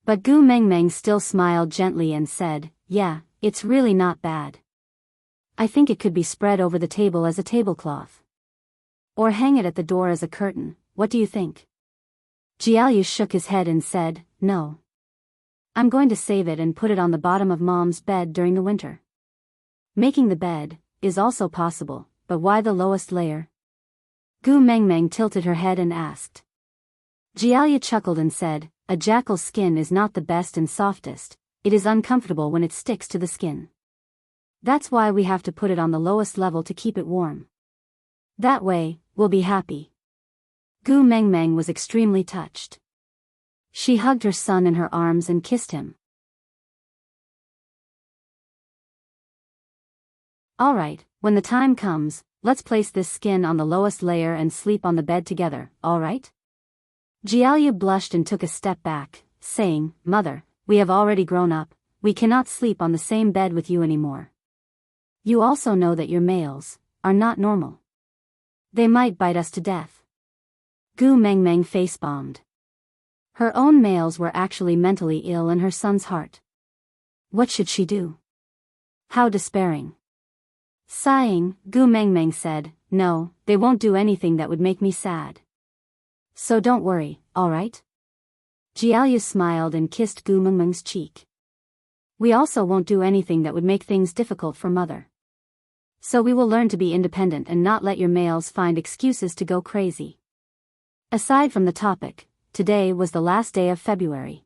But Gu Mengmeng still smiled gently and said, yeah, it's really not bad. I think it could be spread over the table as a tablecloth. Or hang it at the door as a curtain, what do you think? Jiaoyu shook his head and said, no. I'm going to save it and put it on the bottom of Mom's bed during the winter. Making the bed is also possible, but why the lowest layer? Gu Mengmeng tilted her head and asked. Jialia chuckled and said, a jackal's skin is not the best and softest, it is uncomfortable when it sticks to the skin. That's why we have to put it on the lowest level to keep it warm. That way, we'll be happy. Gu Mengmeng was extremely touched. She hugged her son in her arms and kissed him. Alright, when the time comes, let's place this skin on the lowest layer and sleep on the bed together, alright? Jialia blushed and took a step back, saying, Mother, we have already grown up, we cannot sleep on the same bed with you anymore. You also know that your males are not normal. They might bite us to death. Gu Mengmeng face-bombed. Her own males were actually mentally ill in her son's heart. What should she do? How despairing. Sighing, Gu Mengmeng said, No, they won't do anything that would make me sad. So don't worry, alright? Jialia smiled and kissed Gu Mengmeng's cheek. We also won't do anything that would make things difficult for Mother. So we will learn to be independent and not let your males find excuses to go crazy. Aside from the topic, today was the last day of February.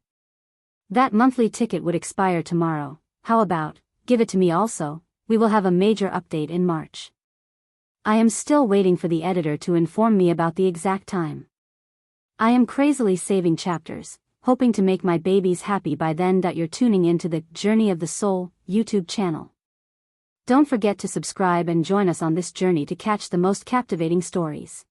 That monthly ticket would expire tomorrow. How about, give it to me also, we will have a major update in March. I am still waiting for the editor to inform me about the exact time. I am crazily saving chapters, hoping to make my babies happy by then. You're tuning into the Journey of the Soul YouTube channel. Don't forget to subscribe and join us on this journey to catch the most captivating stories.